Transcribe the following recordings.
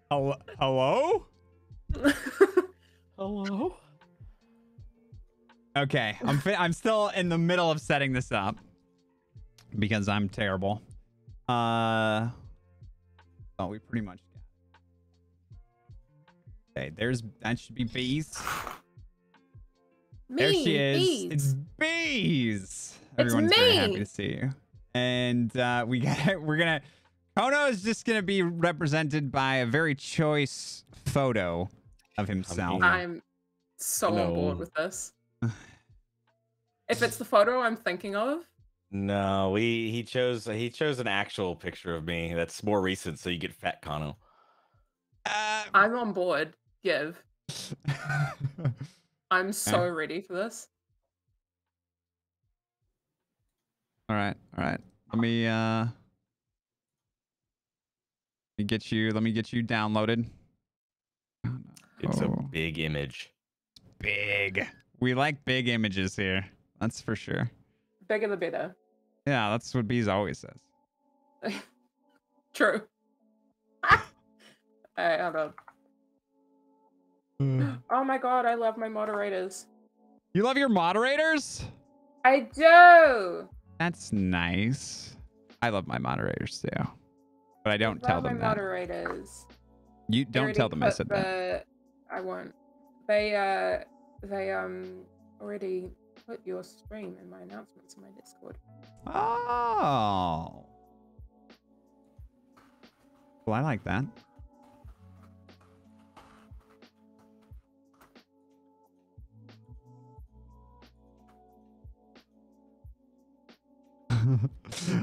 Hello? Hello? Okay, I'm still in the middle of setting this up because I'm terrible. Oh, we pretty much got it. Okay, that should be bees. There she is. Bees. It's bees. Everyone's very happy to see you. And Kono is just gonna be represented by a very choice photo of himself. I'm so on board with this. If it's the photo I'm thinking of. No, he chose an actual picture of me that's more recent, so you get fat Kono. I'm on board. Give. I'm so ready for this. All right. Let me get you downloaded. It's a big image. Big. We like big images here. That's for sure. Bigger the better. Yeah, that's what Bees always says. True. Alright, hold on. Oh my god, I love my moderators. You love your moderators? I do. That's nice. I love my moderators too, but I don't tell them my that. Moderators. You don't tell them I said that. I won't. They already put your stream in my announcements in my Discord. Oh. Well, I like that.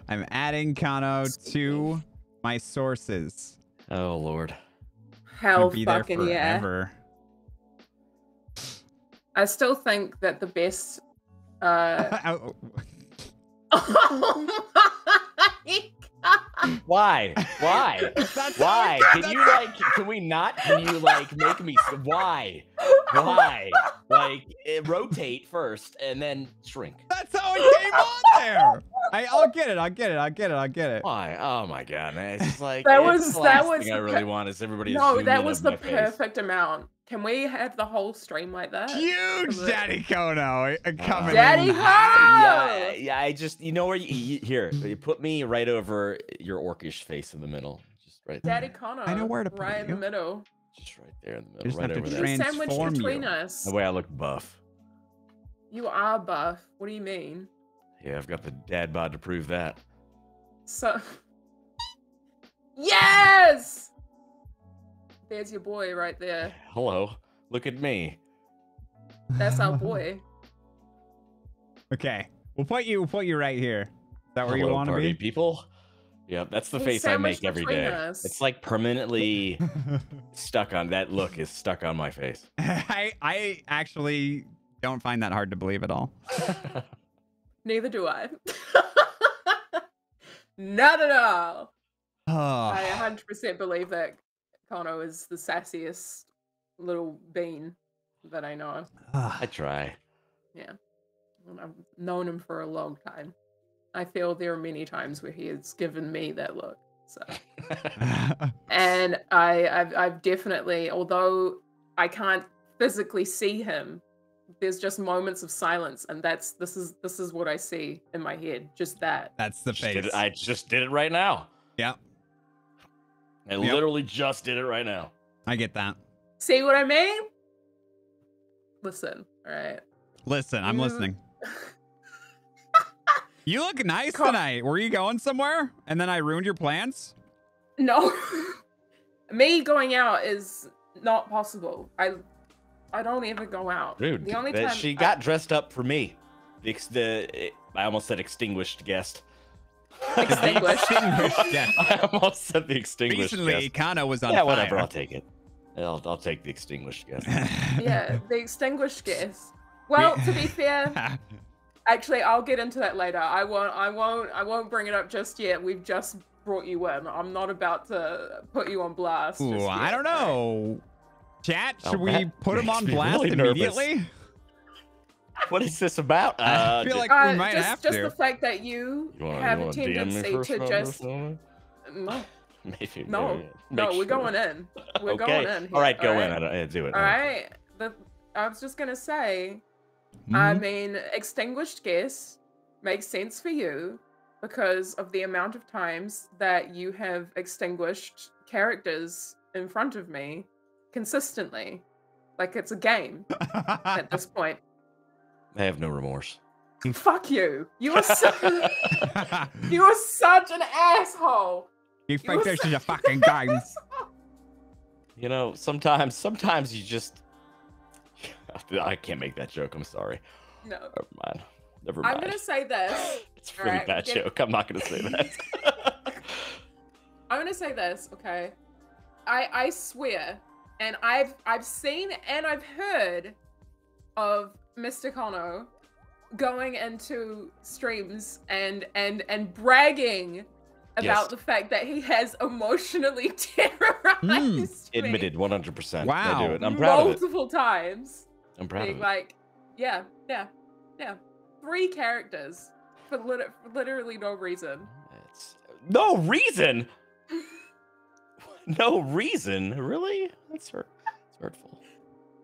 I'm adding Kono to my sources. Oh Lord. Hell be fucking there yeah. forever. I still think that the best Oh oh my god. Why? Why? Can we not? Can you make me why? Rotate first and then shrink. That's how it came on there. I'll get it. Why? Oh my god, man. It's like that was thing I really want is everybody. No, that was the perfect amount. Can we have the whole stream like that? Huge Daddy Kono coming Daddy in. Kono! Yeah, I just, you know where here, you put me right over your orcish face in the middle. Just right there. Daddy Kono. I know where to put right in the middle. Just right there in the middle. Just right have over to there. Sandwiched between us. The way I look buff. You are buff. What do you mean? Yeah, I've got the dad bod to prove that. So yes! There's your boy right there. Hello. Look at me. That's our boy. Okay. We'll put you right here. Is that where you want to be? People? Yeah, that's the face I make every day. It's like permanently stuck on that look is stuck on my face. I actually don't find that hard to believe at all. Neither do I. Not at all. I 100% believe that Kono is the sassiest little bean that I know. I try. Yeah. I've known him for a long time. I feel there are many times where he has given me that look. So, and I've definitely, although I can't physically see him, there's just moments of silence, and this is what I see in my head. Just that. That's the face. I just did it right now. Yeah. I literally just did it right now. I get that. See what I mean? Listen, all right. Listen, I'm listening. You look nice tonight. Were you going somewhere? And then I ruined your plans? No. Me going out is not possible. I don't ever go out. Dude, the only time she got dressed up for me. I almost said extinguished guest. Extinguished. I almost said the extinguished Recently, guest. Kana was on yeah, fire. whatever. I'll take it. I'll take the extinguished guest. Yeah, the extinguished guest. Well, to be fair, actually, I'll get into that later. I won't bring it up just yet. We've just brought you in. I'm not about to put you on blast. Ooh, I don't know. Chat, should we put him on me blast really immediately? What is this about? I feel like we might have to. Just the fact that you have a tendency to just... No. Maybe. No, we're going in. We're going in. Here, all right, go in. I do it. All right. I was just gonna say, I mean, extinguished guess makes sense for you because of the amount of times that you have extinguished characters in front of me consistently. Like it's a game at this point. I have no remorse. Fuck you. You are such an asshole. You think this is a fucking game? You know, sometimes you just... I can't make that joke. I'm sorry. No. Never mind. I'm going to say this. It's a really bad joke. I'm not going to say that. I'm going to say this, okay? I swear, and I've seen and I've heard of Mr. Kono going into streams and bragging about the fact that he has emotionally terrorized me. Admitted 100%. Wow. I do it. I'm proud of it. Multiple times. I'm proud of it. Like, yeah. 3 characters for literally no reason. No reason? No reason? Really? That's hurtful.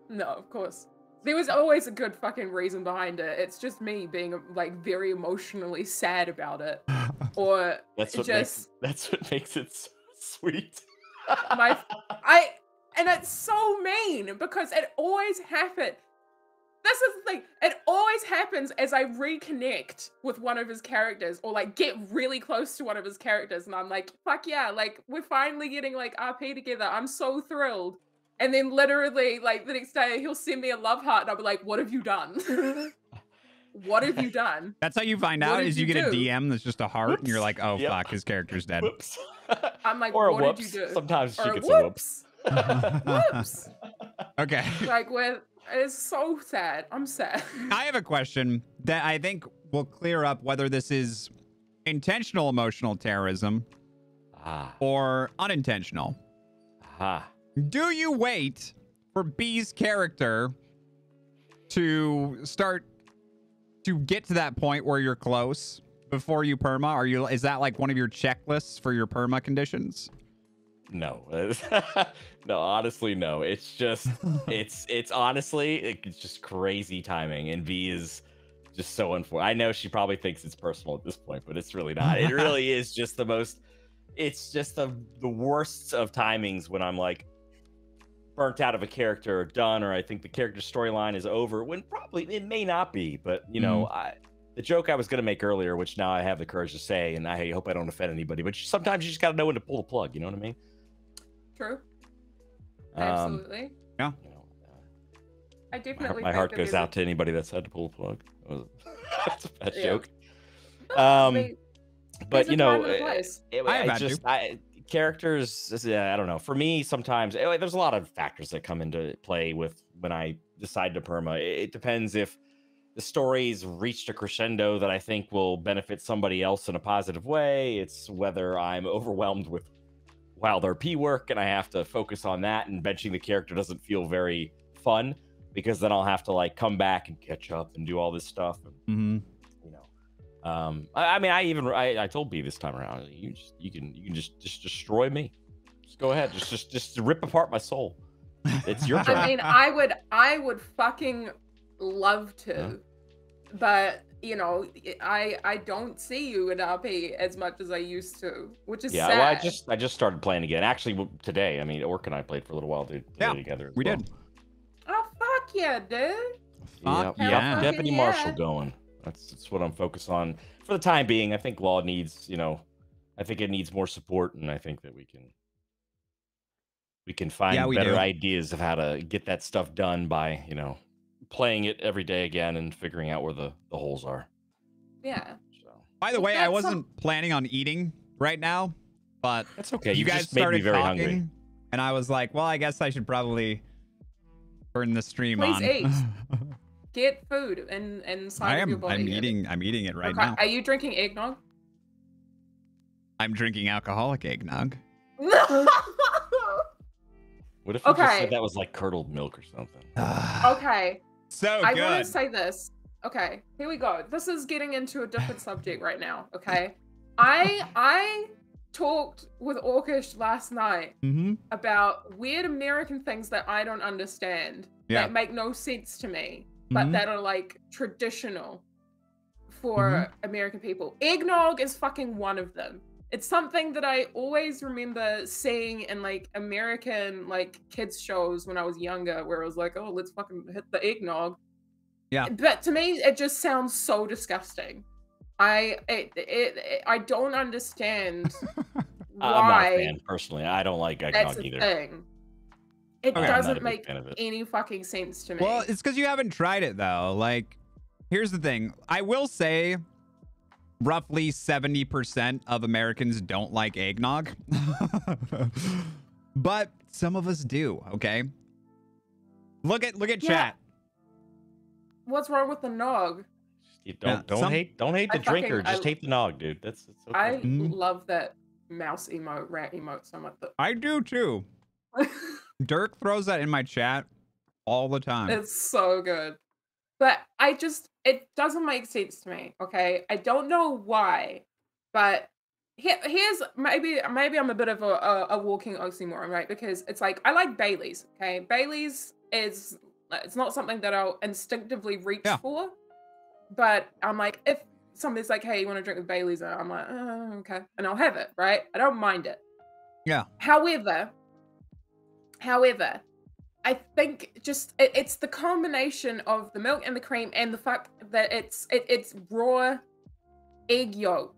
No, of course. There was always a good fucking reason behind it. It's just me being like very emotionally sad about it, or that's what makes it so sweet. And it's so mean because it always happened. This is the thing. It always happens as I reconnect with one of his characters or like get really close to one of his characters, and I'm like, fuck yeah, like we're finally getting like RP together. I'm so thrilled. And then literally, like, the next day, he'll send me a love heart, and I'll be like, what have you done? What have you done? That's how you find out, is you get a DM that's just a heart, and you're like, oh, Yep. fuck, his character's dead. Whoops. I'm like, Or a what whoops. did you do? Sometimes she Or gets a whoops. Whoops. Okay. Like, it's so sad. I'm sad. I have a question that I think will clear up whether this is intentional emotional terrorism or unintentional. Do you wait for B's character to start to get to that point where you're close before you perma? Is that like one of your checklists for your perma conditions? No. No, honestly, no. It's just it's honestly it's just crazy timing, and B is just so unfortunate. I know she probably thinks it's personal at this point, but it's really not. It really is just the worst of timings when I'm like burnt out of a character or done, or I think the character storyline is over, when probably it may not be. But you know, the joke I was going to make earlier, which now I have the courage to say, and I hope I don't offend anybody, but sometimes you just got to know when to pull the plug. You know what I mean? True. Absolutely. Yeah. You know, I definitely. My heart goes out to anybody that's had to pull the plug. That's a bad joke. But you know, characters, I don't know. For me, sometimes there's a lot of factors that come into play with when I decide to perma. It depends if the story's reached a crescendo that I think will benefit somebody else in a positive way. It's whether I'm overwhelmed with wild RP work and I have to focus on that, and benching the character doesn't feel very fun because then I'll have to like come back and catch up and do all this stuff. You know, I mean, I told B this time around, you can just destroy me. Just go ahead, just rip apart my soul. It's your turn. I mean, I would fucking love to, but you know, I don't see you in RP as much as I used to, which is sad. Well, I just started playing again. Actually, today. I mean, Orc and I played for a little while together. We did. Oh fuck yeah, dude! Yeah. Deputy Marshal going. That's what I'm focused on for the time being. I think Law needs, you know, I think it needs more support, and I think that we can find better ideas of how to get that stuff done by, you know, playing it every day again and figuring out where the holes are. Yeah. So. By the way, I wasn't planning on eating right now, but that's okay. You guys just made me very talking, hungry, and I was like, well, I guess I should probably turn the stream on. Please eat. Get food inside of your body. I'm eating it right now. Are you drinking eggnog? I'm drinking alcoholic eggnog. What if you just said that was like curdled milk or something? Okay. So I good. want to say this. Okay, here we go. This is getting into a different subject right now. Okay, I talked with Orcish last night about weird American things that I don't understand, that make no sense to me, but that are like traditional for American people. Eggnog is fucking one of them. It's something that I always remember seeing in like American like kids shows when I was younger, where it was like, oh, let's fucking hit the eggnog. Yeah. But to me, it just sounds so disgusting. I don't understand why. I'm not a fan personally. I don't like eggnog either. Thing. It doesn't make any fucking sense to me. Well, it's because you haven't tried it though. Like, here's the thing. I will say roughly 70% of Americans don't like eggnog. But some of us do, okay? Look at chat. What's wrong with the nog? You don't hate the drinker, just hate the nog, dude. That's okay. I love that mouse emote, rat emote so much. I do too. Dirk throws that in my chat all the time. It's so good. But it doesn't make sense to me, okay? I don't know why, but here's maybe I'm a bit of a walking oxymoron, right? Because it's like, I like Bailey's, okay? Bailey's it's not something that I'll instinctively reach for, but I'm like, if somebody's like, hey, you want to drink with Bailey's? I'm like, oh, okay. And I'll have it, right? I don't mind it. Yeah. However, I think just it's the combination of the milk and the cream and the fact that it's raw egg yolk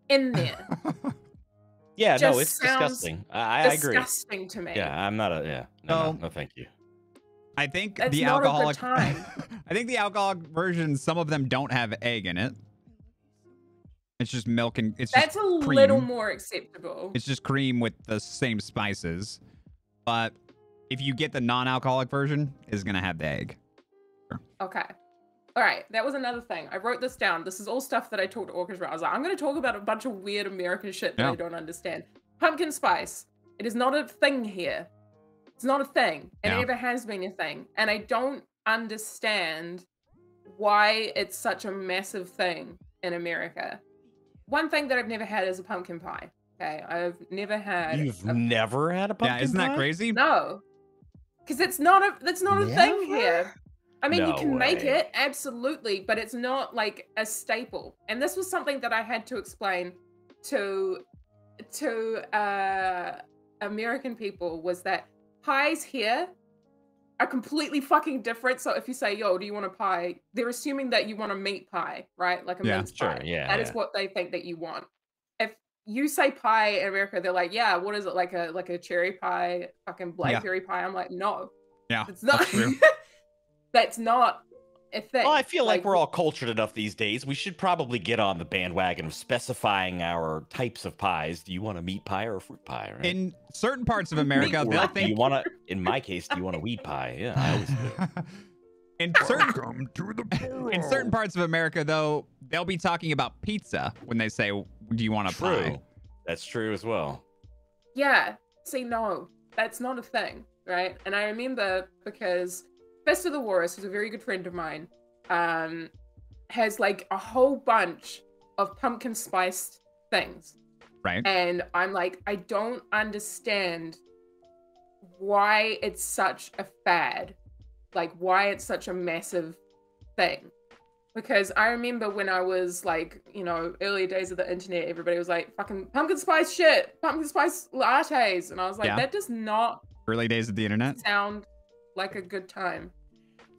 in there. Yeah, no, it's disgusting. I agree. Disgusting to me. Yeah, I'm not a no, thank you. I think That's the not alcoholic a good time. I think the alcoholic versions, some of them don't have egg in it. It's just milk and that's just a cream. Little more acceptable. It's just cream with the same spices. But if you get the non-alcoholic version, it's gonna have the egg. Sure. Okay. All right, that was another thing. I wrote this down. This is all stuff that I talked to Orcish about. I was like, I'm going to talk about a bunch of weird American shit that I don't understand. Pumpkin spice. It is not a thing here. It's not a thing. And it never has been a thing. And I don't understand why it's such a massive thing in America. One thing that I've never had is a pumpkin pie. Okay, I've never had. You've never had a pumpkin pie? Isn't that crazy? No, because it's not a thing here. I mean, you can make it, absolutely, but it's not like a staple. And this was something that I had to explain to American people, was that pies here are completely fucking different. So if you say, yo, do you want a pie? They're assuming that you want a meat pie, right? Like a mince pie. That is what they think that you want. If you say pie in America, they're like, yeah, what is it? Like a cherry pie, fucking blackberry pie? I'm like, no. Yeah, it's not. That's not a thing. Well, I feel like we're all cultured enough these days. We should probably get on the bandwagon of specifying our types of pies. Do you want a meat pie or a fruit pie? Right? In certain parts of America, they'll think... Do you want in my case, do you want a weed pie? Yeah, I always do. In certain parts of America, though, they'll be talking about pizza when they say, do you want a pie? That's true as well. Yeah. See, no, that's not a thing, right? And I remember because Fest of the Walrus, who's a very good friend of mine, has like a whole bunch of pumpkin spiced things. Right. And I'm like, I don't understand why it's such a fad. Like, why it's such a massive thing. Because I remember when I was like, early days of the internet, everybody was like, fucking pumpkin spice shit, pumpkin spice lattes. And I was like, that does not early days of the internet sound like a good time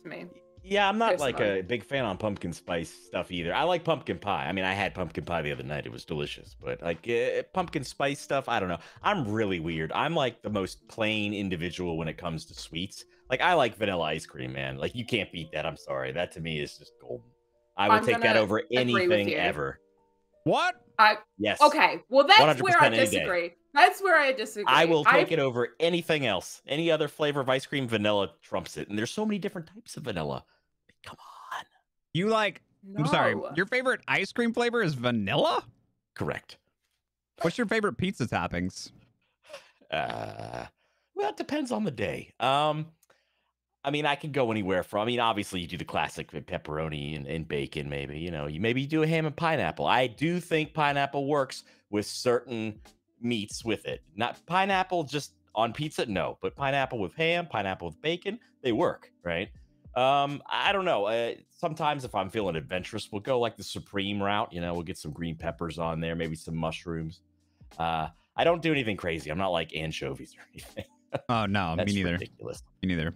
to me. Yeah, I'm not like a big fan on pumpkin spice stuff either. I like pumpkin pie. I mean, I had pumpkin pie the other night. It was delicious. But like pumpkin spice stuff, I don't know. I'm really weird. I'm like the most plain individual when it comes to sweets. Like, I like vanilla ice cream, man. Like, you can't beat that. I'm sorry. That to me is just golden. I would take that over anything ever. What? Yes. Okay. Well, that's where I disagree. That's where I disagree. I will take it over anything else. Any other flavor of ice cream, vanilla trumps it. And there's so many different types of vanilla. Come on. You like... No. I'm sorry. Your favorite ice cream flavor is vanilla? Correct. What's your favorite pizza toppings? Well, it depends on the day. I mean, I could go anywhere from. I mean, obviously, you do the classic with pepperoni and bacon, maybe. You maybe do a ham and pineapple. I do think pineapple works with certain meats with it. Not pineapple just on pizza, no, but pineapple with ham, pineapple with bacon, they work, right? I don't know. Sometimes if I'm feeling adventurous, we'll go like the supreme route. We'll get some green peppers on there, maybe some mushrooms. I don't do anything crazy. I'm not like anchovies or anything. Oh no, me neither. Ridiculous. Me neither.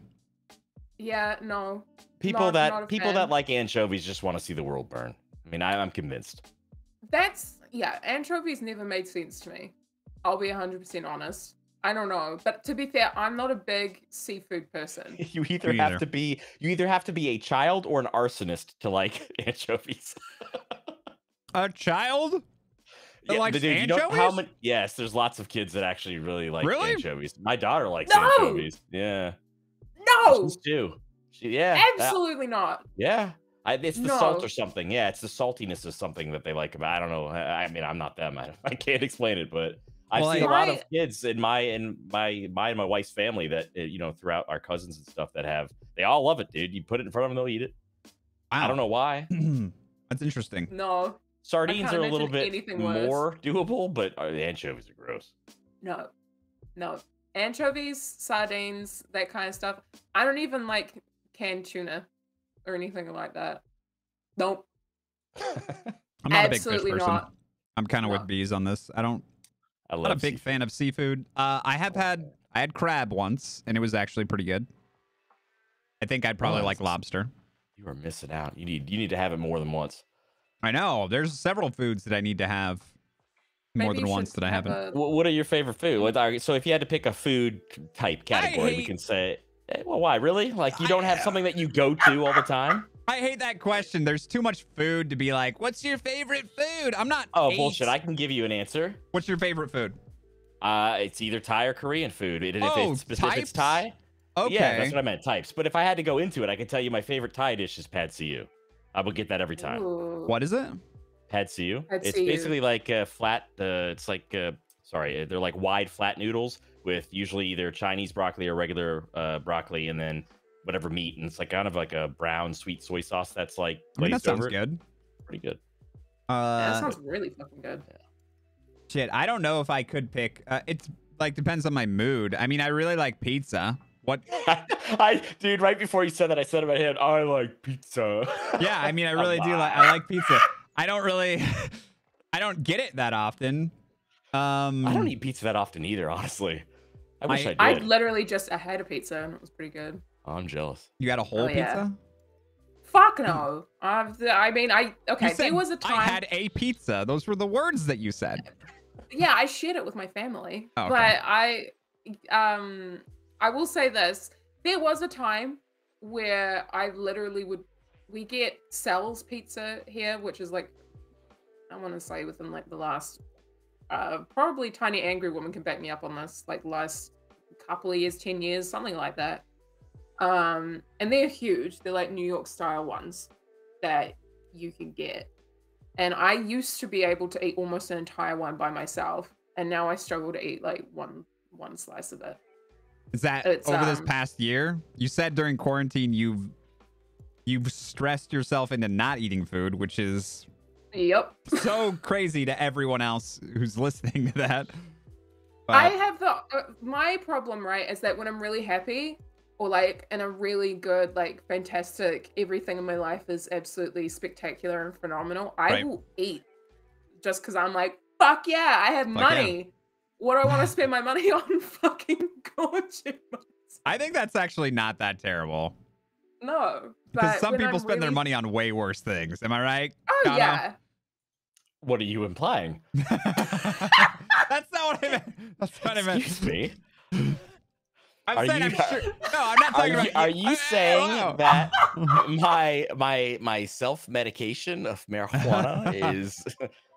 Yeah, no. People not a that fan. like anchovies just want to see the world burn. I mean, I'm convinced. Anchovies never made sense to me. I'll be 100% honest. I don't know, but to be fair, I'm not a big seafood person. You either have to be a child or an arsonist to like anchovies. A child? Yeah, likes dude, anchovies? Yes, there's lots of kids that actually really like anchovies. My daughter likes No! anchovies. Yeah. No! She's too. Absolutely not. Yeah. It's the salt or something. Yeah, it's the saltiness of something that they like about. I don't know. I mean, I'm not them. I can't explain it, but I've seen a lot of kids in my wife's family that throughout our cousins and stuff they all love it, dude. You put it in front of them, they'll eat it. Wow. I don't know why. That's interesting. No. Sardines are a little bit more doable, but the anchovies are gross. No. Anchovies, sardines, that kind of stuff. I don't even like canned tuna or anything like that. Nope. I'm not a big fish person. Not. I'm kind of with bees on this. I'm not a big fan of seafood. I had crab once, and it was actually pretty good. I think I'd probably like lobster. You are missing out. You need to have it more than once. I know. There's several foods that I need to have more than once that I haven't. What are your favorite food? So if you had to pick a food type category, we can say, well, why? Really? Like you don't have something that you go to all the time? I hate that question. There's too much food to be like, what's your favorite food? I'm not. Oh, bullshit. I can give you an answer. What's your favorite food? It's either Thai or Korean food. If it's Thai. Okay. Yeah, that's what I meant, types. But if I had to go into it, I can tell you my favorite Thai dish is pad see ew. I will get that every time. Ooh. What is it? Pad see ew. It's basically like flat. It's like they're like wide flat noodles with usually either Chinese broccoli or regular broccoli, and then whatever meat, and it's like kind of like a brown sweet soy sauce that's like glazed that over. Sounds good. Pretty good. That sounds really fucking good. Yeah. Shit, I don't know if I could pick. It's like depends on my mood. I mean, I really like pizza. What? Dude, right before you said that, I said in my head, I like pizza. Yeah, I mean, I really do. I like pizza. I don't get it that often. I don't eat pizza that often either, honestly. I wish I did. I literally just had a pizza and it was pretty good. Oh, I'm jealous. You got a whole pizza? Yeah. Fuck no. There was a time I had a pizza. Those were the words that you said. Yeah, I shared it with my family. Oh, okay. But I will say this. There was a time where I literally we get Sal's Pizza here, which is like, I want to say within like the last, probably Tiny Angry Woman can back me up on this, like last couple of years, 10 years, something like that. And they're huge. They're like New York style ones that you can get. And I used to be able to eat almost an entire one by myself. And now I struggle to eat like one slice of it. Is that over this past year? You said during quarantine you've stressed yourself into not eating food, which is yep so crazy to everyone else who's listening to that. But I have my problem, right, is that when I'm really happy or like in a really good, like fantastic, everything in my life is absolutely spectacular and phenomenal, I will eat just because I'm like, fuck yeah, I have money. Yeah. What do I want to spend my money on? Fucking gorgeous. I think that's actually not that terrible. No. Because some people spend their money on way worse things. Am I right? Oh, Kono? yeah. What are you implying? That's not what I meant. That's what I meant. Excuse me. I'm not talking about. Are you saying that my self-medication of marijuana is...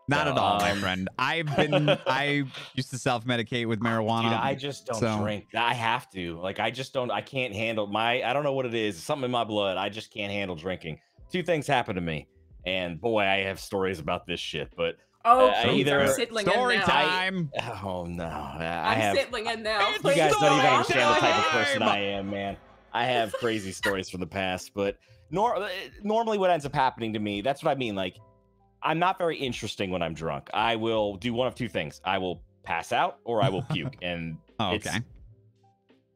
Not at all, my friend. I used to self-medicate with marijuana. Dude, I just don't drink. I have to. Like, I can't handle I don't know what it is. It's something in my blood. I just can't handle drinking. Two things happened to me. And boy, I have stories about this shit. But I'm settling story in now. time. Oh no. I'm settling in now. You guys don't even understand the type of person I am, man. I have crazy stories from the past, but normally what ends up happening to me, that's what I mean. Like, I'm not very interesting when I'm drunk. I will do one of two things. I will pass out or I will puke. And it's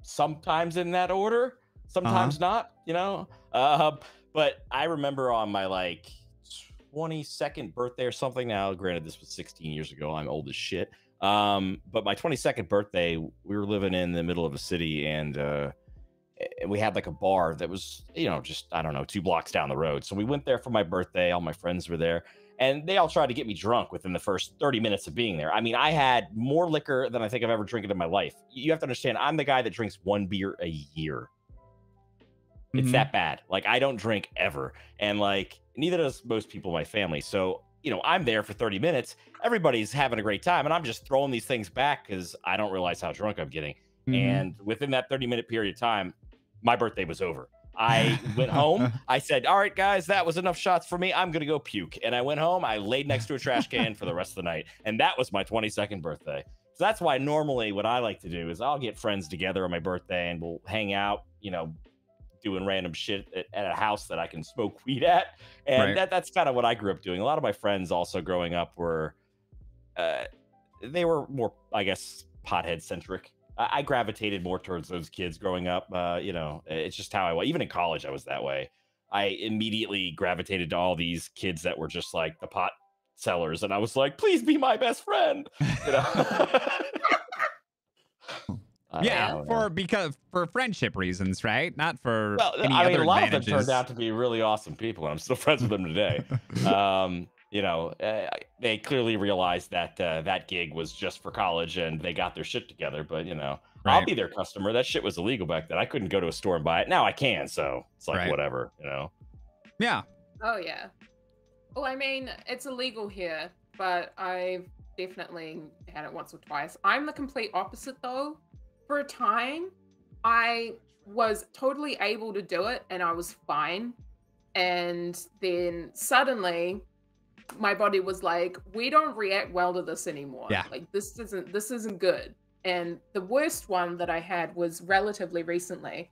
sometimes in that order, sometimes not, you know? But I remember on my like 22nd birthday or something. Now, granted, this was 16 years ago. I'm old as shit. But my 22nd birthday, we were living in the middle of a city, and we had like a bar that was, you know, just, I don't know, 2 blocks down the road. So we went there for my birthday. All my friends were there, and they all tried to get me drunk within the first 30 minutes of being there. I mean, I had more liquor than I think I've ever drinking in my life. You have to understand, I'm the guy that drinks 1 beer a year. It's that bad. Like, I don't drink ever. And like, neither does most people in my family. So, you know, I'm there for 30 minutes. Everybody's having a great time. And I'm just throwing these things back because I don't realize how drunk I'm getting. And within that 30-minute period of time, my birthday was over. I went home. I said, all right, guys, that was enough shots for me. I'm going to go puke. And I went home. I laid next to a trash can for the rest of the night. And that was my 22nd birthday. So that's why normally what I like to do is I'll get friends together on my birthday and we'll hang out, you know, doing random shit at a house that I can smoke weed at. And that's kind of what I grew up doing. A lot of my friends also growing up were, they were more, I guess, pothead centric. I gravitated more towards those kids growing up. You know, it's just how I was. Even in college, I was that way. I immediately gravitated to all these kids that were just like the pot sellers. And I was like, please be my best friend. You know? Yeah, for friendship reasons, right? Not for any I mean, other a lot advantages. of them turned out to be really awesome people, and I'm still friends with them today. You know, they clearly realized that that gig was just for college, and they got their shit together. But you know, I'll be their customer. That shit was illegal back then. I couldn't go to a store and buy it. Now I can, so it's like whatever, you know. Yeah. Oh yeah. Well, I mean, it's illegal here, but I've definitely had it once or twice. I'm the complete opposite, though. For a time, I was totally able to do it and I was fine. And then suddenly my body was like, we don't react well to this anymore. Yeah. Like this isn't good. And the worst one that I had was relatively recently.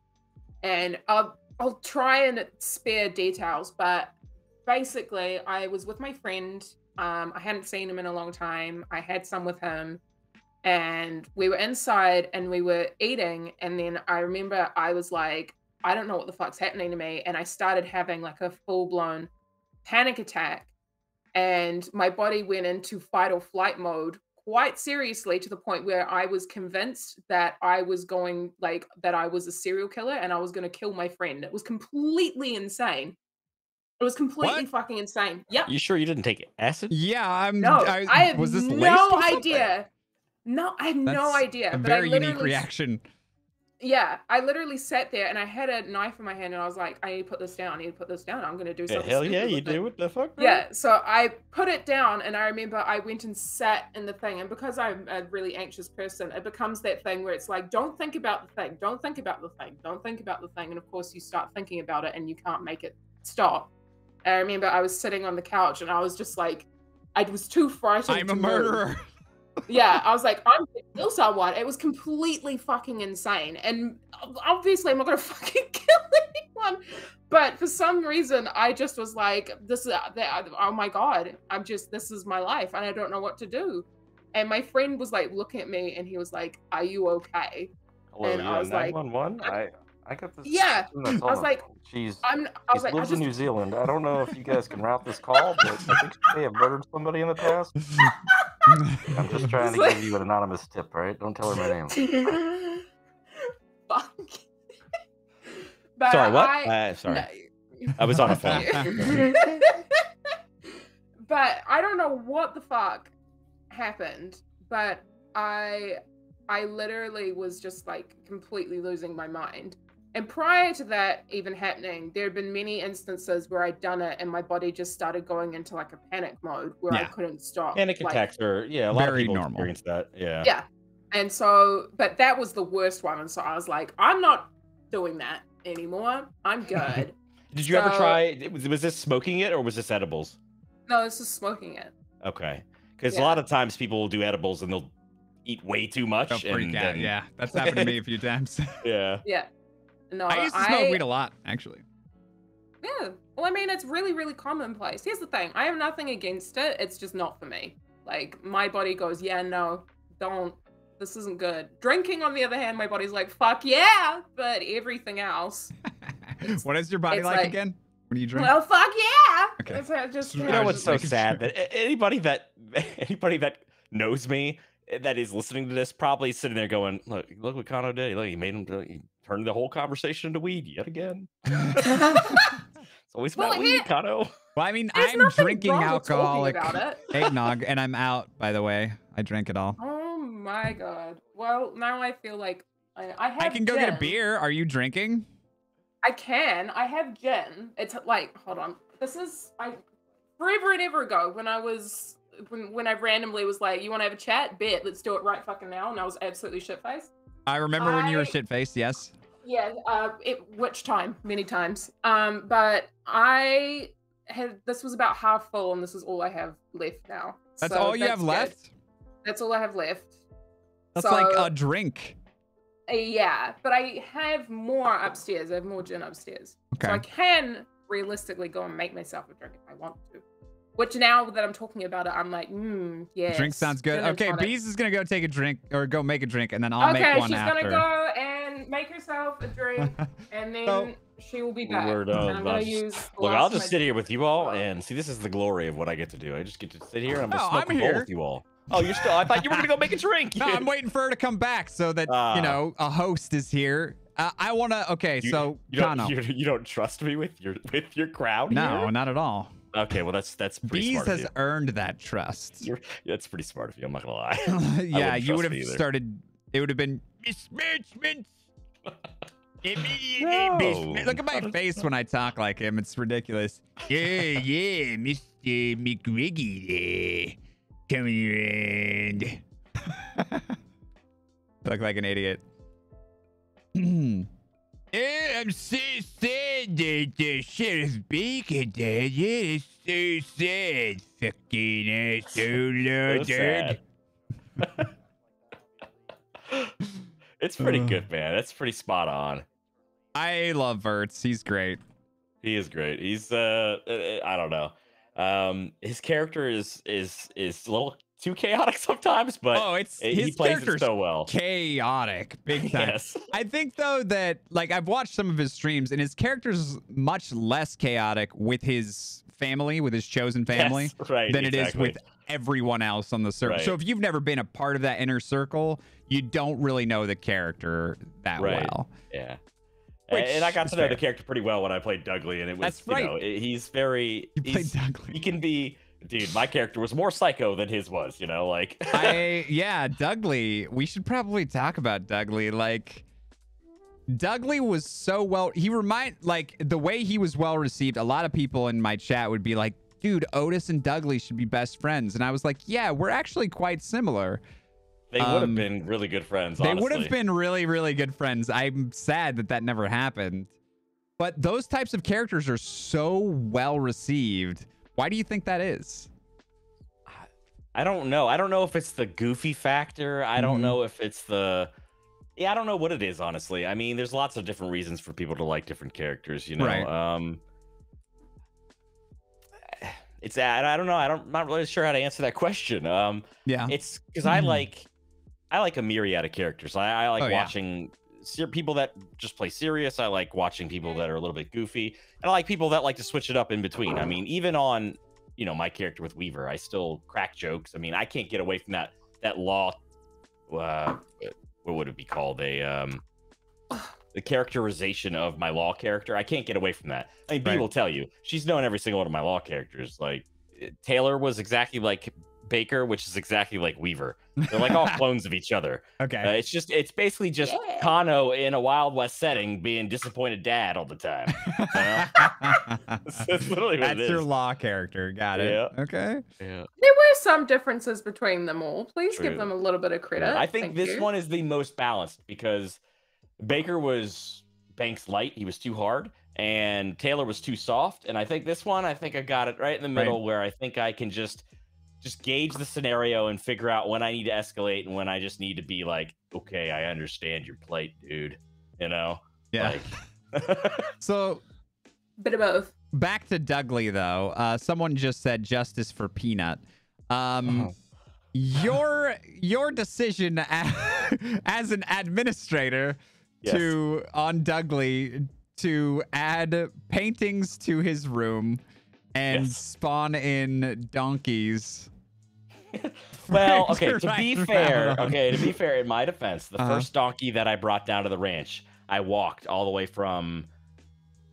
And I'll try and spare details, but basically I was with my friend. I hadn't seen him in a long time. I had some with him. And we were inside and we were eating. And then I remember I was like, I don't know what the fuck's happening to me. And I started having like a full-blown panic attack. And my body went into fight or flight mode quite seriously, to the point where I was convinced that I was a serial killer and I was going to kill my friend. It was completely insane. It was completely fucking insane. Yep. You sure you didn't take acid? Yeah, I have was this no idea. No, I have no idea. A but very unique reaction. Yeah, I literally sat there and I had a knife in my hand and I was like, I need to put this down. I'm going to do something. Hell yeah, you do. What the fuck? Bro? Yeah, so I put it down and I remember I went and sat in the thing. And because I'm a really anxious person, it becomes that thing where it's like, don't think about the thing. Don't think about the thing. Don't think about the thing. And of course you start thinking about it and you can't make it stop. And I remember I was sitting on the couch and I was just like, I was too frightened. I'm a murderer. Yeah, I was like, I'm gonna kill someone. It was completely fucking insane. And obviously I'm not gonna fucking kill anyone. But for some reason, I just was like, oh my God, this is my life and I don't know what to do. And my friend was like looking at me and he was like, are you okay? Hello, and I was like, 911? I got this. Yeah, I was like, she lives in New Zealand. I don't know if you guys can route this call, but I think she may have murdered somebody in the past. I'm just trying to give you an anonymous tip, right? Don't tell her my name. Fuck. But sorry, what? Sorry. No. I was on a phone. But I don't know what the fuck happened, but I literally was just like completely losing my mind. And prior to that even happening, there had been many instances where I'd done it and my body just started going into like a panic mode where I couldn't stop. Panic attacks are, a lot of people experience that. Yeah. Yeah. And so, but that was the worst one. And so I was like, I'm not doing that anymore. I'm good. Did you ever try, was this smoking it or was this edibles? No, this is smoking it. Okay. Because a lot of times people will do edibles and they'll eat way too much. Don't freak out. Yeah, that's happened to me a few times. Yeah. Yeah. No, I used to smoke weed a lot, actually. Yeah. Well, I mean, it's really, really commonplace. Here's the thing. I have nothing against it. It's just not for me. Like, my body goes, yeah, no, don't. This isn't good. Drinking, on the other hand, my body's like, fuck yeah. But everything else. What is your body like again? When you drink? Well, fuck yeah. Okay. Just, you know what's so sad? That anybody that knows me that is listening to this probably sitting there going, look what Kono did. Look, he made him, he turned the whole conversation into weed yet again. It's always about weed, Kono. Well, I mean, I'm drinking alcoholic about eggnog, and I'm out, by the way. I drink it all. Oh my god. Well, now I feel like I can go get a beer. Are you drinking? I can. I have gin. It's like, hold on. This is forever and ever ago when I was when I randomly was like, you want to have a chat? Bet, let's do it right fucking now. And I was absolutely shit-faced. I remember when you were shit-faced, yes. Yeah, which time? Many times. But I had, this was about half full, and this is all I have left now. That's all you have left? That's all I have left. That's like a drink. Yeah, but I have more upstairs. I have more gin upstairs. Okay. So I can realistically go and make myself a drink if I want to. Which now that I'm talking about it, I'm like, yeah. Drink sounds good. Okay, Bees is gonna go take a drink or go make a drink, and then I'll make one after. Okay, she's gonna go and make herself a drink, and then she will be back. We're done. And I'm gonna use. Look, I'll just sit here with you all and see. This is the glory of what I get to do. I just get to sit here and I'm gonna smoke a bowl with you all. Oh, you're still? I thought you were gonna go make a drink. No, I'm waiting for her to come back so that you know a host is here. I wanna. Okay, so you don't trust me with your crowd? No, here? not at all. Okay, well that's pretty Bees smart of has you. earned that trust. That's pretty smart of you. I'm not gonna lie. Yeah, you would have started. It would have been mismatchment. Immediately. Look at my face when I talk like him. It's ridiculous. Yeah, Mr. McRiggy there, coming around. Look like an idiot. Yeah, I'm so sad that Sheriff Baker died. Yeah, it's so sad. Fucking asshole, sad. It's pretty good, man. That's pretty spot on. I love Verts. He's great. He is great. He's I don't know. His character is a little too chaotic sometimes, but he plays it so well. Chaotic, big time. Yes. I think though that like I've watched some of his streams and his character's much less chaotic with his family, with his chosen family, than it is with everyone else on the server. So if you've never been a part of that inner circle, you don't really know the character that well. Yeah. And I got to know the character pretty well when I played Dougley, and it was you know, he's very played Dougley. He can be. Dude, my character was more psycho than his was, you know, like. Yeah, Dougley. We should probably talk about Dougley. Like, Dougley was so well. Like, the way he was well received, a lot of people in my chat would be like, dude, Otis and Dougley should be best friends. And I was like, yeah, we're actually quite similar. They would have been really good friends, honestly. They would have been really, really good friends. I'm sad that never happened. But those types of characters are so well received. Why do you think that is? I don't know. I don't know if it's the goofy factor. I don't know if it's the... Yeah, I don't know what it is, honestly. I mean, there's lots of different reasons for people to like different characters, you know? Right. It's I don't know. I'm not really sure how to answer that question. Yeah. It's because I like a myriad of characters. I like watching people that just play serious. I like watching people that are a little bit goofy, and I like people that like to switch it up in between. I mean, even on my character with Weaver, I still crack jokes. I mean, I can't get away from that law. What would it be called? The characterization of my law character. I can't get away from that. I mean, B will tell you she's known every single one of my law characters. Like Taylor was exactly like Baker, which is exactly like Weaver. They're like all clones of each other. Okay. It's basically just Kono in a Wild West setting being disappointed dad all the time. That's literally what it is. That's your law character. Got it. Yeah. Okay. Yeah. There were some differences between them all. Please give them a little bit of credit. I think this one is the most balanced because Baker was Banks light. He was too hard. And Taylor was too soft. And I think this one, I got it right in the middle where I think I can just gauge the scenario and figure out when I need to escalate and when I just need to be like, okay, I understand your plight, dude. You know? Yeah. So Bit of both. back to Dougley though. Someone just said justice for Peanut. Your decision as an administrator on Dougley to add paintings to his room and spawn in donkeys. Well, okay, to be fair, in my defense, the first donkey that I brought down to the ranch, I walked all the way from,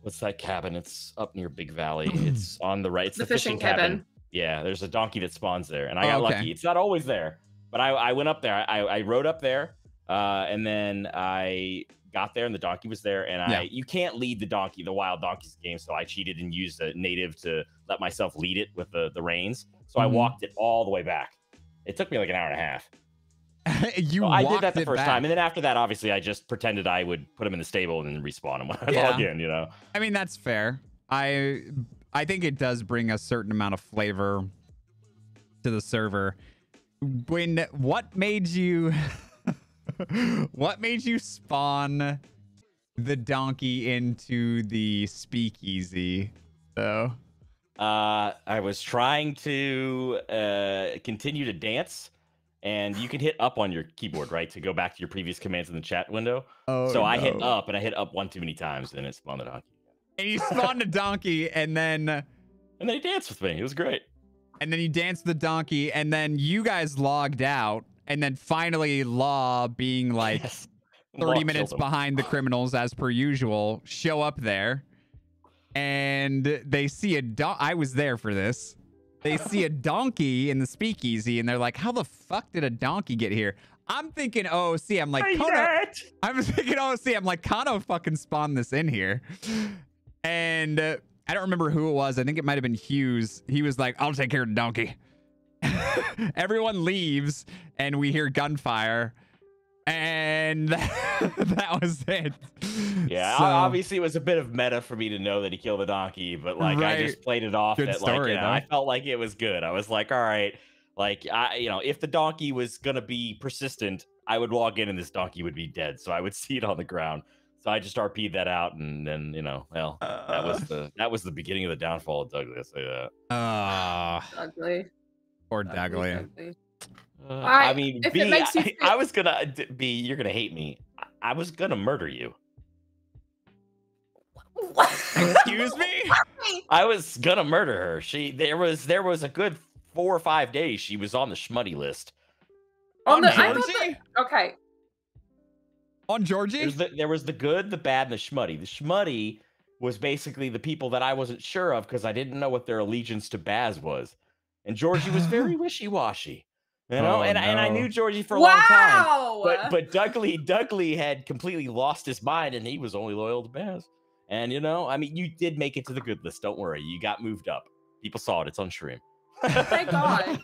what's that cabin? It's up near Big Valley. It's on the right. It's the fishing cabin. Yeah, there's a donkey that spawns there, and I got lucky. It's not always there, but I went up there. I rode up there, and then I got there, and the donkey was there, and you can't lead the donkey, the wild donkeys game, so I cheated and used a native to let myself lead it with the reins. So I walked it all the way back. It took me like an hour and a half. I did that the first time, and then after that, obviously, I just pretended I would put him in the stable and then respawn him when I log in. You know, I mean, that's fair. I think it does bring a certain amount of flavor to the server. What made you spawn the donkey into the speakeasy though? I was trying to continue to dance, and you can hit up on your keyboard, right, to go back to your previous commands in the chat window. So I hit up, and I hit up one too many times, and it spawned the donkey. And you spawned a donkey, and then he danced with me. It was great. And then you danced the donkey, and then you guys logged out, and then finally Law, being like 30 minutes behind the criminals as per usual, show up there. And they see I was there for this. They see a donkey in the speakeasy, and they're like, how the fuck did a donkey get here? I'm thinking OOC. I'm like, Kono fucking spawned this in here. And I don't remember who it was. I think it might have been Hughes. He was like, I'll take care of the donkey. Everyone leaves, and we hear gunfire. And that was it. Yeah, so, obviously it was a bit of meta for me to know that he killed the donkey, but like I just played it off. Good story, I felt like it was good. I was like, all right, like if the donkey was gonna be persistent, I would log in and this donkey would be dead. So I would see it on the ground. So I just RP'd that out, and then that was the beginning of the downfall of Dougley. I'll say that. Ugly. Poor Dougley. I mean, I was gonna be. You're gonna hate me. I was gonna murder you. What? Excuse me? I was gonna murder her. There was a good 4 or 5 days she was on the schmutty list. On Georgie? Okay. On Georgie? There was the good, the bad, and the schmutty. The schmutty was basically the people that I wasn't sure of because I didn't know what their allegiance to Baz was, and Georgie was very wishy-washy. You know, and I knew Georgie for a long time, but Dougley had completely lost his mind, and he was only loyal to Baz. And I mean, you did make it to the good list. Don't worry, you got moved up. People saw it. It's on stream. Thank God.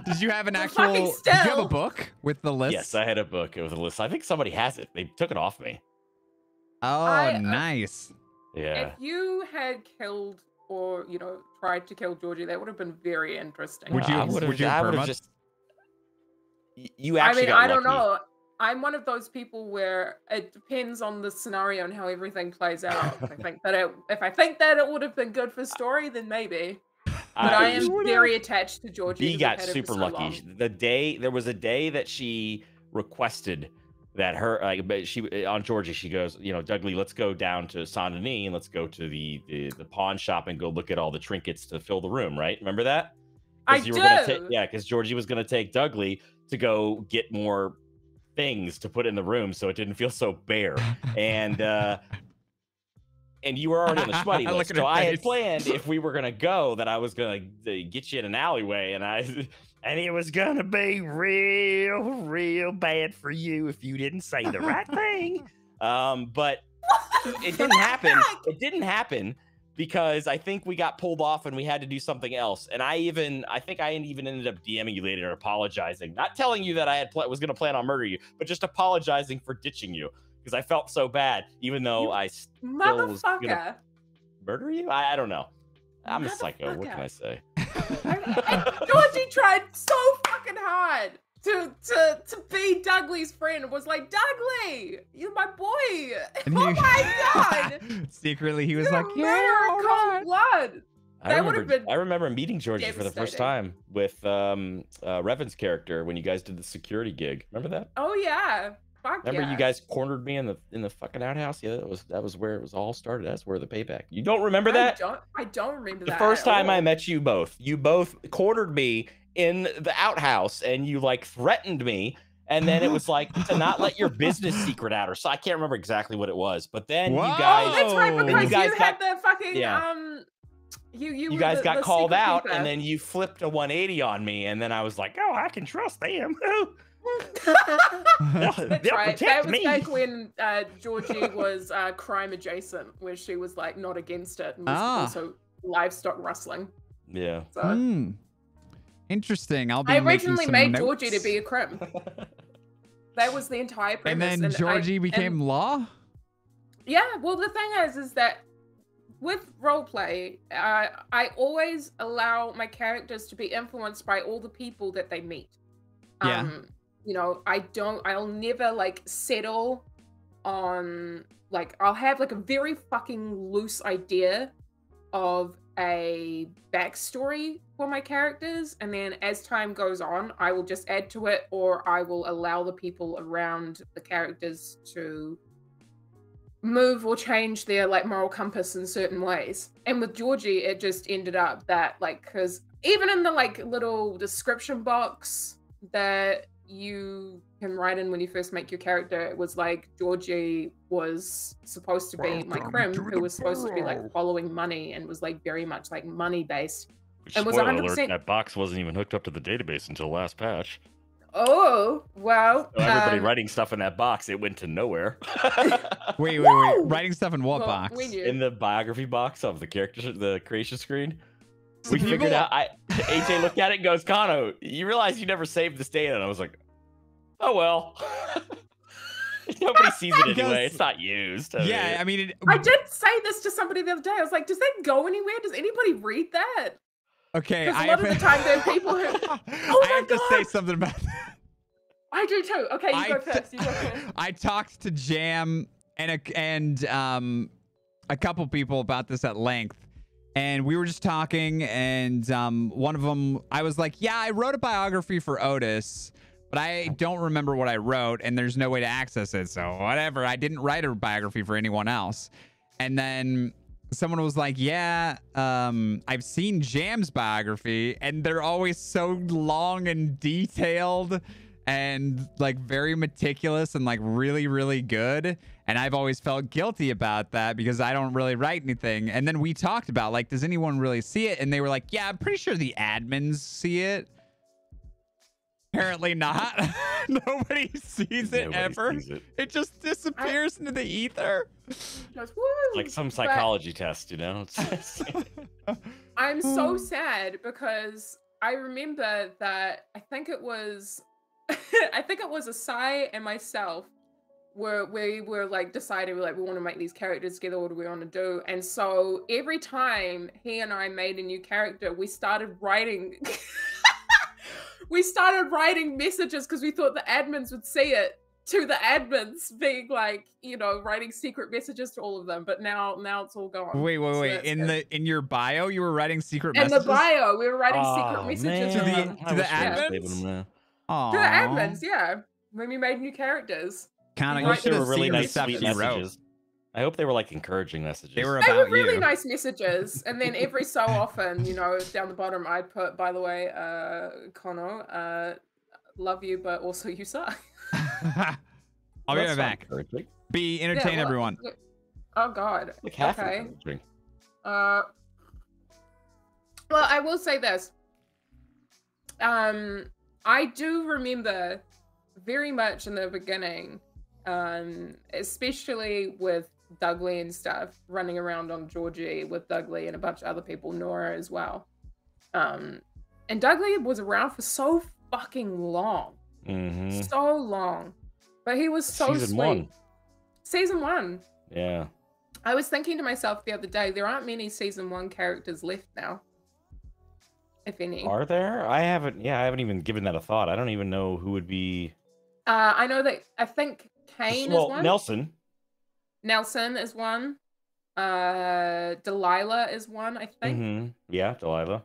Did you have an actual? Did you have a book with the list? Yes, I had a book with a list. I think somebody has it. They took it off me. Oh, nice. Yeah. If you had killed or tried to kill Georgie, that would have been very interesting. Would you have just? You actually I don't know. I'm one of those people where it depends on the scenario and how everything plays out. If I think that it would have been good for story, then maybe. But I am very attached to Georgie. He got super lucky. There was a day that she requested that on Georgie, she goes, Dougley, let's go down to Saint Denis and let's go to the pawn shop and go look at all the trinkets to fill the room. Right? Remember that? I do. Because Georgie was going to take Dougley to go get more things to put in the room so it didn't feel so bare. And you were already on the schmutty list. So I had planned if we were gonna go that I was gonna get you in an alleyway, and it was gonna be real bad for you if you didn't say the right thing. But it didn't happen. It didn't happen because I think we got pulled off and we had to do something else. And I think I even ended up DMing you later, apologizing, not telling you that I was gonna plan on murdering you, but just apologizing for ditching you. Because I felt so bad, even though I still was gonna murder you. I don't know. I'm a psycho. What can I say? Georgie tried so fucking hard to be Dudley's friend, was like, Dudley, you're my boy. And Oh my god! Secretly, he was You're like, a yeah, murderer all in right. cold blood. I remember meeting Georgie for the first devastating. time with Revan's character when you guys did the security gig. Remember that? Oh yeah. Fuck Remember yeah. you guys cornered me in the fucking outhouse? Yeah, that was where it was all started. That's where the payback. You don't remember that? I don't remember that. The first at time I all. met you both cornered me in the outhouse and you like threatened me. And then it was like to not let your business secret out, or so I can't remember exactly what it was. But then you guys, Oh, that's right, because you guys had the fucking you guys got called out, and then you flipped a 180 on me, and then I was like, oh, I can trust them. That's They'll right. protect That was me. back when Georgie was crime adjacent, where she was like not against it and was also livestock rustling. Yeah. So. Interesting. I'll be. I originally made notes. Georgie to be a crim. That was the entire premise. And then Georgie became law? Yeah, well, the thing is that with roleplay, I always allow my characters to be influenced by all the people that they meet. Yeah. You know, I'll never like settle on, like, I'll have like a very fucking loose idea of a backstory for my characters, and then as time goes on, I will just add to it, or I will allow the people around the characters to move or change their like moral compass in certain ways. And with Georgie, it just ended up that, like, because even in the like little description box that you can write in when you first make your character, it was like Georgie was supposed to be my crim, who was supposed to be like following money and was like very much like money based. And was 100%. That box wasn't even hooked up to the database until last patch. Oh, well. So everybody writing stuff in that box, it went to nowhere. Wait. Writing stuff in what box? In the biography box of the character, the creation screen. So We figured out. AJ looked at it and goes, "Kono, you realize you never saved this data?" And I was like, "Oh well." Nobody sees it anyway. It's not used. I mean, I did say this to somebody the other day. I was like, "Does that go anywhere? Does anybody read that?" Okay, a lot of the time there are people who. Oh I have to say something about that. I do too. Okay, you go first. I talked to Jam and a couple people about this at length. And we were just talking, and one of them, I was like, yeah, I wrote a biography for Otis, but I don't remember what I wrote, and there's no way to access it, so whatever. I didn't write a biography for anyone else. And then someone was like, yeah, I've seen Jam's biography, and they're always so long and detailed and like very meticulous and like really, really good. And I've always felt guilty about that because I don't really write anything. And then we talked about, like, does anyone really see it? And they were like, yeah, I'm pretty sure the admins see it. Apparently not. Nobody sees it ever. It just disappears into the ether. Like some psychology test, you know? I'm so sad because I remember that I think it was Asai and myself where we were like deciding we want to make these characters together. What do we want to do? And so every time he and I made a new character, we started writing. We started writing messages because we thought the admins would see it, to the admins, being like, you know, writing secret messages to all of them. But now it's all gone. Wait. So In your bio, you were writing secret messages? In the bio, we were writing secret messages to the admins? To the admins, yeah. When we made new characters. Kind of, they were really nice, sweet messages. I hope they were like encouraging messages. They were really nice messages. And then every so often, you know, down the bottom, I'd put, by the way, Kono, love you, but also you suck. I'll be right back. Be entertain everyone. Oh God. Like okay. Well, I will say this. I do remember very much in the beginning, especially with Dudley and stuff, running around on Georgie with Dudley and a bunch of other people, Nora as well. And Dudley was around for so fucking long. Mm-hmm. So long. But he was so Season sweet. 1. Season 1. Yeah. I was thinking to myself the other day, there aren't many Season 1 characters left now. if any. Are there? I haven't even given that a thought. I don't even know who would be. I know that I think Kane is one. Nelson is one. Delilah is one, I think. Mm-hmm. Yeah, Delilah.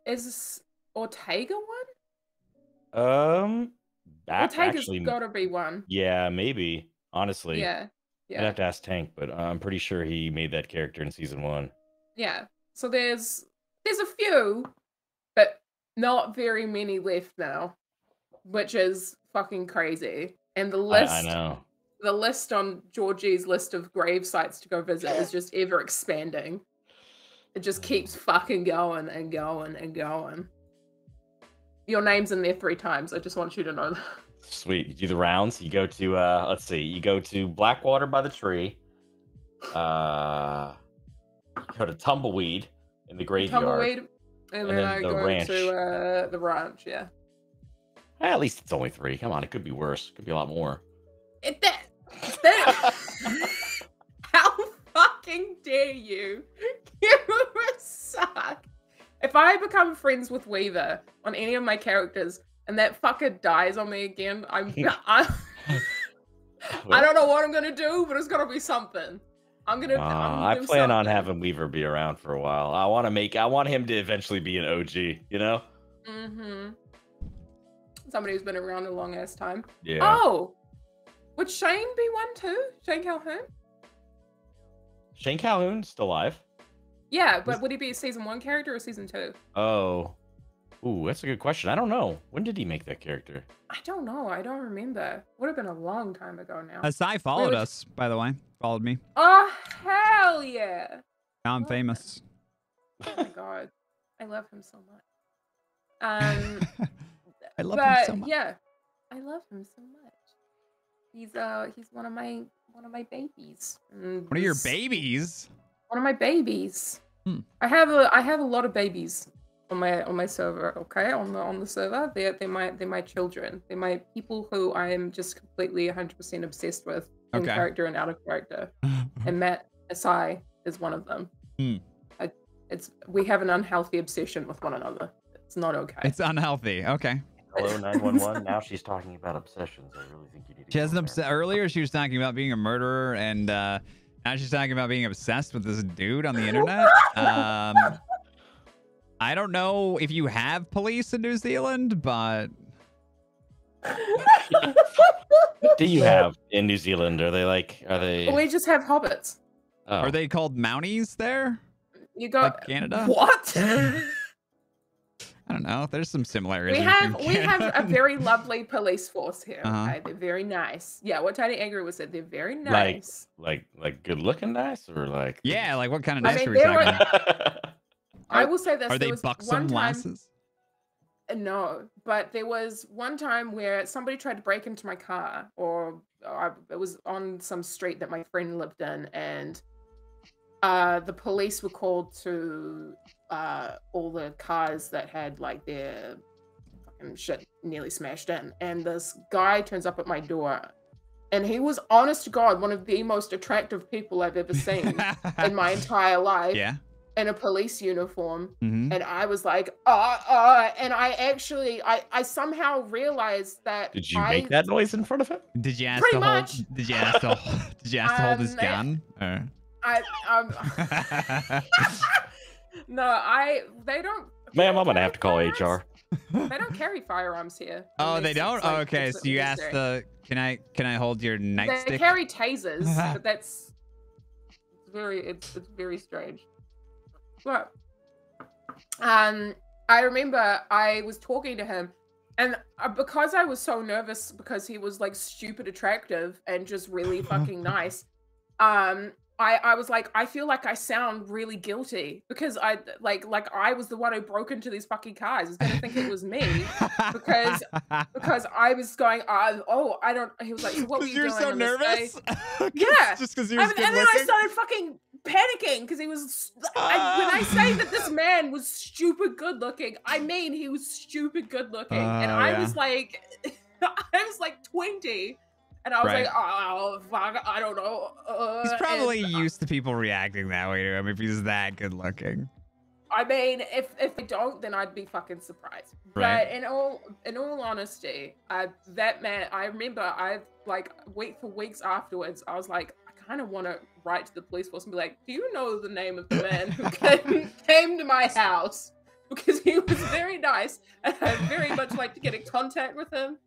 Is Ortega one? Ortega's Actually, gotta be one. yeah, maybe. Honestly, Yeah. I'd have to ask Tank, but I'm pretty sure he made that character in season 1. Yeah. So there's a few, but not very many left now, which is fucking crazy. And the list, I know. The list on Georgie's list of grave sites to go visit is just ever expanding. It just keeps fucking going and going and going. Your name's in there 3 times. I just want you to know that. Sweet. You do the rounds. You go to let's see. You go to Blackwater by the Tree. You go to Tumbleweed in the graveyard. Tumbleweed, and then I go ranch. to the ranch. Yeah. At least it's only 3. Come on, it could be worse. It could be a lot more. How fucking dare you? You suck. If I become friends with Weaver on any of my characters and that fucker dies on me again, I don't know what I'm gonna do, but it's gonna be something. I plan on having Weaver be around for a while. I want him to eventually be an OG, you know? Mm-hmm. Somebody who's been around a long ass time. Yeah. Oh! Would Shane be one too? Shane Calhoun? Shane Calhoun's still alive. Yeah, but would he be a season 1 character or season 2? Oh. Ooh, that's a good question. I don't know. When did he make that character? I don't know. I don't remember. Would have been a long time ago now. Asai followed us, by the way. Followed me. Oh, hell yeah. Now I'm famous. Oh my god. I love him so much. I love him so much. Yeah. I love him so much. He's one of my babies. One of your babies? One of my babies. I have a lot of babies on my server, okay? On the server. They're my children. They're my people who I am just completely 100% obsessed with in character and out of character. And Matt Asai is one of them. We have an unhealthy obsession with one another. It's not okay. It's unhealthy. Okay. Hello, 911. Now she's talking about obsessions. I really think you need to. She has an earlier she was talking about being a murderer, and now she's talking about being obsessed with this dude on the internet. I don't know if you have police in New Zealand, but what do you have in New Zealand? Are they? We just have hobbits. Oh. Are they called Mounties there? You got like Canada? What? I don't know. There's some similarities. We have a very lovely police force here. Okay? They're very nice. Yeah, what Tiny Angry was said. They're very nice. Like good looking nice, or like? Yeah, like what kind of nice are we talking about? I will say this. Are they buxom lasses? No, but there was one time where somebody tried to break into my car, or it was on some street that my friend lived in, and the police were called to all the cars that had like their fucking shit nearly smashed in, and this guy turns up at my door, and he was, honest to God, one of the most attractive people I've ever seen in my entire life. Yeah. In a police uniform, and I was like, and I somehow realized that. Did you make that noise in front of him? Did you ask to hold? Did you ask to hold his gun? Or? No, they don't. Ma'am, I'm gonna have to call HR. They don't carry firearms here. Oh, they don't? Like, okay, so you asked can I hold your nightstick? They carry tasers, but that's it's very strange. But I remember I was talking to him, and because I was so nervous because he was like stupid attractive and just really fucking nice, I was like, I feel like I sound really guilty because I was the one who broke into these fucking cars. He's gonna think it was me because I was going, I don't. He was like, so what were you doing? You're so nervous. Yeah, just because he was good and then looking? I started fucking panicking because he was. When I say that this man was stupid good looking, I mean he was stupid good looking, and I was like, I was like 20. And I was like, oh, fuck, I don't know. He's probably used to people reacting that way to him if he's that good looking. I mean, if they don't, then I'd be fucking surprised. Right. But in all honesty, that man, I remember for weeks afterwards, I was like, I kind of want to write to the police force and be like, do you know the name of the man who came to my house? Because he was very nice, and I'd very much like to get in contact with him.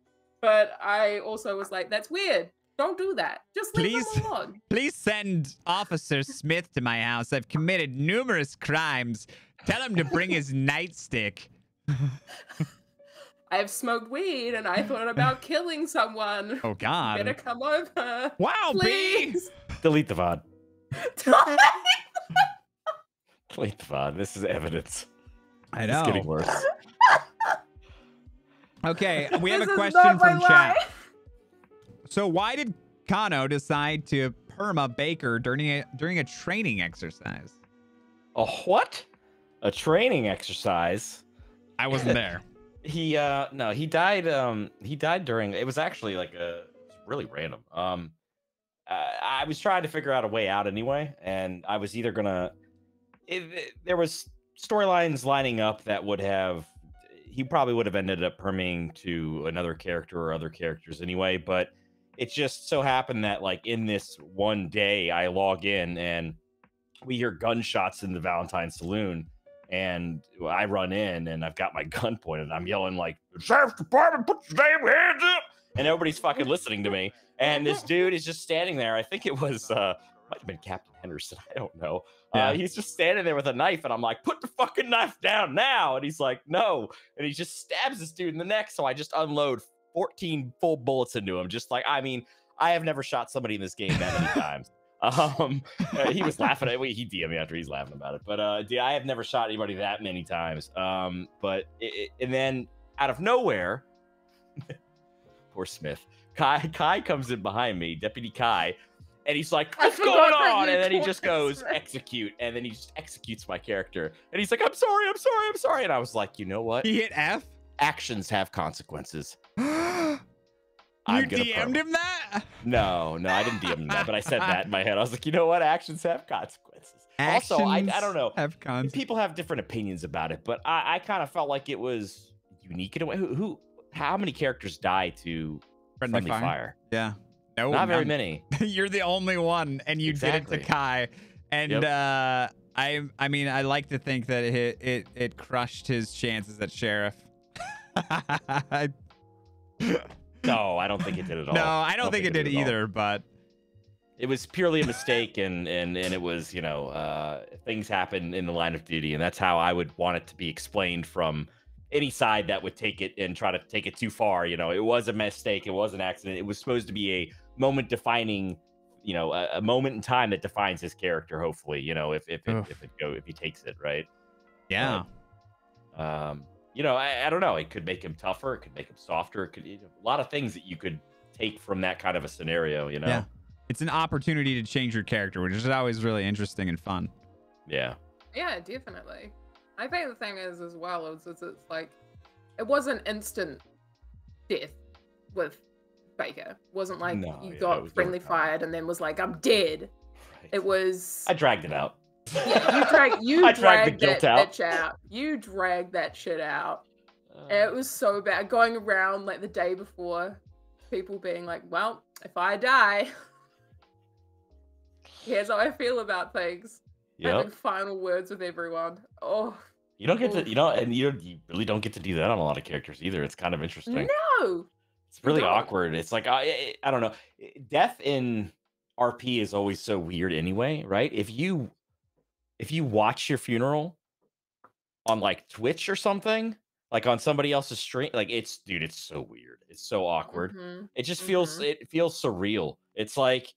But I also was like, that's weird. Don't do that. Just leave him alone. Please send Officer Smith to my house. I've committed numerous crimes. Tell him to bring his nightstick. I've smoked weed and I thought about killing someone. Oh, God. Better come over. Wow, please. Delete the VOD. Delete the VOD. This is evidence. I know. It's getting worse. Okay, we have This a is question not my from chat. life. So why did Kono decide to perma Baker during a training exercise? A what? A training exercise? I wasn't there. He died during, it was actually like really random. I was trying to figure out a way out anyway, and I was either gonna there was storylines lining up that would have, he probably would have ended up perming to another character or other characters anyway, but it just so happened that like in this one day I log in and we hear gunshots in the Valentine Saloon, and I run in and I've got my gun pointed and I'm yelling like, Sheriff's Department, put your damn hands up, and everybody's fucking listening to me, and this dude is just standing there. I think it was might have been Captain Henderson, I don't know. Yeah. He's just standing there with a knife, and I'm like, put the fucking knife down now. And he's like, no. And he just stabs this dude in the neck. So I just unload 14 full bullets into him. Just like, I mean, I have never shot somebody in this game that many times. He was laughing at me. He DM'd me after he's laughing about it. But I have never shot anybody that many times. And then out of nowhere, poor Smith, Kai comes in behind me, Deputy Kai. And he's like, what's going on? And then he just goes, execute. And then he just executes my character. And he's like, I'm sorry. And I was like, you know what? He hit F? Actions have consequences. You DM'd him that? No, I didn't DM him that. But I said that in my head. I was like, you know what? Actions have consequences. Actions also, I don't know. Have consequences. People have different opinions about it. But I kind of felt like it was unique in a way. How many characters die to friendly fire? Yeah. No, not very many. You're the only one, and you did it to Kai. And I mean, I like to think that it crushed his chances at sheriff. No, I don't think it did at all. No, I don't think it did either. But it was purely a mistake, and it was, you know, things happen in the line of duty, and that's how I would want it to be explained from any side that would take it and try to take it too far. You know, it was a mistake, it was an accident. It was supposed to be a moment defining, you know, a moment in time that defines his character. Hopefully, you know, if he takes it right. Yeah. You know, I don't know. It could make him tougher. It could make him softer. It could, you know, a lot of things that you could take from that kind of a scenario. You know. Yeah. It's an opportunity to change your character, which is always really interesting and fun. Yeah. Yeah, definitely. I think the thing is as well, it's like, it wasn't instant death with Baker. It wasn't like you got friendly fired and then was like, I'm dead. Right. It was... I dragged it out. Yeah, you dragged that bitch out. You dragged that shit out. It was so bad. Going around like the day before, people being like, well, if I die, here's how I feel about things. Yep. Having final words with everyone. Oh. You don't get to, you know, and you really don't get to do that on a lot of characters either. It's kind of interesting. No. It's really awkward. It's like, I don't know. Death in RP is always so weird anyway, right? If you watch your funeral on like Twitch or something, like on somebody else's stream, like it's so weird. It's so awkward. It just feels, it feels surreal. It's like,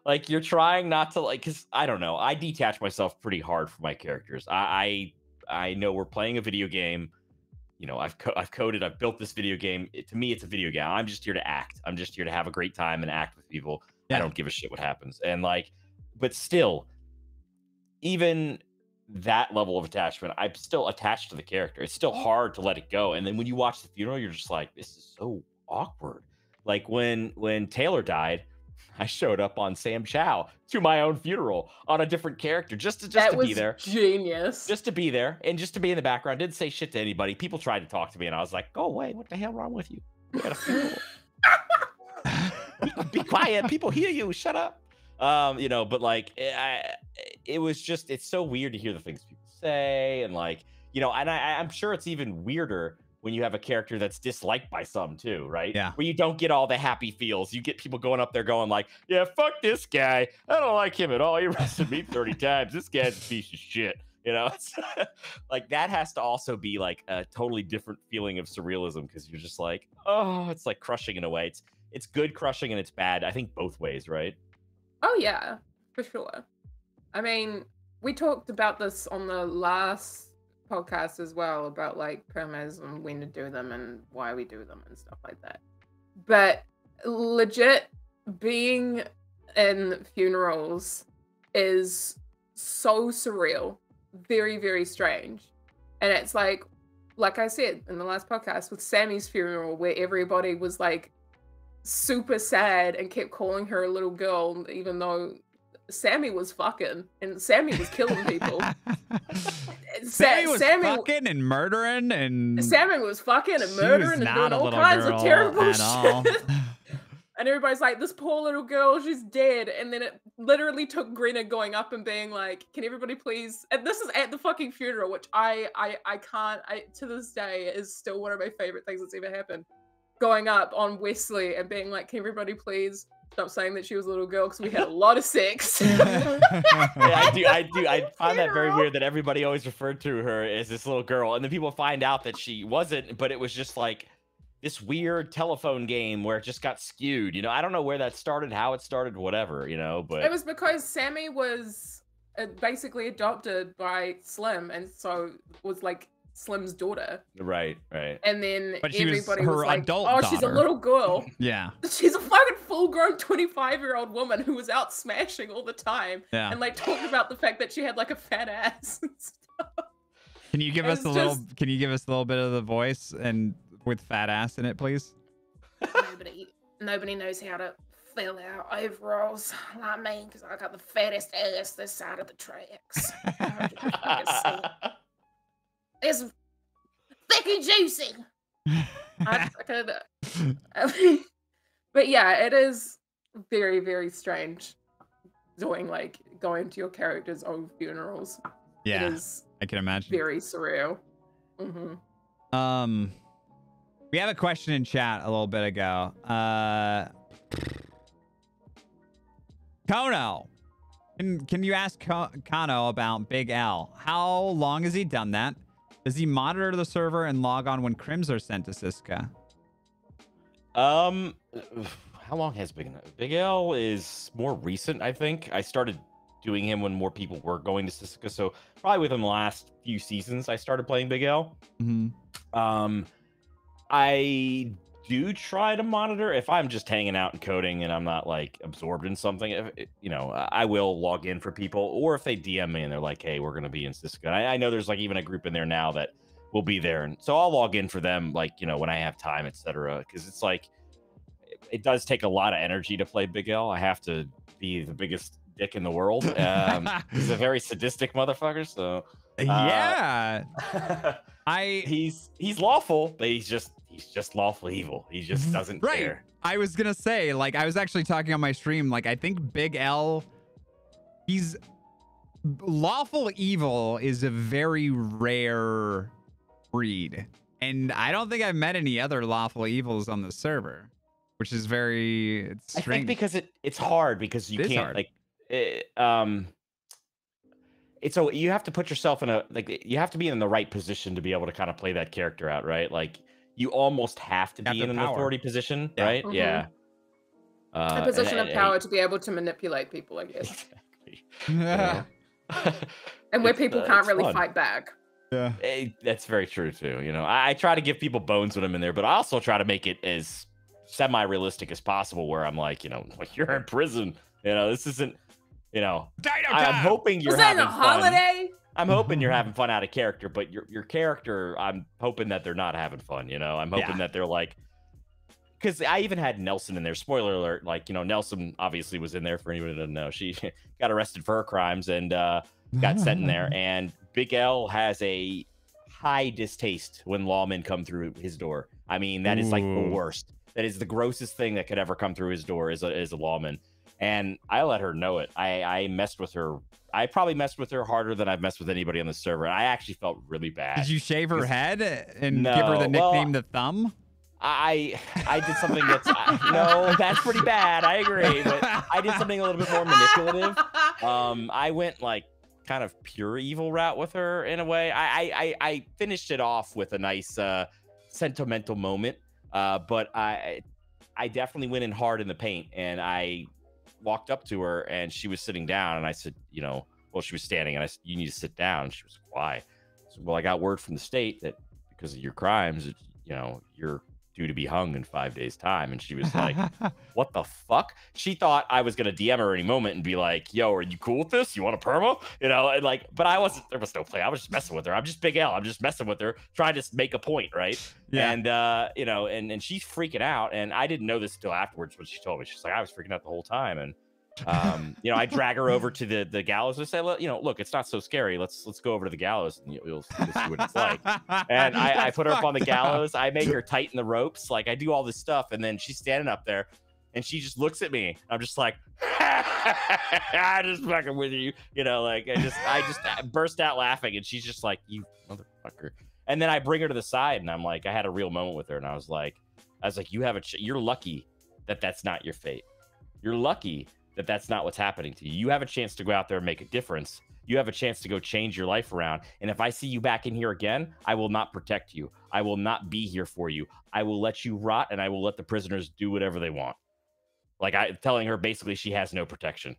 like you're trying not to, like, cause I don't know. I detach myself pretty hard from my characters. I know we're playing a video game. You know, I've coded, I've built this video game. To me, it's a video game. I'm just here to act. I'm just here to have a great time and act with people. Yeah. I don't give a shit what happens. And like, but still, even that level of attachment, I'm still attached to the character. It's still hard to let it go. And then when you watch the funeral, you're just like, this is so awkward. Like when Taylor died, I showed up on Sam Chow to my own funeral on a different character just to be there. Genius. Just to be there and just to be in the background. Didn't say shit to anybody. People tried to talk to me and I was like, go away. What the hell wrong with you? We got a funeral. Be quiet. People hear you. Shut up. You know, but like, it was just, it's so weird to hear the things people say. And like, you know, and I'm sure it's even weirder when you have a character that's disliked by some too, right? Yeah. Where you don't get all the happy feels. You get people going up there going like, yeah, fuck this guy. I don't like him at all. He arrested me 30 times. This guy's a piece of shit. You know, it's like that has to also be like a totally different feeling of surrealism because you're just like, oh, it's like crushing in a way. It's good crushing and it's bad. I think both ways, right? Oh yeah, for sure. I mean, we talked about this on the last podcast as well about like permas and when to do them and why we do them and stuff like that. But legit, being in funerals is so surreal, very, very strange. And it's like I said in the last podcast with Sammy's funeral, where everybody was like super sad and kept calling her a little girl, even though Sammy was fucking and Sammy was killing people. Sammy was fucking and murdering and Sammy was fucking and murdering and doing all kinds of terrible shit. And everybody's like, this poor little girl, she's dead. And then it literally took Greta going up and being like, can everybody please, and this is at the fucking funeral, which I can't, to this day is still one of my favorite things that's ever happened. Going up on Wesley and being like, can everybody please stop saying that she was a little girl because we had a lot of sex. Yeah, I find that very weird that everybody always referred to her as this little girl, and then people find out that she wasn't, but it was just like this weird telephone game where it just got skewed. You know, I don't know where that started, how it started, whatever, you know, but it was because Sammy was basically adopted by Slim, and so was like Slim's daughter. Right. And then but everybody was was like, adult oh, daughter. she's a little girl. Yeah. She's a fucking full-grown 25-year-old woman who was out smashing all the time. Yeah. And like talked about the fact that she had like a fat ass and stuff. Can you give us a little bit of the voice and with fat ass in it, please? Nobody knows how to fill out overalls like me because I got the fattest ass this side of the tracks. It's thick and juicy. But yeah, it is very, very strange going to your character's own funerals. Yeah, it is I can imagine. Very surreal. Mm-hmm. We have a question in chat a little bit ago. Kono, can you ask Kono about Big L? How long has he done that? Does he monitor the server and log on when crims are sent to Siska? How long has Big L is more recent, I think. I started doing him when more people were going to Siska, so probably within the last few seasons I started playing Big L. Mm-hmm. I do try to monitor if I'm just hanging out and coding and I'm not like absorbed in something. You know, I will log in for people, or if they DM me and they're like, "Hey, we're gonna be in Siska." I know there's like even a group in there now that will be there, and so I'll log in for them, like, you know, when I have time, etc. Because it's like it does take a lot of energy to play Big L. I have to be the biggest dick in the world. He's a very sadistic motherfucker, so yeah. He's lawful, but he's just lawful evil. He just doesn't care. I was gonna say, like, I was actually talking on my stream, like, I think Big L, he's lawful evil is a very rare breed, and I don't think I've met any other lawful evils on the server, which is very strange. I think because it's hard because you can't like it's so you have to put yourself in you have to be in the right position to be able to kind of play that character out, right? Like you almost have to be in an authority position, right? Mm-hmm. Yeah. A position of power to be able to manipulate people, I guess. Exactly. And where people can't really fight back. Yeah. That's very true too. You know, I try to give people bones when I'm in there, but I also try to make it as semi-realistic as possible where I'm like, you know, like you're in prison. You know, this isn't, you know, I'm hoping you're having fun. Holiday? I'm hoping you're having fun out of character, but your character, I'm hoping that they're not having fun, you know? I'm hoping that they're like because I even had Nelson in there. Spoiler alert, like, Nelson obviously was in there for anyone who doesn't know. She got arrested for her crimes and got sent in there. And Big L has a high distaste when lawmen come through his door. I mean, that is like the worst. That is the grossest thing that could ever come through his door is a lawman. And I let her know it. I messed with her. I probably messed with her harder than I've messed with anybody on the server. I actually felt really bad. Did you shave her head and give her the nickname the Thumb? I did something that's no, that's pretty bad. I agree, but I did something a little bit more manipulative. I went like kind of pure evil route with her in a way. I finished it off with a nice sentimental moment, but I definitely went in hard in the paint, and I walked up to her and she was sitting down, and I said, well, she was standing, and I said, you need to sit down. And she was like, why? I said, well, I got word from the state that because of your crimes, you're due to be hung in 5 days' time. And she was like, what the fuck? She thought I was gonna DM her any moment and be like, yo, are you cool with this? You want a perma? And like, but I wasn't. There was no play. I was just messing with her. I'm just Big L. I'm just messing with her, trying to make a point, right? Yeah. And and she's freaking out, and I didn't know this until afterwards when she told me. She's like, I was freaking out the whole time. And I drag her over to the gallows and say, look, it's not so scary. Let's go over to the gallows, and you'll see what it's like. And I put her up on the gallows. I make her tighten the ropes. Like, I do all this stuff, and then she's standing up there, and she just looks at me. I'm just like, I'm just fucking with you, I just burst out laughing, and she's just like, you motherfucker. And then I bring her to the side, and I'm like, I had a real moment with her, and I was like, you're lucky that that's not your fate. You're lucky that that's not what's happening to you. You have a chance to go out there and make a difference. You have a chance to go change your life around. And if I see you back in here again, I will not protect you. I will not be here for you. I will let you rot, and I will let the prisoners do whatever they want. Like, telling her basically she has no protection.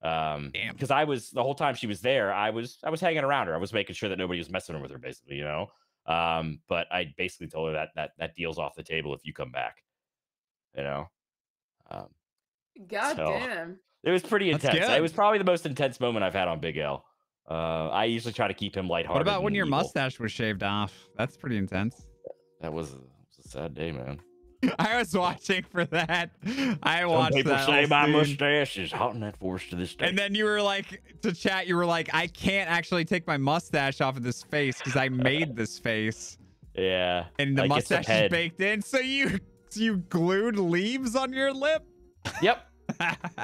Because the whole time she was there, I was hanging around her. I was making sure that nobody was messing with her, basically, But I basically told her that deal's off the table if you come back. God damn. It was pretty intense. It was probably the most intense moment I've had on Big L. I usually try to keep him lighthearted. What about when your mustache was shaved off? That's pretty intense. That was a sad day, man. I was watching for that. I watched people that. Say my mustache is haunting that forest to this day. And then you were like, to chat, you were like, I can't actually take my mustache off of this face because I made this face. Yeah. And the mustache is baked in. So you glued leaves on your lip? Yep.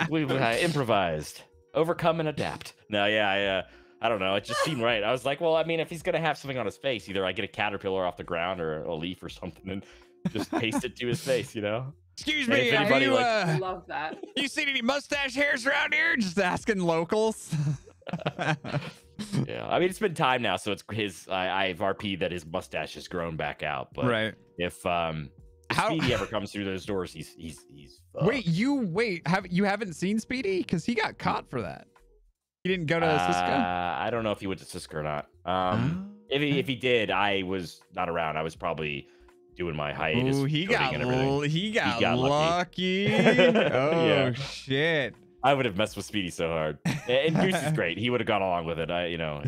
We improvised, overcome and adapt. No, yeah, I don't know. It just seemed right. I was like, well, I mean, if he's gonna have something on his face, either I get a caterpillar off the ground or a leaf or something, and just paste it to his face, Excuse me, I love that. You seen any mustache hairs around here? Just asking locals. Yeah, I mean, it's been time now, so it's his. I've RP'd that his mustache has grown back out, but right. If Speedy ever comes through those doors, he's Wait, you haven't seen Speedy? Because he got caught for that. He didn't go to Cisco? I don't know if he went to Cisco or not. If he did, I was not around. I was probably doing my hiatus. Ooh, he got lucky. Oh, yeah. Shit. I would have messed with Speedy so hard. And Goose is great. He would have gone along with it.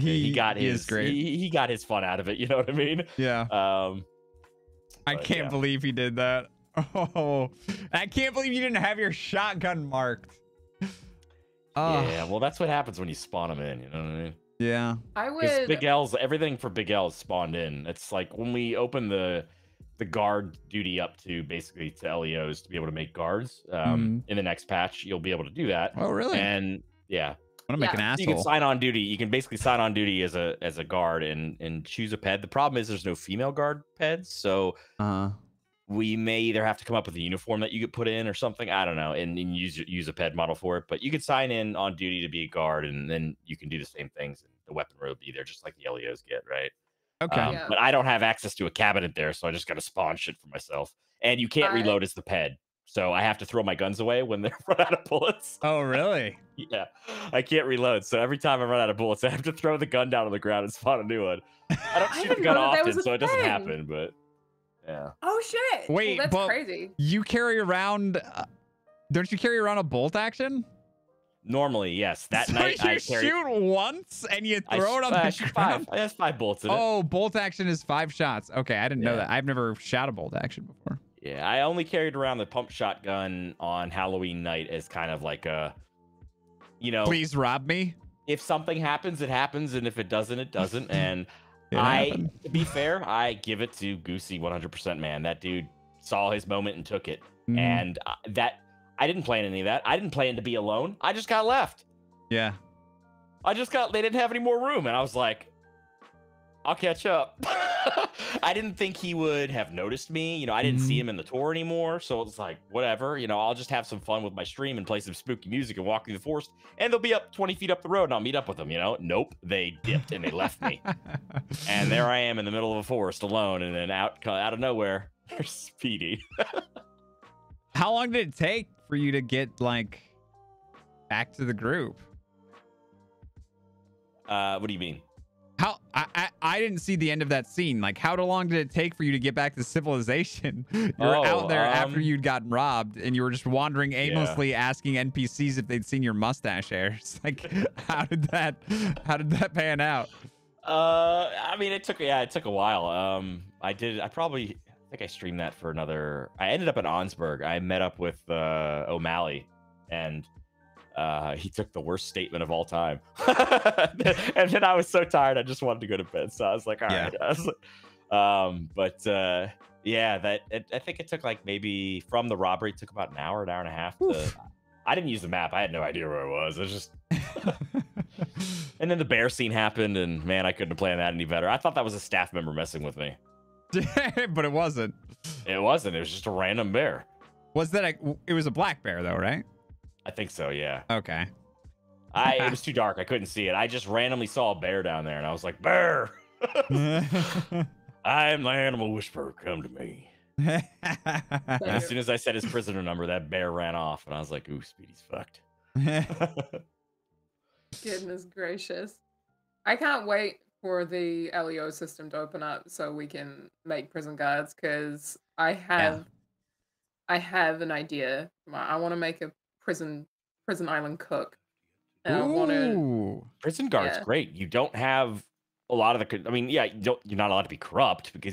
He got his he got his fun out of it. You know what I mean? Yeah. I can't believe he did that. Oh, I can't believe you didn't have your shotgun marked. Yeah, well, that's what happens when you spawn them in. You know what I mean? Yeah. I would. Big L's, everything for Big L is spawned in. It's like when we open the guard duty up to basically to LEOs to be able to make guards. In the next patch, you'll be able to do that. Oh, really? And yeah. I'm gonna make an asshole. You can sign on duty. You can basically sign on duty as a guard and choose a ped. The problem is there's no female guard peds, so we may either have to come up with a uniform that you get put in or something. I don't know, and use a ped model for it. But you can sign in on duty to be a guard, and then you can do the same things. And the weapon will be there, just like the LEOs get, right? Okay. But I don't have access to a cabinet there, so I just got to spawn shit for myself. And you can't reload as the ped. So I have to throw my guns away when they're run out of bullets. Oh, really? Yeah, I can't reload. So every time I run out of bullets, I have to throw the gun down on the ground and spawn a new one. I don't shoot the gun often, so it doesn't happen. But yeah. Oh shit! Wait, well, that's crazy. You carry around? Don't you carry around a bolt action? Normally, yes. That so night I shoot once and you throw it on the ground. That's 5 bullets in it. Oh, bolt action is 5 shots. Okay, I didn't know that. I've never shot a bolt action before. Yeah, I only carried around the pump shotgun on Halloween night as kind of like a, Please rob me. if something happens, it happens, and if it doesn't, it doesn't. And Happened. to be fair, I give it to Goosey 100%, man. That dude saw his moment and took it. And that I didn't plan any of that. I didn't plan to be alone. I just got left. Yeah. They didn't have any more room. And I was like, I'll catch up. I didn't think he would have noticed me. I didn't see him in the tour anymore. So it was like, whatever, I'll just have some fun with my stream and play some spooky music and walk through the forest. And they'll be up 20 feet up the road and I'll meet up with them, Nope. They dipped and they left me. And there I am in the middle of a forest alone. And then out of nowhere, there's Speedy. How long did it take for you to get back to the group? What do you mean? How I didn't see the end of that scene. How long did it take for you to get back to civilization? You were out there after you'd gotten robbed, and you were just wandering aimlessly, asking NPCs if they'd seen your mustache hairs. How did that pan out? I mean, it took a while. I think I streamed that for another. I ended up at Onsburg. I met up with O'Malley, and he took the worst statement of all time. And then I was so tired, I just wanted to go to bed. So I was like, all right. I think it took maybe from the robbery, it took about an hour and a half. I didn't use the map. I had no idea where it was. It was just. And then the bear scene happened, and man, I couldn't have planned that any better. I thought that was a staff member messing with me. But it wasn't. It wasn't. It was just a random bear. Was that it was a black bear though, right? I think so, yeah. Okay. It was too dark. I couldn't see it. I just randomly saw a bear down there, and I was like, bear! I am the animal whisperer. Come to me. And as soon as I said his prisoner number, that bear ran off, and I was like, ooh, Speedy's fucked. Goodness gracious. I can't wait for the LEO system to open up so we can make prison guards, because I have an idea. I want to make a prison island cook. And I want to. Prison guard's great. You don't have a lot of the. I mean, yeah, you're not allowed to be corrupt but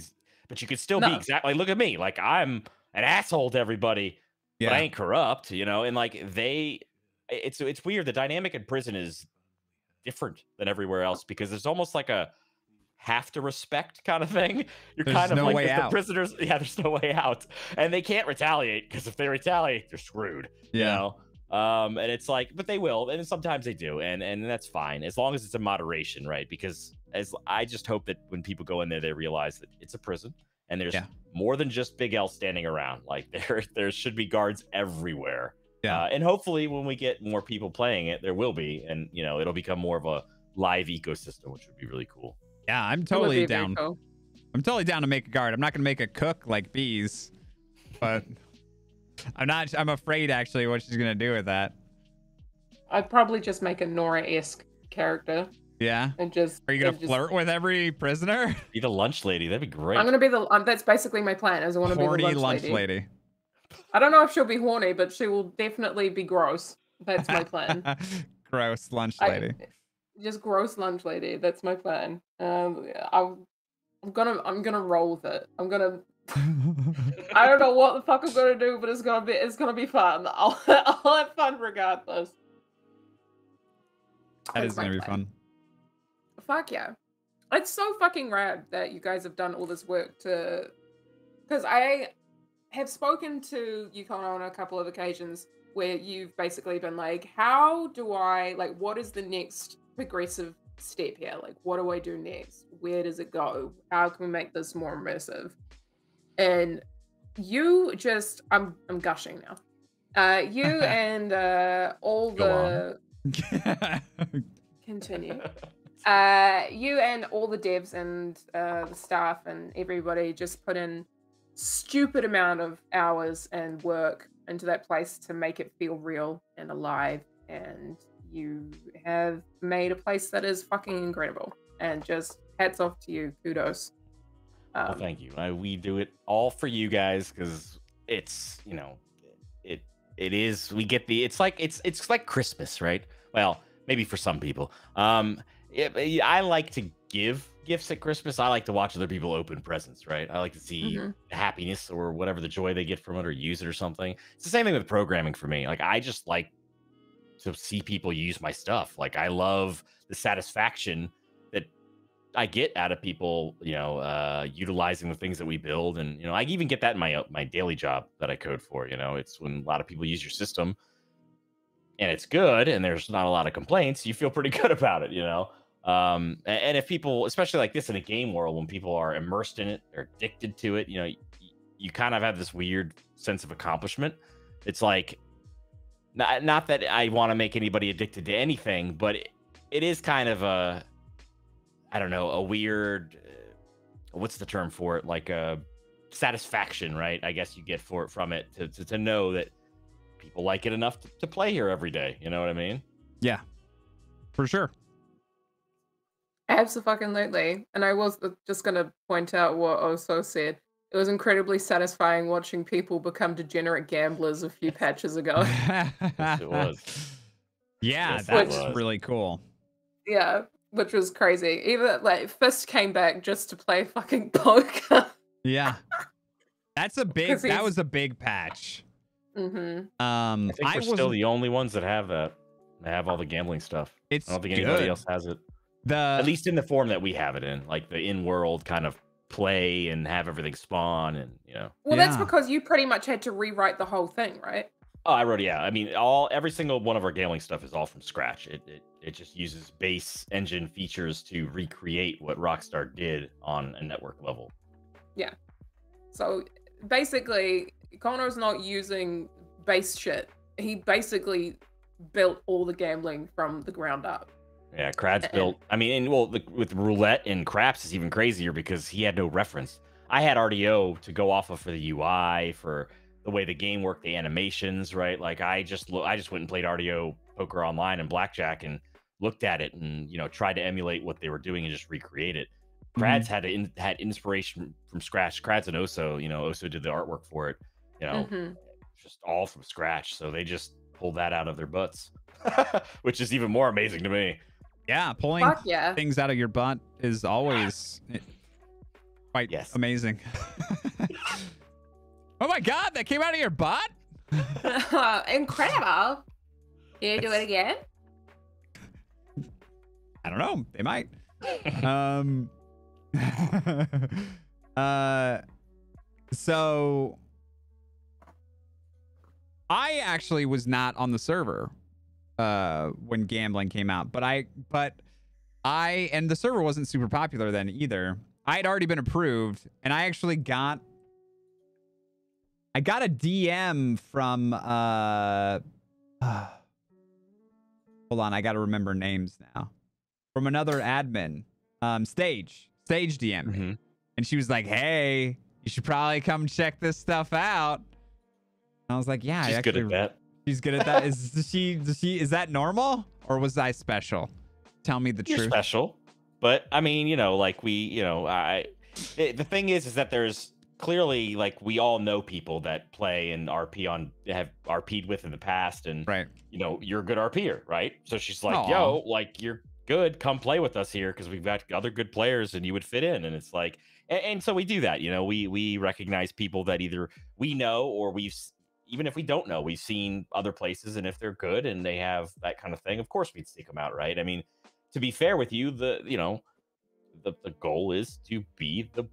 you could still be exactly. Look at me, I'm an asshole to everybody, but I ain't corrupt, And it's weird. The dynamic in prison is different than everywhere else because there's almost like a have to respect kind of thing. You're there's kind of no like way if the out. prisoners. Yeah, there's no way out, and they can't retaliate because if they retaliate, they're screwed. And it's but they will, and sometimes they do, and that's fine as long as it's in moderation, right? Because I just hope that when people go in there, they realize that it's a prison and there's more than just Big L standing around. There should be guards everywhere. And hopefully when we get more people playing it, there will be, and it'll become more of a live ecosystem, which would be really cool. Yeah, I'm totally down. Cool. I'm totally down to make a guard. I'm not gonna make a cook like Bees, but I'm afraid actually what she's gonna do with that. I'd probably just make a Nora-esque character. Yeah. And just. Are you gonna flirt with every prisoner? Be the lunch lady. That'd be great. I'm gonna be that's basically my plan. Is I want to be the lunch lady. I don't know if she'll be horny, but she will definitely be gross. That's my plan. Gross lunch lady. Just gross lunch lady. That's my plan. I'm gonna roll with it. I don't know what the fuck I'm gonna do, but it's gonna be fun. I'll have fun regardless. That is gonna be fun. Fuck yeah. It's so fucking rad that you guys have done all this work because I have spoken to you, Kono, on a couple of occasions where you've basically been like, how do I, what is the next progressive step here? What do I do next? Where does it go? How can we make this more immersive? And you just, I'm gushing now. You and all the... Continue. You and all the devs and the staff and everybody just put in stupid amount of hours and work into that place to make it feel real and alive, and you have made a place that is fucking incredible, and just hats off to you. Kudos. Well, thank you. We do it all for you guys because it's it is, we get it's like Christmas, right? Well, maybe for some people. I like to give gifts at Christmas. I like to watch other people open presents, right? I like to see the happiness or whatever the joy they get from it or use it or something. It's the same thing with programming for me. Like, I just like to see people use my stuff. Like, I love the satisfaction that I get out of people, utilizing the things that we build. And, I even get that in my daily job that I code for. It's when a lot of people use your system and it's good and there's not a lot of complaints, you feel pretty good about it, and if people, especially like this in a game world, when people are immersed in it, they're addicted to it, you kind of have this weird sense of accomplishment. It's like, not that I want to make anybody addicted to anything, but it is kind of a weird, what's the term for it? Like a satisfaction, right? I guess you get from it to know that people like it enough to play here every day. You know what I mean? Yeah, for sure. Absolutely. And I was just going to point out what Oso said. It was incredibly satisfying watching people become degenerate gamblers a few patches ago. Yes, it was. Yeah, Yes, that's was. really cool. Yeah, which was crazy. Even like Fist came back just to play fucking poker. Yeah. That was a big patch. Mm-hmm. I think we're still the only ones that have that. They have all the gambling stuff. I don't think anybody else has it. At least in the form that we have it in, like the in-world kind of play and have everything spawn and Well, that's because you pretty much had to rewrite the whole thing, right? Oh, I wrote, yeah. I mean, every single one of our gambling stuff is all from scratch. It just uses base engine features to recreate what Rockstar did on a network level. Yeah. So basically, Kono's not using base shit. He basically built all the gambling from the ground up. Yeah, Krad's built. I mean, with roulette and craps is even crazier because he had no reference. I had RDO to go off of for the UI, for the way the game worked, the animations, right? Like I just went and played RDO Poker Online and Blackjack and looked at it and tried to emulate what they were doing and just recreate it. Krad's had inspiration from scratch. Krad's and Oso, Oso did the artwork for it, just all from scratch. So they just pulled that out of their butts, which is even more amazing to me. Yeah, pulling things out of your butt is always quite amazing. Oh my god, that came out of your butt? Incredible. Can you do it again? I don't know. They might. So I actually was not on the server when gambling came out, but and the server wasn't super popular then either. I had already been approved, and I actually got a DM from hold on, I gotta remember names now. From another admin. Stage DM'd me. And she was like, hey, you should probably come check this stuff out. And I was like, yeah, she's good at that. She's good at that. Is that normal? Or was I special? Tell me the truth. You're special. But I mean, like the thing is that there's clearly, like, we all know people that play and have RP'd with in the past, and right, you're a good RPer, right? So she's like, yo, like, you're good, come play with us here because we've got other good players and you would fit in. And it's like, and so we do that, we recognize people that either we know or even if we don't know, we've seen other places, and if they're good and they have that kind of thing, of course we'd seek them out, right? I mean, to be fair with you, the goal is to be the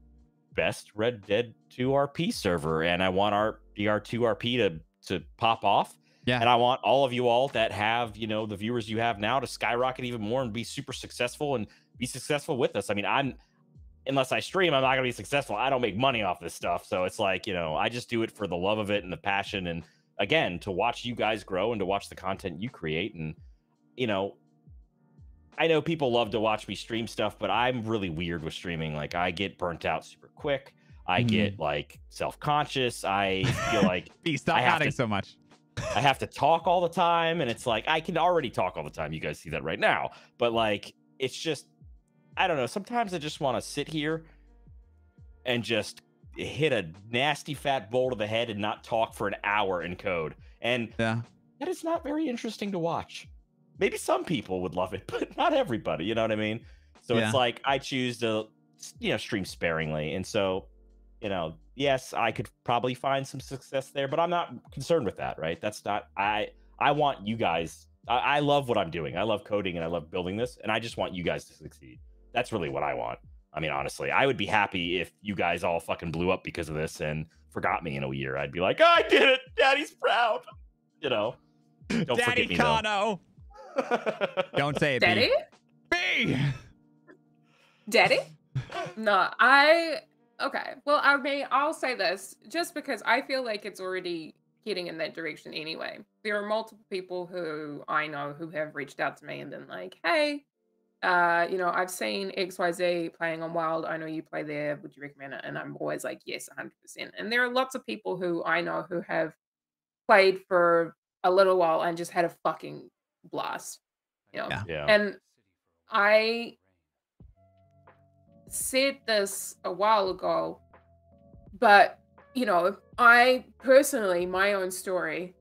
best Red Dead 2 RP server, and I want our DR2 RP to pop off. Yeah. And I want all of you all that have, the viewers you have now to skyrocket even more and be super successful and be successful with us. I mean, unless I stream, I'm not going to be successful. I don't make money off this stuff. So it's like, I just do it for the love of it and the passion. And again, to watch you guys grow and to watch the content you create. And, I know people love to watch me stream stuff, but I'm really weird with streaming. Like, I get burnt out super quick. I get like self-conscious. I feel like stop nodding so much. I have to talk all the time, and it's like I can already talk all the time. You guys see that right now, but like it's just, I don't know. Sometimes I just want to sit here and just hit a nasty fat bowl to the head and not talk for an hour in code, and that is not very interesting to watch. Maybe some people would love it, but not everybody. You know what I mean? So it's like I choose to, stream sparingly. And so, yes, I could probably find some success there, but I'm not concerned with that, right? That's not, I want you guys, I love what I'm doing. I love coding and I love building this, and I just want you guys to succeed. That's really what I want. I mean, honestly, I would be happy if you guys all fucking blew up because of this and forgot me in a year. I'd be like, I did it. Daddy's proud. Don't Daddy forget me, Kono. Don't say it, Daddy? B. Daddy? No, okay. Well, I mean, I'll say this just because I feel like it's already heading in that direction anyway. There are multiple people who I know who have reached out to me and been like, hey, I've seen XYZ playing on Wild. I know you play there. Would you recommend it? And I'm always like, yes, 100%. And there are lots of people who I know who have played for a little while and just had a fucking blast. Yeah. And I said this a while ago, but I personally, my own story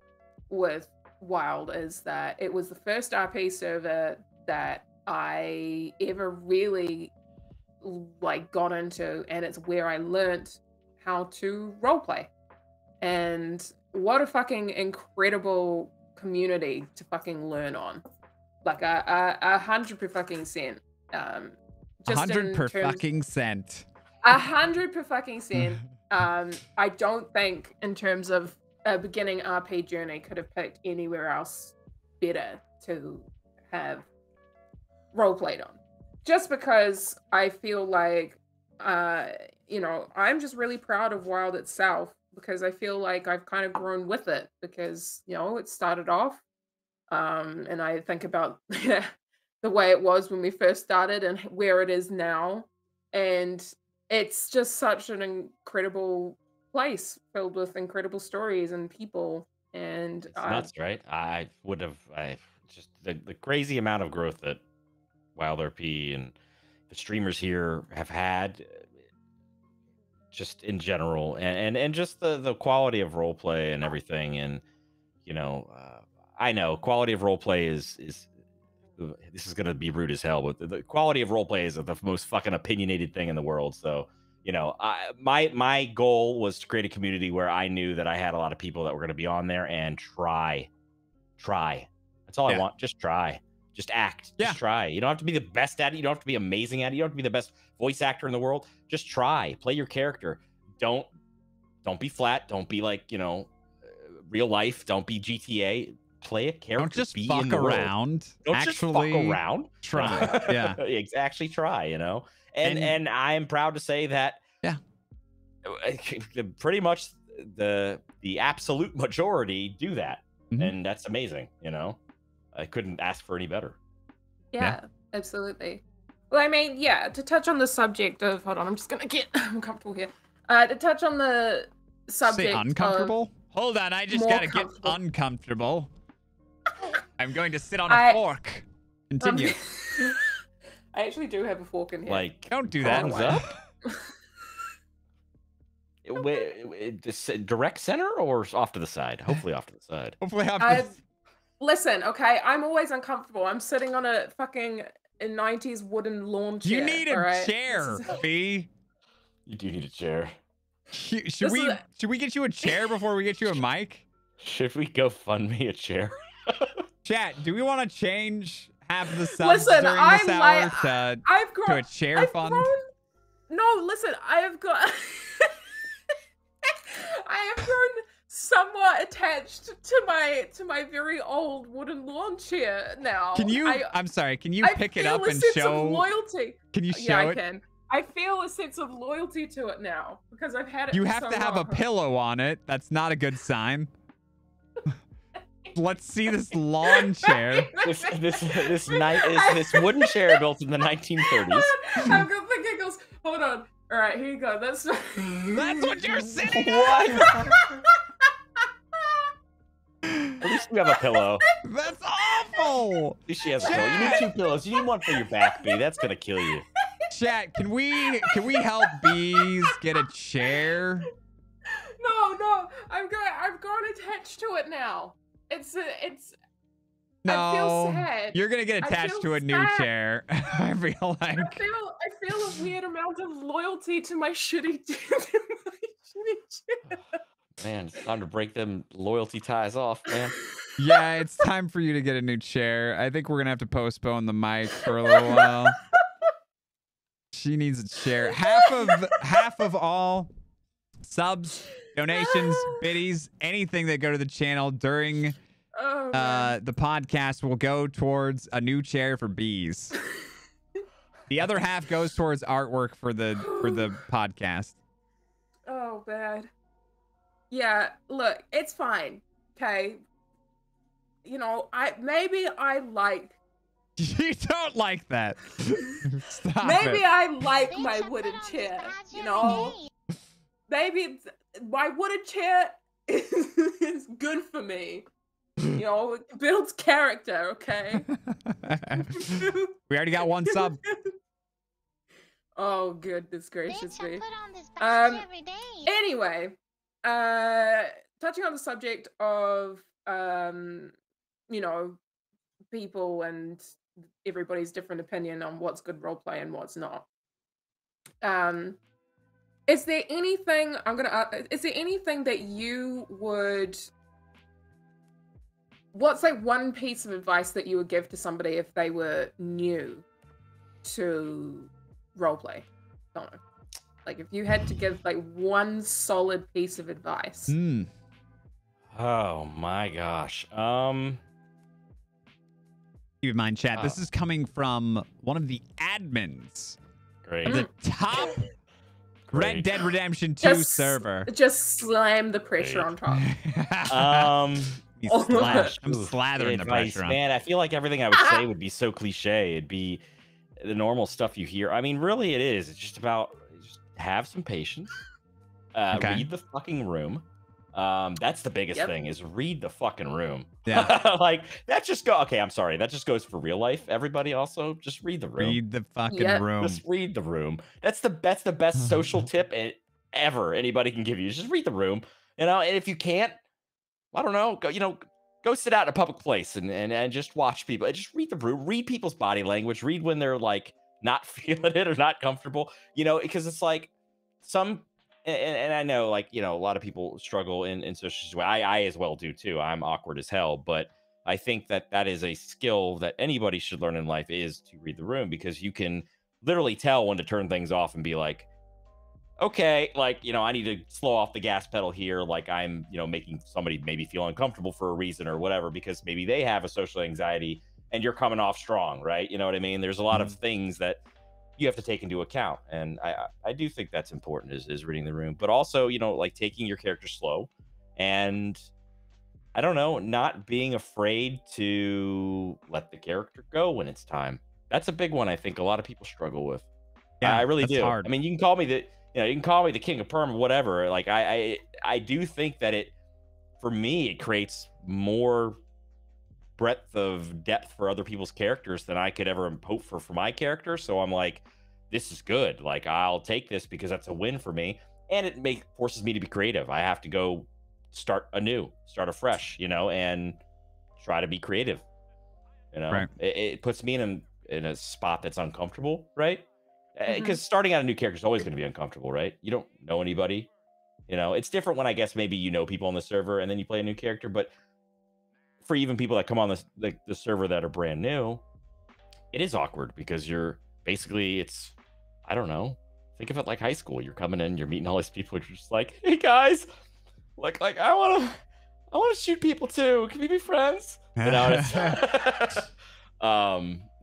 with Wild is that it was the first RP server that I ever really got into, and it's where I learned how to roleplay. And what a fucking incredible community to fucking learn on. Like 100%. 100 per fucking cent. 100 per fucking cent. I don't think in terms of a beginning RP journey could have picked anywhere else better to have roleplayed on. Just because I feel like, I'm just really proud of Wild itself, because I feel like I've kind of grown with it, because, it started off, and I think about the way it was when we first started and where it is now. And it's just such an incredible place filled with incredible stories and people. And it's nuts, right? I just the crazy amount of growth that Wild RP and the streamers here have had, just in general, and just the quality of roleplay and everything. And I know quality of roleplay is this is gonna be rude as hell, but the quality of roleplay is the most fucking opinionated thing in the world. So my goal was to create a community where I knew that I had a lot of people that were gonna be on there and try. That's all I want. Just try. Just act. Just try. You don't have to be the best at it. You don't have to be amazing at it. You don't have to be the best voice actor in the world. Just try. Play your character. Don't be flat. Don't be like, real life. Don't be GTA. Play a character. Don't just be fuck around. Don't just fuck around. Try. Yeah. Actually try, And I am proud to say that pretty much the absolute majority do that. Mm-hmm. And that's amazing, I couldn't ask for any better. Yeah, absolutely. Well, I mean, to touch on the subject of, hold on, I'm just gonna get uncomfortable here. To touch on the subject. Say uncomfortable? Hold on, I just gotta get uncomfortable. I'm going to sit on a fork. Continue. I actually do have a fork in here. Like, don't do that. Direct center or off to the side? Hopefully off to the side. Hopefully off to the side. Listen, okay, I'm always uncomfortable. I'm sitting on a fucking 90s wooden lawn chair. You need a chair, B. You do need a chair. Should we get you a chair before we get you a mic? Should we go fund me a chair? Chat, do we want to change half the subs during this hour to a chair fund? No, listen, I have grown somewhat attached to my very old wooden lawn chair now. Can you? I'm sorry. Can you pick it up and show? Loyalty. Can you show it? Yeah, I can. I feel a sense of loyalty to it now because I've had it. You have to have a pillow on it. That's not a good sign. Let's see this lawn chair. This wooden chair built in the 1930s. I've got the giggles. Hold on. All right, here you go. That's what you're sitting on. At least you have a pillow. That's awful. At least she has a pillow. You need 2 pillows. You need one for your back, B. That's gonna kill you. Chat, can we help bees get a chair? No, I've grown attached to it now. It's I feel No, sad. you're gonna get I attached feel to a new sad. chair. I feel like. I feel a weird amount of loyalty to my shitty chair. Man, it's time to break them loyalty ties off, man. Yeah, it's time for you to get a new chair. I think we're gonna have to postpone the mic for a little while. She needs a chair. Half of all subs, donations, biddies, anything that go to the channel during the podcast will go towards a new chair for bees. The other half goes towards artwork for the podcast. Oh, bad. Yeah, look, it's fine. Okay. You know, maybe I like. You don't like that. Stop Maybe it. I like my wooden chair. You know, maybe my wooden chair is good for me. You know, it builds character. Okay. We already got one sub. Oh, goodness gracious me. Anyway, touching on the subject of you know, people and everybody's different opinion on what's good roleplay and what's not. Is there anything is there anything that you would? What's like one piece of advice that you would give to somebody if they were new to roleplay? Don't know. Like if you had to give like one solid piece of advice. Oh my gosh. Keep in mind, chat, this is coming from one of the admins. Great. The top Red Dead Redemption 2 server. Just slam the pressure on top. I'm slathering the pressure on. Man, I feel like everything I would say would be so cliche. It'd be the normal stuff you hear. I mean, really, it is. It's just about just have some patience. Read the fucking room. That's the biggest thing is read the fucking room. Yeah. Like that just go. Okay, I'm sorry. That just goes for real life. Everybody also just read the room. Read the fucking room. Just read the room. That's the best social tip ever anybody can give you. Just read the room. You know, and if you can't, I don't know, go sit out in a public place and just watch people. Just read the room. Read people's body language. Read when they're like not feeling it or not comfortable. You know, because it's like some. And I know, like, you know, a lot of people struggle in social situations. I as well do, too. I'm awkward as hell. But I think that is a skill that anybody should learn in life is to read the room, because you can literally tell when to turn things off and be like, okay, like, you know, I need to slow off the gas pedal here. Like I'm, you know, making somebody maybe feel uncomfortable for a reason or whatever, because maybe they have a social anxiety and you're coming off strong, right? You know what I mean? There's a lot of things that you have to take into account, and I do think that's important is reading the room, but also, you know, like taking your character slow, and I don't know, not being afraid to let the character go when it's time. That's a big one. I think a lot of people struggle with. Yeah, I really do. Hard. I mean, you can call me the king of perm or whatever. Like I do think that for me, it creates more breadth of depth for other people's characters than I could ever hope for my character. So I'm like, this is good. Like I'll take this because that's a win for me, and it forces me to be creative. I have to go start afresh, you know, and try to be creative. You know, right. It puts me in a spot that's uncomfortable, right? Because starting out a new character is always going to be uncomfortable, right? You don't know anybody. You know, it's different when I guess maybe you know people on the server and then you play a new character, but for even people that come on the server that are brand new, it is awkward because you're basically, I don't know, think of it like high school. You're coming in, you're meeting all these people, you're just like, hey guys, like I want to shoot people too. Can we be friends? You know,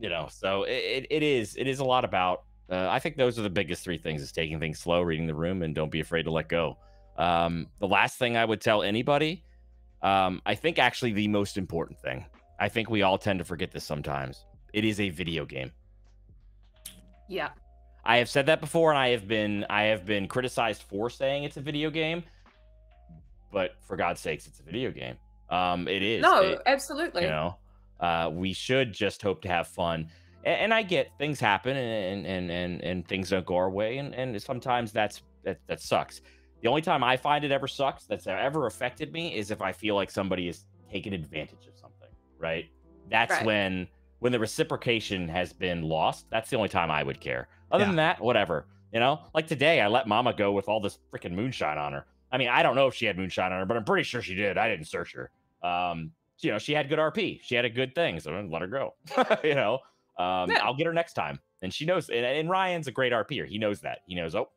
you know, so it is a lot about. I think those are the biggest three things: is taking things slow, reading the room, and don't be afraid to let go. The last thing I would tell anybody. I think actually the most important thing, I think we all tend to forget this sometimes. It is a video game. Yeah. I have said that before, and I have been criticized for saying it's a video game, but for God's sakes, it's a video game. It is. No, absolutely. You know, we should just hope to have fun. And I get things happen and things don't go our way. And sometimes that sucks. The only time I find it ever sucks, that's ever affected me, is if I feel like somebody is taking advantage of something, right? That's when the reciprocation has been lost. That's the only time I would care. Other than that, whatever. You know, like today, I let Mama go with all this freaking moonshine on her. I mean, I don't know if she had moonshine on her, but I'm pretty sure she did. I didn't search her. You know, she had good RP. She had a good thing, so let her go. You know, I'll get her next time, and she knows. And Ryan's a great RPer. He knows that. He knows. Oh,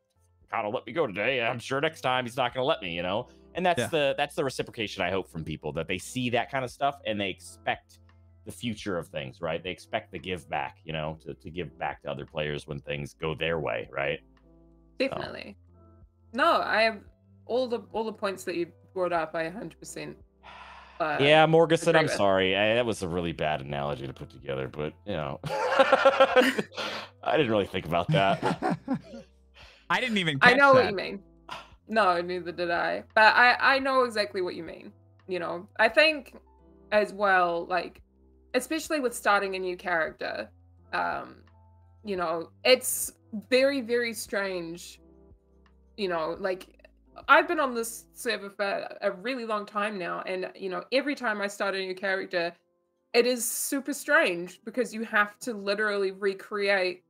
kind of let me go today. I'm sure next time he's not going to let me. You know, and that's the reciprocation I hope from people, that they see that kind of stuff and they expect the future of things, right? They expect the give back, you know, to give back to other players when things go their way, right? Definitely. So. No, I have all the points that you brought up. I 100%. Yeah, Morganson, I'm sorry. That was a really bad analogy to put together, but you know, I didn't really think about that. I didn't even. I know what you mean. No, neither did I. But I know exactly what you mean. You know, I think as well, like, especially with starting a new character, you know, it's very, very strange. You know, like, I've been on this server for a really long time now, and, you know, every time I start a new character, it is super strange because you have to literally recreate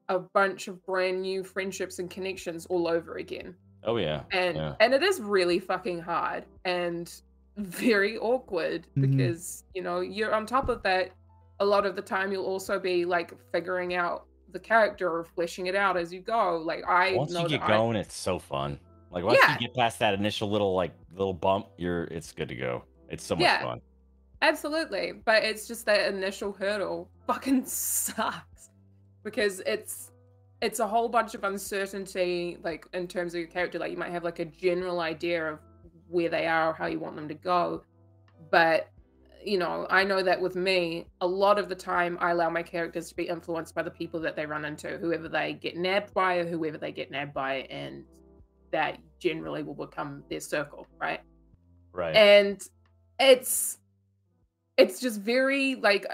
a bunch of brand new friendships and connections all over again. Oh, yeah. And it is really fucking hard and very awkward because, you know, you're on top of that. A lot of the time you'll also be like figuring out the character or fleshing it out as you go. Like once you get going, it's so fun. Like once you get past that initial little bump, it's good to go. It's so much fun. Absolutely. But it's just that initial hurdle fucking sucks because it's a whole bunch of uncertainty, like in terms of your character. Like you might have like a general idea of where they are or how you want them to go, but you know, I know that with me, a lot of the time I allow my characters to be influenced by the people that they run into, whoever they get nabbed by or whoever they get nabbed by, and that generally will become their circle, right? And it's just very like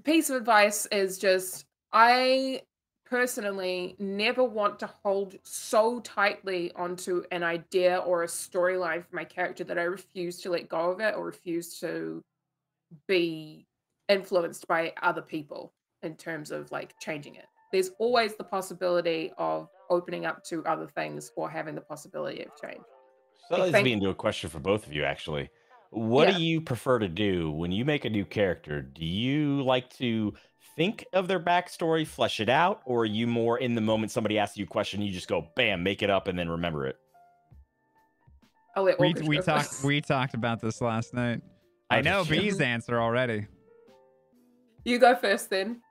piece of advice is just, I personally never want to hold so tightly onto an idea or a storyline for my character that I refuse to let go of it or refuse to be influenced by other people in terms of like changing it. There's always the possibility of opening up to other things or having the possibility of change. So that leads me into a question for both of you, actually. What do you prefer to do when you make a new character? Do you like to think of their backstory, flesh it out, or are you more in the moment somebody asks you a question, you just go, bam, make it up and then remember it? We talked about this last night. I know B's answer already. You go first then.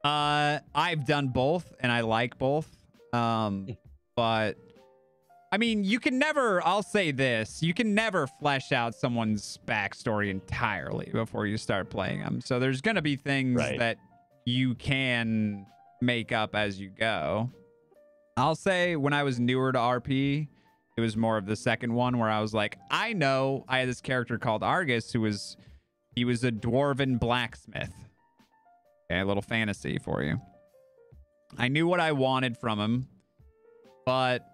I've done both and I like both. But I mean, you can never, I'll say this, you can never flesh out someone's backstory entirely before you start playing them. So there's going to be things that you can make up as you go. I'll say when I was newer to RP, it was more of the second one where I was like, I know I had this character called Argus he was a dwarven blacksmith. Okay, a little fantasy for you. I knew what I wanted from him, but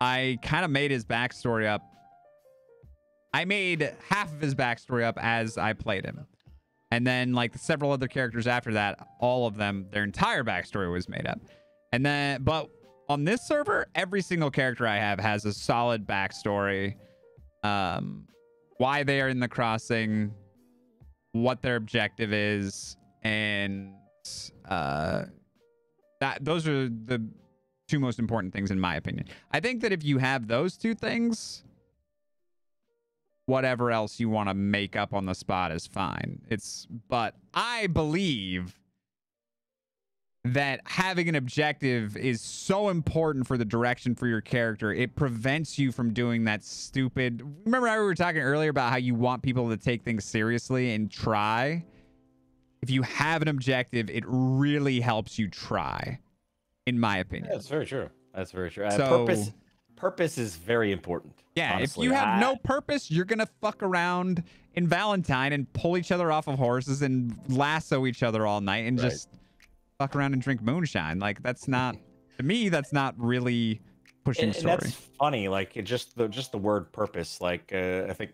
I kind of made his backstory up. I made half of his backstory up as I played him. And then like several other characters after that, all of them, their entire backstory was made up. And then, but on this server, every single character I have has a solid backstory. Why they are in the crossing, what their objective is, and those are the two most important things in my opinion. I think that if you have those two things, whatever else you want to make up on the spot is fine. But I believe that having an objective is so important for the direction for your character. It prevents you from doing that stupid... Remember how we were talking earlier about how you want people to take things seriously and try? If you have an objective, it really helps you try, in my opinion. Yeah, that's very true. That's very true. So, purpose is very important. Yeah, honestly. If you have no purpose, you're going to fuck around in Valentine and pull each other off of horses and lasso each other all night and just fuck around and drink moonshine. Like, that's not, to me, that's not really pushing story. And that's funny. Like, just the word purpose. Like, I think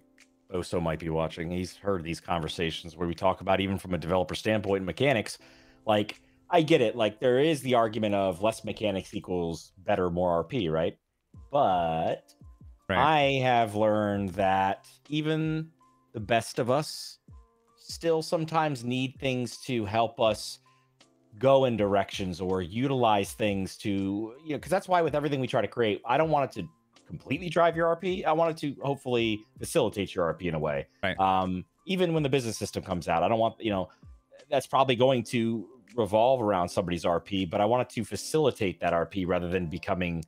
Oso might be watching. He's heard these conversations where we talk about, even from a developer standpoint and mechanics. Like, I get it. Like, there is the argument of less mechanics equals better, more RP, right? But I have learned that even the best of us still sometimes need things to help us go in directions or utilize things to, you know, because that's why with everything we try to create, I don't want it to completely drive your RP. I want it to hopefully facilitate your RP in a way. Even when the business system comes out, I don't want, you know, that's probably going to revolve around somebody's RP, but I want it to facilitate that RP rather than becoming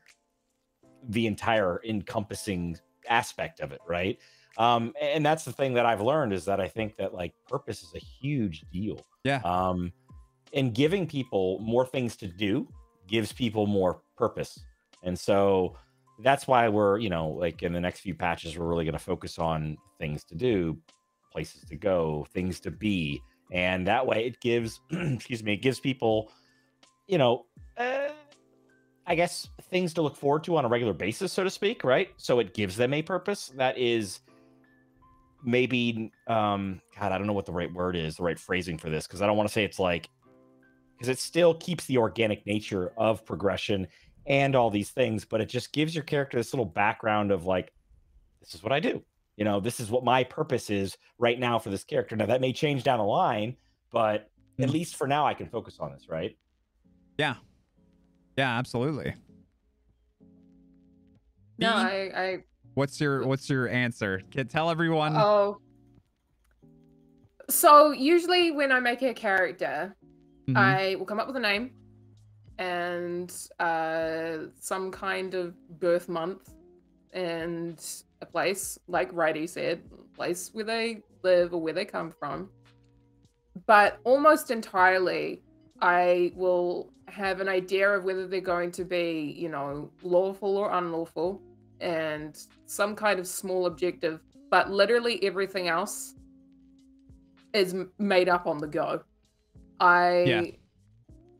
the entire encompassing aspect of it, right? And that's the thing that I've learned, is that I think that like purpose is a huge deal. And giving people more things to do gives people more purpose. And so that's why we're, you know, like in the next few patches, we're really going to focus on things to do, places to go, things to be. And that way it gives, excuse me, it gives people, you know, I guess things to look forward to on a regular basis, so to speak, right? So it gives them a purpose that is maybe, God, I don't know what the right word is, the right phrasing for this, because I don't want to say it's like, because it still keeps the organic nature of progression and all these things, but it just gives your character this little background of like, this is what I do. You know, this is what my purpose is right now for this character. Now that may change down the line, but at least for now I can focus on this, right? Yeah, absolutely. No, I What's your answer? Tell everyone. Oh, so usually when I make a character, I will come up with a name and some kind of birth month and a place, like Righty said, place where they live or where they come from. But almost entirely, I will have an idea of whether they're going to be, you know, lawful or unlawful, and some kind of small objective. But literally everything else is made up on the go. I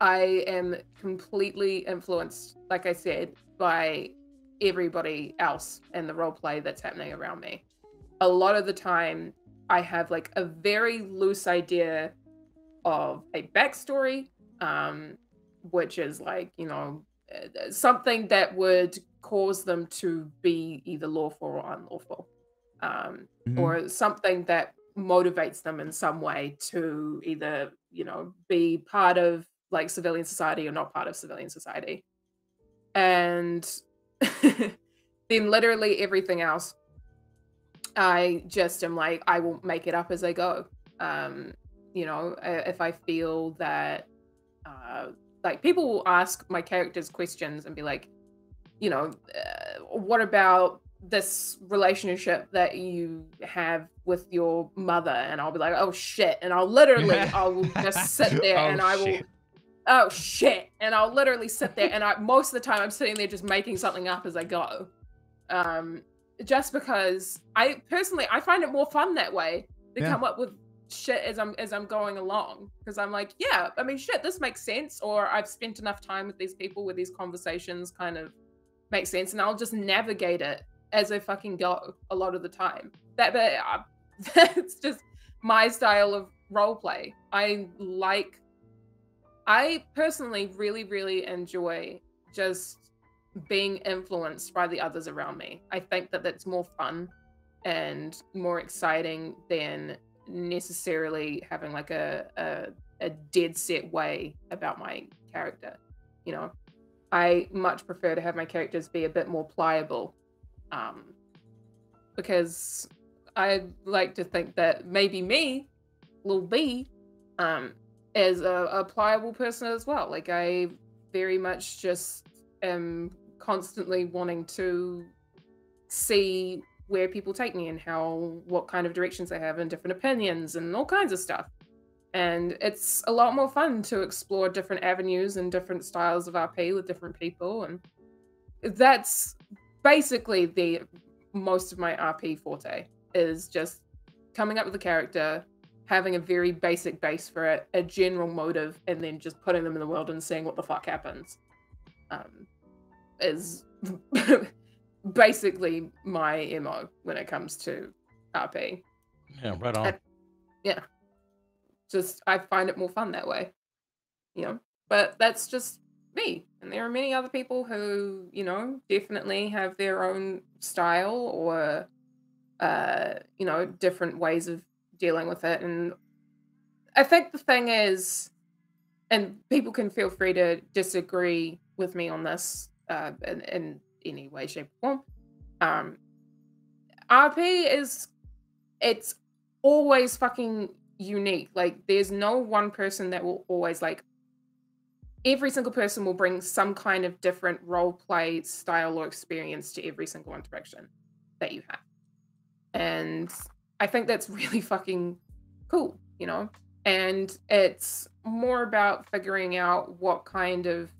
am completely influenced, like I said, by everybody else and the role play that's happening around me. A lot of the time, I have like a very loose idea of a backstory, which is like, you know, something that would cause them to be either lawful or unlawful, or something that motivates them in some way to either, you know, be part of like civilian society or not part of civilian society. And then literally everything else, I just am like, I will make it up as I go. You know, if I feel that, like people will ask my characters questions and be like, you know, what about this relationship that you have with your mother? And I'll be like, oh shit. And I'll literally, I will just sit there and I will, oh shit. And I'll literally sit there and most of the time I'm sitting there just making something up as I go. Just because I personally, I find it more fun that way to come up with shit as I'm going along, because I'm like, yeah, I mean, shit, this makes sense, or I've spent enough time with these people where these conversations kind of make sense, and I'll just navigate it as I fucking go a lot of the time. That's just my style of role play. I personally really, really enjoy just being influenced by the others around me. I think that that's more fun and more exciting than necessarily having like a dead set way about my character. You know, I much prefer to have my characters be a bit more pliable, because I like to think that maybe me, little B, is a pliable person as well. Like I very much just am constantly wanting to see where people take me and what kind of directions they have and different opinions and all kinds of stuff. And it's a lot more fun to explore different avenues and different styles of RP with different people. And that's basically most of my RP forte, is just coming up with a character, having a very basic base for it, a general motive, and then just putting them in the world and seeing what the fuck happens. Is basically my MO when it comes to RP. Yeah, right on. Yeah. Just, I find it more fun that way, you know? But that's just me. And there are many other people who, you know, definitely have their own style or, you know, different ways of dealing with it. And I think the thing is, and people can feel free to disagree with me on this in any way, shape, or form. Um, RP is, it's always fucking unique. Like, there's no one person that will always, like, every single person will bring some kind of different role play style or experience to every single interaction that you have. And I think that's really fucking cool, you know? And it's more about figuring out what kind of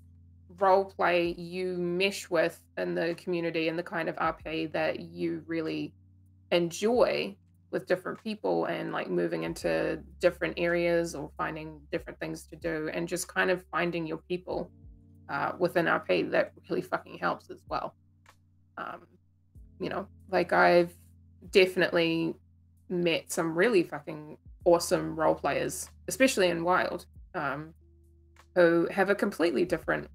role play you mesh with in the community and the kind of RP that you really enjoy with different people, and like moving into different areas or finding different things to do and just kind of finding your people within RP. That really fucking helps as well. You know, like I've definitely met some really fucking awesome role players, especially in Wild, who have a completely different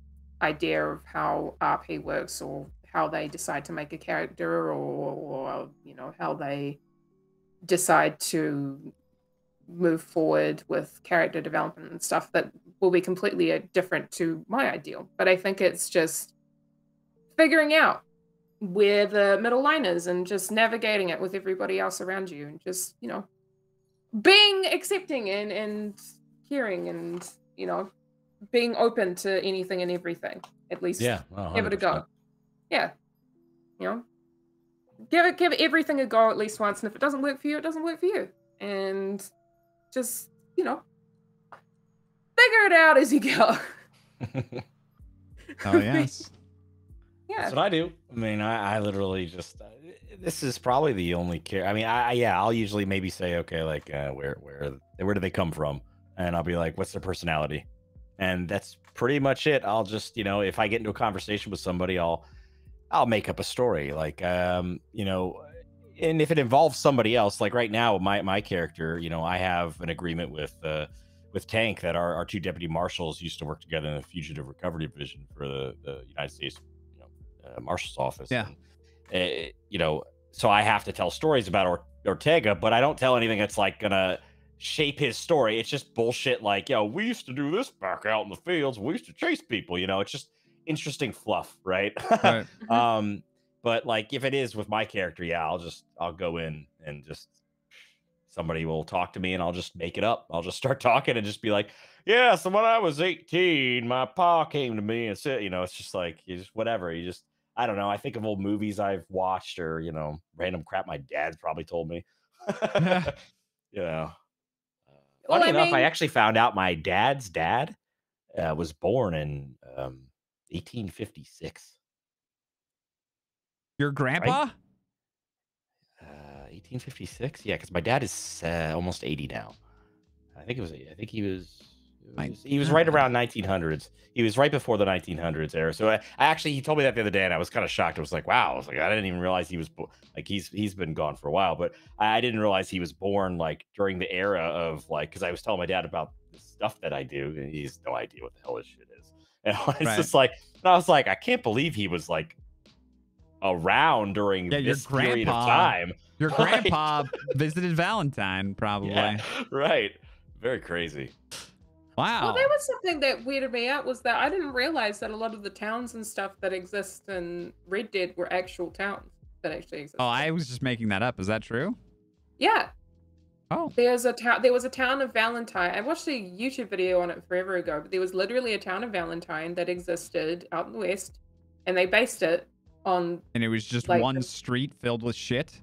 idea of how RP works, or how they decide to make a character, or you know, how they decide to move forward with character development and stuff that will be completely different to my ideal. But I think it's just figuring out where the middle line is and just navigating it with everybody else around you, and just, you know, being accepting and caring, and, you know, being open to anything and everything. At least give it a go. Yeah. You know, give everything a go at least once, and if it doesn't work for you, it doesn't work for you. And just, you know, figure it out as you go. Oh, yes. Yeah. That's what I do. I mean, I literally just, this is probably the only care. I mean, I'll usually maybe say, okay, like, where do they come from? And I'll be like, what's their personality? And that's pretty much it. I'll just, you know, if I get into a conversation with somebody, I'll make up a story, like, you know, and if it involves somebody else, like right now, my character, you know, I have an agreement with Tank that our two deputy marshals used to work together in the Fugitive Recovery Division for the United States, you know, Marshal's Office. Yeah. And, you know, so I have to tell stories about Ortega, but I don't tell anything that's like gonna shape his story. It's just bullshit. Like, yo, we used to do this back out in the fields. We used to chase people. You know, it's just interesting fluff, right? Right. But like if it is with my character, yeah, I'll go in and just somebody will talk to me and I'll just make it up. I'll just start talking and just be like, yeah, so when I was 18, my pa came to me and said, you know, it's just like, you just whatever. You just, I don't know. I think of old movies I've watched, or, you know, random crap my dad's probably told me. You know, Well, funny enough, I mean, actually found out my dad's dad was born in 1856. Your grandpa? 1856. Yeah, because my dad is almost 80 now. I think he was right around 1900s. He was right before the 1900s era. So I actually, he told me that the other day, and I was kind of shocked. I was like, wow. I was like, I didn't even realize he was like, he's been gone for a while, but I didn't realize he was born like during the era of like, because I was telling my dad about the stuff that I do, and he has no idea what the hell this shit is. And it's just like, and I was like, I can't believe he was like around during this period of time. Your grandpa visited Valentine, probably. Yeah, right. Very crazy. Wow. Well, there was something that weirded me out, was that I didn't realize that a lot of the towns and stuff that exist in Red Dead were actual towns that actually exist. Oh, I was just making that up. Is that true? Yeah. Oh. There was a town of Valentine. I watched a YouTube video on it forever ago, but there was literally a town of Valentine that existed out in the West, and they based it on. And it was just like, one street filled with shit.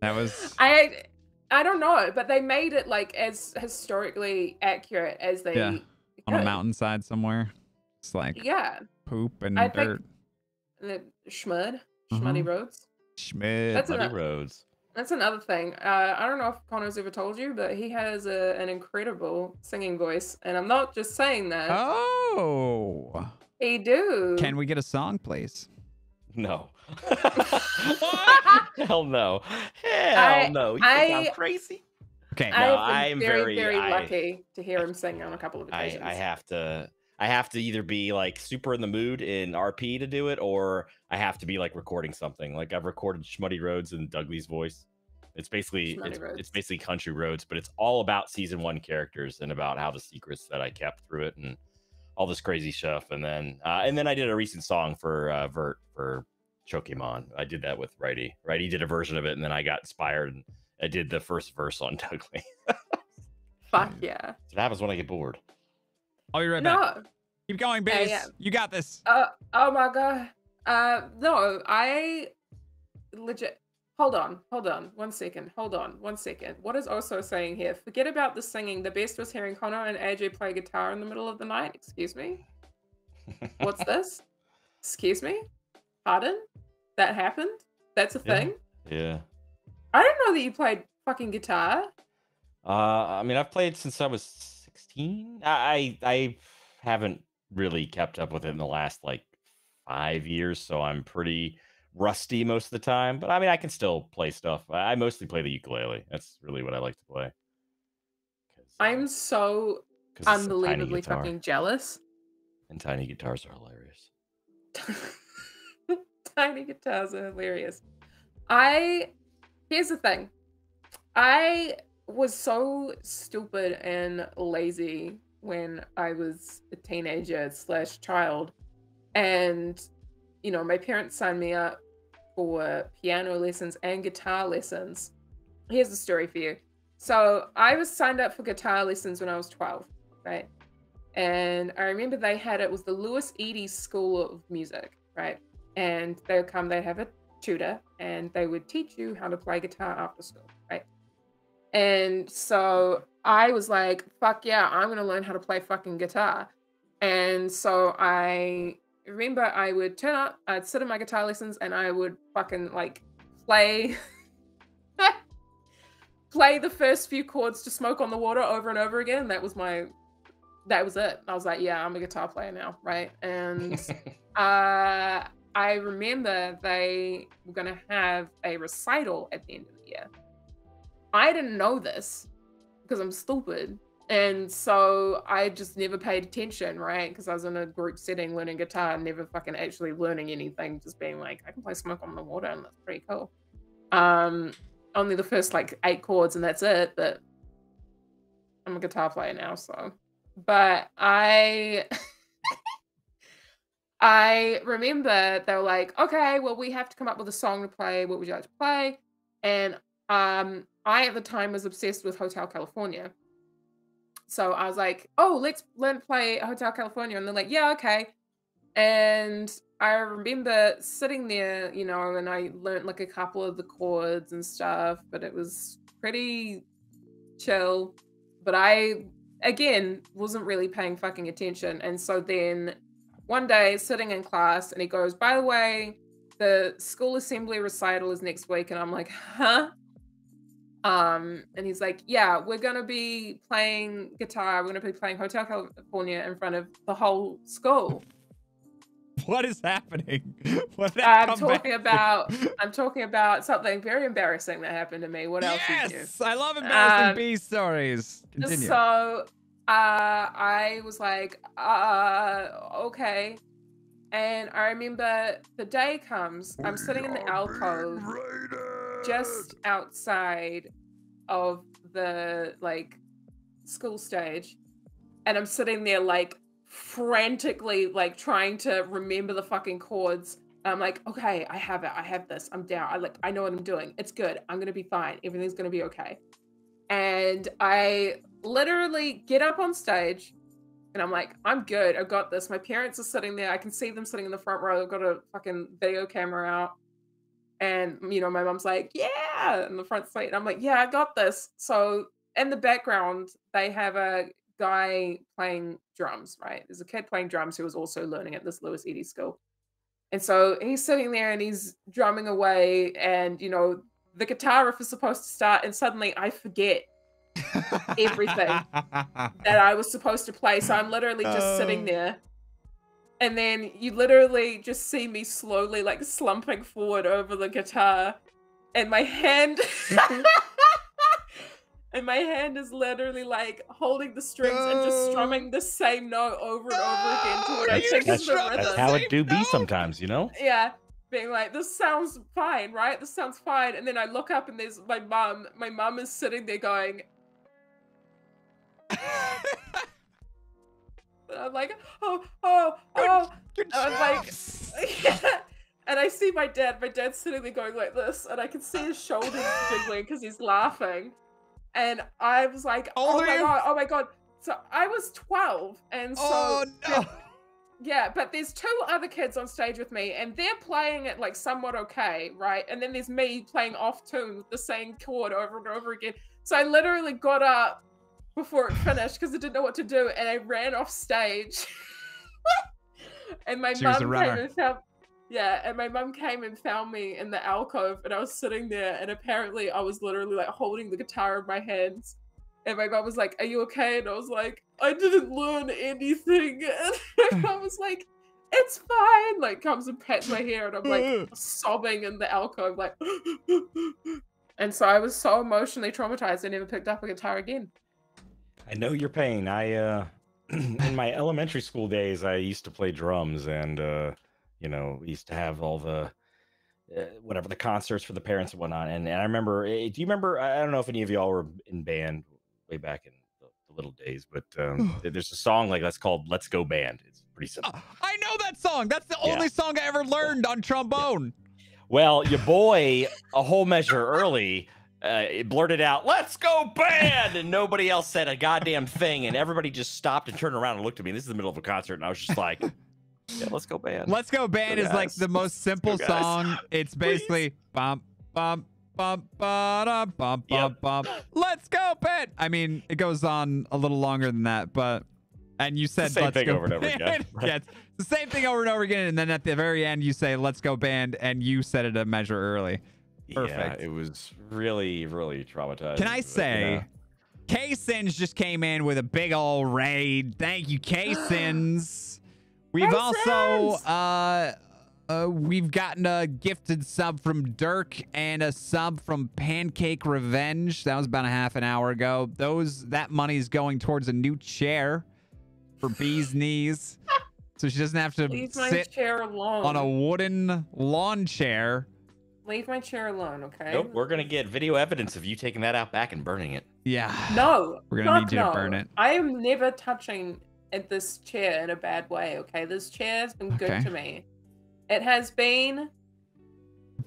That was. I don't know, but they made it like as historically accurate as they Yeah. On a could. mountainside somewhere. It's like Yeah. poop and I dirt. think the Schmuddy roads. Schmidt. That's Muddy roads. That's another thing. I don't know if Kono's ever told you, but he has an incredible singing voice, and I'm not just saying that. Oh. He do. Can we get a song, please? No. What? Hell no. Hell no. You think I'm crazy? Okay. No, I've been very lucky to hear him sing on a couple of occasions. I have to either be like super in the mood in RP to do it, or I have to be like recording something. Like I've recorded Schmutty Roads in Douglas voice. It's basically it's basically Country Roads, but it's all about season 1 characters and about how the secrets that I kept through it and all this crazy stuff. And then I did a recent song for Vert for Chokimon. I did that with Righty. Righty did a version of it, and then I got inspired and I did the first verse on Douglas. Fuck yeah. That's what happens when I get bored. I'll be right back. Keep going, Bass. Yeah. You got this. Oh my god. No, I legit. Hold on. 1 second. Hold on 1 second. What is Oso saying here? Forget about the singing. The best was hearing Kono and AJ play guitar in the middle of the night. Excuse me? What's this? Excuse me? Pardon? That happened? That's a thing? Yeah. I didn't know that you played fucking guitar. I mean, I've played since I was 16. I haven't really kept up with it in the last like 5 years, so I'm pretty rusty most of the time. But I mean, I can still play stuff. I mostly play the ukulele. That's really what I like to play. I'm so unbelievably fucking jealous. And tiny guitars are hilarious. Tiny guitars are hilarious. Here's the thing. I was so stupid and lazy when I was a teenager / child. And, you know, my parents signed me up for piano lessons and guitar lessons. Here's the story for you. So I was signed up for guitar lessons when I was 12, right? And I remember they'd was the Lewis Edie School of Music, right? And they would come, they'd have a tutor, and they would teach you how to play guitar after school, right? And so I was like, fuck yeah, I'm gonna learn how to play fucking guitar. And so I remember I would turn up, I'd sit in my guitar lessons, and I would fucking like play play the first few chords to Smoke on the Water over and over again. That was it. I was like, yeah, I'm a guitar player now, right? And I remember they were going to have a recital at the end of the year. I didn't know this because I'm stupid. And so I just never paid attention, right? Because I was in a group setting learning guitar, never fucking actually learning anything, just being like, I can play Smoke on the Water and that's pretty cool. Only the first like 8 chords and that's it, but I'm a guitar player now, so. But I remember they were like, okay, well, we have to come up with a song to play. What would you like to play? And I, at the time, was obsessed with Hotel California. So I was like, oh, let's learn to play Hotel California. And they're like, yeah, okay. And I remember sitting there, you know, and I learned like a couple of the chords and stuff, but it was pretty chill. But I, again, wasn't really paying fucking attention. And so then one day sitting in class and he goes, by the way, the school assembly recital is next week. And I'm like, huh? And he's like, yeah, we're going to be playing guitar. We're going to be playing Hotel California in front of the whole school. What is happening? I'm talking about something very embarrassing that happened to me. What else did you do? Yes, I love embarrassing bee stories. Continue. So I was like, okay. And I remember the day comes, I'm sitting in the alcove just outside of the like school stage, and I'm sitting there like frantically like trying to remember the fucking chords. I'm like, okay, I have it. I have this. I'm down. I know what I'm doing. It's good. I'm gonna be fine. Everything's gonna be okay. And I literally get up on stage and I'm like, I'm good. I've got this. My parents are sitting there. I can see them sitting in the front row. They've got a fucking video camera out. And, you know, my mom's like, yeah, in the front seat. And I'm like, yeah, I got this. So in the background, they have a guy playing drums, right? There's a kid playing drums who was also learning at this Lewis Edie school. And so he's sitting there and he's drumming away. And, you know, the guitar riff is supposed to start. And suddenly I forget everything that I was supposed to play. So I'm literally just sitting there And then you literally just see me slowly like slumping forward over the guitar, and my hand and my hand is literally like holding the strings and just strumming the same note over and over again to what I think is the rhythm. That's how it do be sometimes, you know? Yeah. Being like, this sounds fine, right? This sounds fine. And then I look up and there's my mom. My mom is sitting there going, and I'm like, Good and I'm like, yeah. And I see my dad. My dad's sitting there going like this, and I can see his shoulders jiggling because he's laughing. And I was like, oh my god. So I was 12, and so Oh no. yeah, but there's 2 other kids on stage with me, and they're playing it like somewhat okay, right? And then there's me playing off tune with the same chord over and over again. So I literally got up before it finished because I didn't know what to do, and I ran off stage. And my mum came and found, and my mum came and found me in the alcove, and I was sitting there, and apparently I was literally like holding the guitar in my hands. And my mom was like, "Are you okay?" And I was like, "I didn't learn anything." And my mom was like, "It's fine." Like comes and pats my hair, and I'm like sobbing in the alcove, like. And so I was so emotionally traumatized, I never picked up a guitar again. I know your pain. I in my elementary school days, I used to play drums, and you know, we used to have all the whatever the concerts for the parents and whatnot. And I remember, do you remember? I don't know if any of y'all were in band way back in the little days, but there's a song like that's called "Let's Go Band." It's pretty simple. I know that song. That's the only song I ever learned on trombone. Well, your boy, a whole measure early, it blurted out, "Let's go band," and nobody else said a goddamn thing, and everybody just stopped and turned around and looked at me. This is the middle of a concert, and I was just like, "Yeah, let's go band." Let's Go Band is like the most simple song. It's basically bump, bump, bump, ba-da, bump, bump, bump. Let's go band. I mean, it goes on a little longer than that, but and you said it's the same let's thing go over and over again. Yeah, it's the same thing over and over again, and then at the very end you say "Let's go band," and you said it a measure early. Perfect. Yeah, it was really, really traumatizing. Can I say, K-Sins just came in with a big old raid. Thank you, K-Sins. We've also we've gotten a gifted sub from Dirk and a sub from Pancake Revenge. That was about a half an hour ago. That money is going towards a new chair for Bee's knees, so she doesn't have to sit chair alone on a wooden lawn chair. Leave my chair alone, okay? Nope, we're gonna get video evidence of you taking that out back and burning it. Yeah. No. We're gonna need you to burn it. I am never touching at this chair in a bad way, okay? This chair has been good to me. It has been. I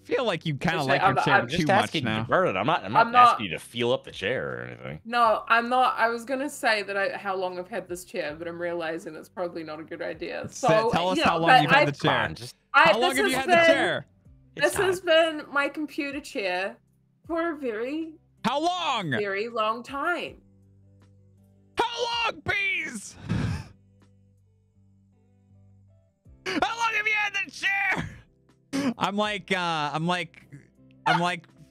feel like you kind of like your chair too much now. You to burn it. I'm not asking you to feel up the chair or anything. No, I'm not. I was gonna say that how long I've had this chair, but I'm realizing it's probably not a good idea. So tell us how long you've had the chair. How long have you had the chair? This has been my computer chair for a very long time. How long, Bees? How long have you had the chair? I'm like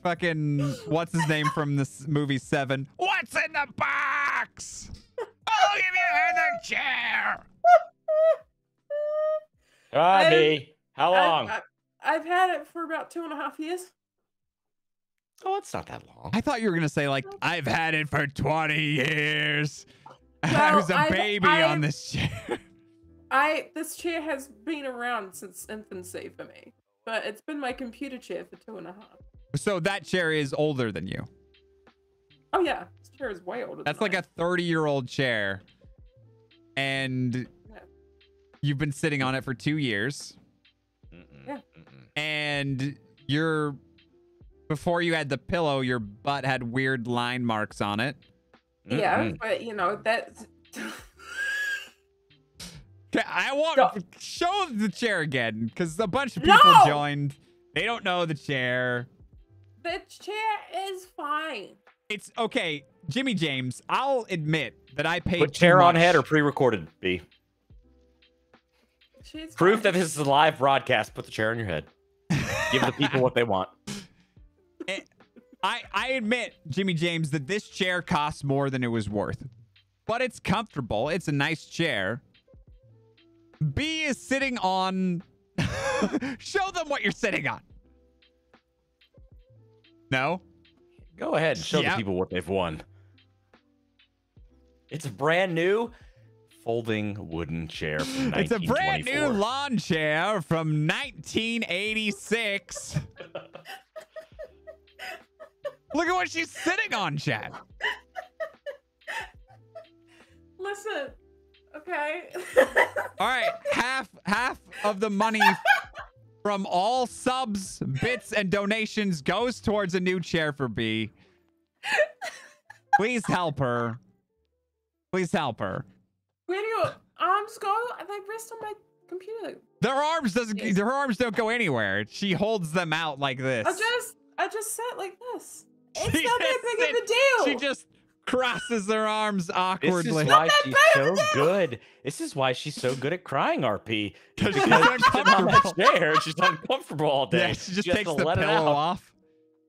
fucking what's his name from this movie 7? What's in the box? How long have you had the chair? How long? I've had it for about 2.5 years. Oh, it's not that long. I thought you were gonna say like I've had it for 20 years. I was a baby on this chair. This chair has been around since infancy for me, but it's been my computer chair for 2.5. So that chair is older than you. Oh yeah, this chair is way older. That's like a 30-year-old chair, and you've been sitting on it for 2 years. Yeah. And before you had the pillow, your butt had weird line marks on it. Yeah, but you know that's. Okay, I want to show the chair again because a bunch of people joined. They don't know the chair. The chair is fine. It's okay, Jimmy James. I'll admit that I paid. Put chair on head or pre-recorded, B. Proof that this is a live broadcast. Put the chair on your head. Give the people what they want. I admit, Jimmy James, that this chair costs more than it was worth, but it's comfortable. It's a nice chair. B is sitting on... Show them what you're sitting on. No? Go ahead and show the people what they've won. It's a brand new folding wooden chair from 1924. It's a brand new lawn chair from 1986. Look at what she's sitting on, Chad. Listen, okay. All right, half of the money from all subs, bits, and donations goes towards a new chair for B. Please help her. Please help her. Where do your arms go? They rest on my computer. Her arms don't go anywhere. She holds them out like this. I just sat like this. It's not that big of a deal. She just crosses her arms awkwardly. This is why she's so good. This is why she's so good at crying, RP. Because she's uncomfortable. She's uncomfortable all day. Yeah, she just takes the pillow off.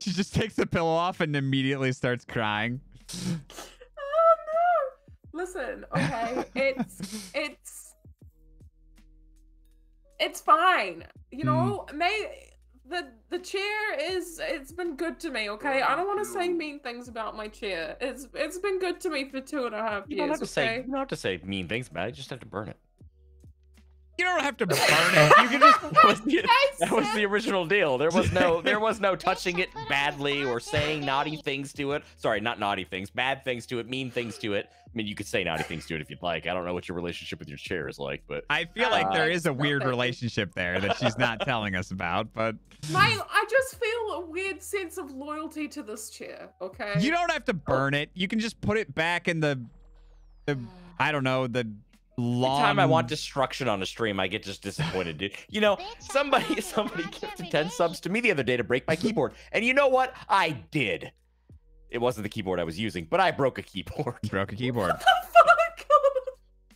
She just takes the pillow off and immediately starts crying. Oh no! Listen, okay, it's fine. You know, the chair it's been good to me. Okay, I don't want to say mean things about my chair. It's been good to me for 2.5 years. You don't have to say mean things about it. You just have to burn it. You don't have to burn it. You can just. That was the original deal. There was no touching it badly or saying naughty things to it. Sorry, not naughty things, bad things to it, mean things to it. I mean, you could say naughty things to it if you'd like. I don't know what your relationship with your chair is like, but I feel like there is a weird relationship there that she's not telling us about. But I just feel a weird sense of loyalty to this chair. Okay. You don't have to burn it. You can just put it back in the I don't know, the lawn. Every time I want destruction on a stream, I get just disappointed, dude. You know, somebody gifted 10 subs to me the other day to break my keyboard, and you know what? I did. It wasn't the keyboard I was using, but I broke a keyboard. You broke a keyboard. What the fuck?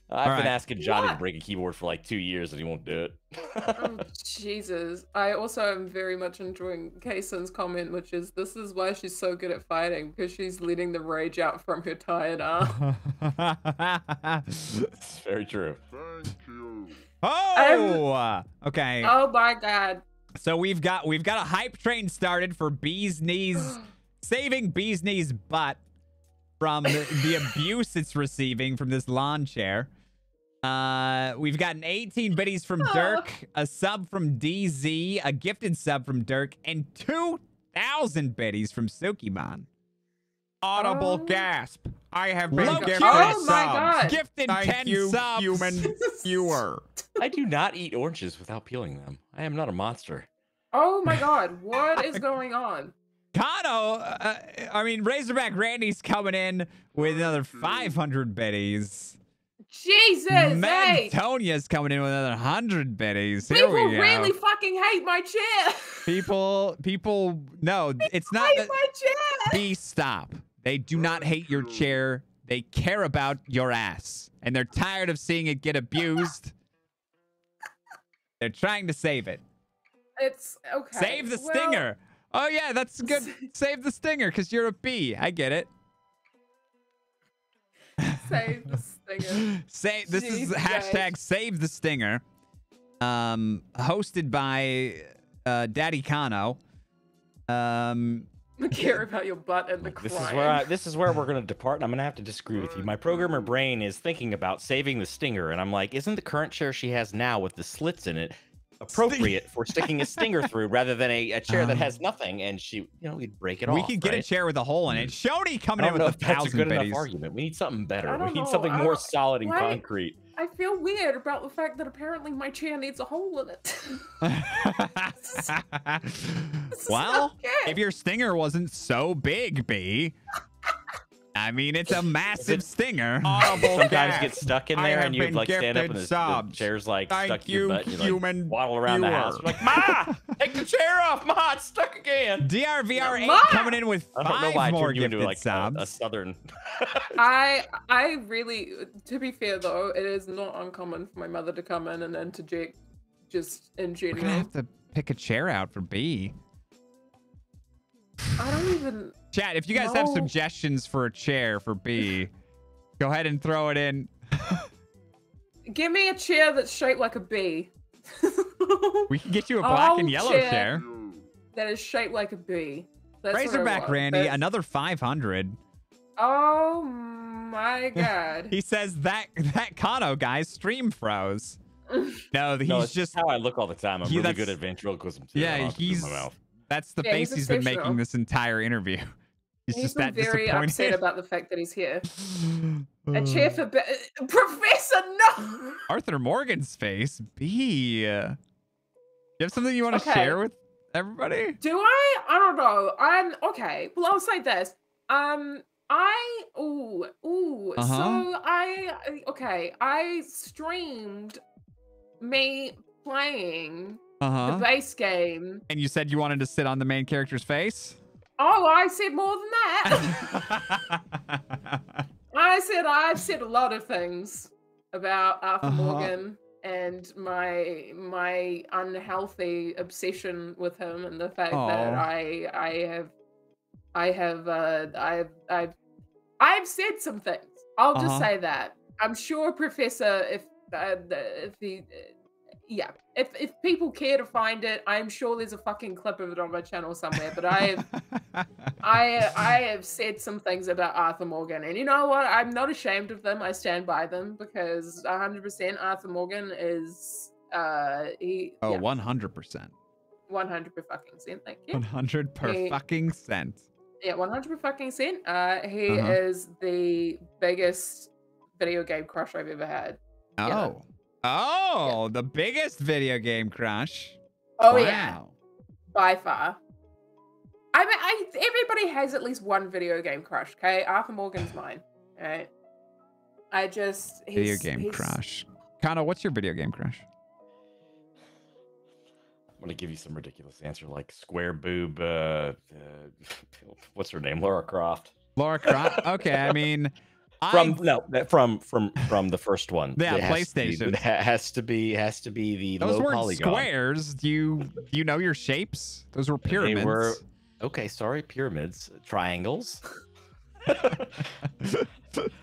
I've been asking Johnny to break a keyboard for like 2 years, and he won't do it. Oh, Jesus. I also am very much enjoying Kaysen's comment, which is, this is why she's so good at fighting, because she's letting the rage out from her tired arm. It's very true. Thank you. Oh! Okay. Oh my God. So we've got a hype train started for Bee's Knees, saving Bee's Knees' butt from the abuse it's receiving from this lawn chair. We've gotten 18 biddies from Dirk, a sub from DZ, a gifted sub from Dirk, and 2,000 biddies from Sukiman. Audible gasp. I have been gifted Oh my subs. God. Gifted 10 subs. Human viewer. I do not eat oranges without peeling them. I am not a monster. Oh my God. What is going on? Kano, Razorback Randy's coming in with another 500 biddies. Jesus, hey! Tonia's coming in with another 100 biddies. Here People we go. really fucking hate my chair. People, no, it's not hate that. my chair. Please stop. They do not hate your chair. They care about your ass. And they're tired of seeing it get abused. They're trying to save it. It's okay. Save the stinger. Oh, yeah, that's good. Save the stinger because you're a bee. I get it. Save the stinger. This is hashtag save the stinger. Hosted by Daddy Kano. I care about your butt and the crying. This is where we're going to depart, and I'm going to have to disagree with you. My programmer brain is thinking about saving the stinger, and I'm like, isn't the current chair she has now with the slits in it appropriate for sticking a stinger through rather than a chair that has nothing? And she, we'd break it off. We could get a chair with a hole in it. Shody coming in with 1,000 that's a good biddies. enough argument. We need something better. We need something more solid and concrete. I feel weird about the fact that apparently my chair needs a hole in it. Well, if your stinger wasn't so big, B. It's a massive stinger. Sometimes get stuck in there and you like stand up and the chair's like stuck in your butt. You like waddle around the house. You're like, Ma, take the chair off. Ma, it's stuck again. DRVR8 coming in with 5 more gifted subs. A southern. I really, to be fair though, it is not uncommon for my mother to come in and interject just in general. We're gonna have to pick a chair out for B. I don't even... Chat, if you guys have suggestions for a chair for B, go ahead and throw it in. Give me a chair that's shaped like a bee. We can get you a black and Oh, yellow chair. chair. That is shaped like a bee. That's what I Razorback want. Randy, That's- another 500. Oh my god. He says that Kano guy's stream froze. No, he's it's just how I look all the time. I'm really that's- good at ventriloquism. yeah, that's the Yeah, face he's a he's been making professional. this entire interview. He's He's just been that very disappointed. upset about the fact that he's here. A chair for Professor, no! Arthur Morgan's face. B. You have something you want to Okay. share with everybody? Do I? I don't know. Okay. Well, I'll say this. So I streamed me playing the base game. And you said you wanted to sit on the main character's face? Oh, I said more than that. I've said a lot of things about Arthur Morgan and my unhealthy obsession with him, and the fact that I've said some things. I'll just say that. I'm sure Professor, if people care to find it, I'm sure there's a fucking clip of it on my channel somewhere. But I have said some things about Arthur Morgan, and you know what? I'm not ashamed of them. I stand by them because 100% Arthur Morgan is 100%. 100 per fucking cent. Thank you. 100 per fucking cent. Yeah, 100 per fucking cent. He is the biggest video game crush I've ever had. The biggest video game crush. Oh, yeah. By far. I mean, everybody has at least one video game crush, okay? Arthur Morgan's mine, all right? Video game crush. Kano, what's your video game crush? I'm going to give you some ridiculous answer like square boob, what's her name? Laura Croft. Laura Croft? Okay, I mean... From the first one. Yeah, PlayStation. It has to be the Those low weren't polygon. squares. Do you know your shapes? Those were pyramids. They were pyramids, triangles.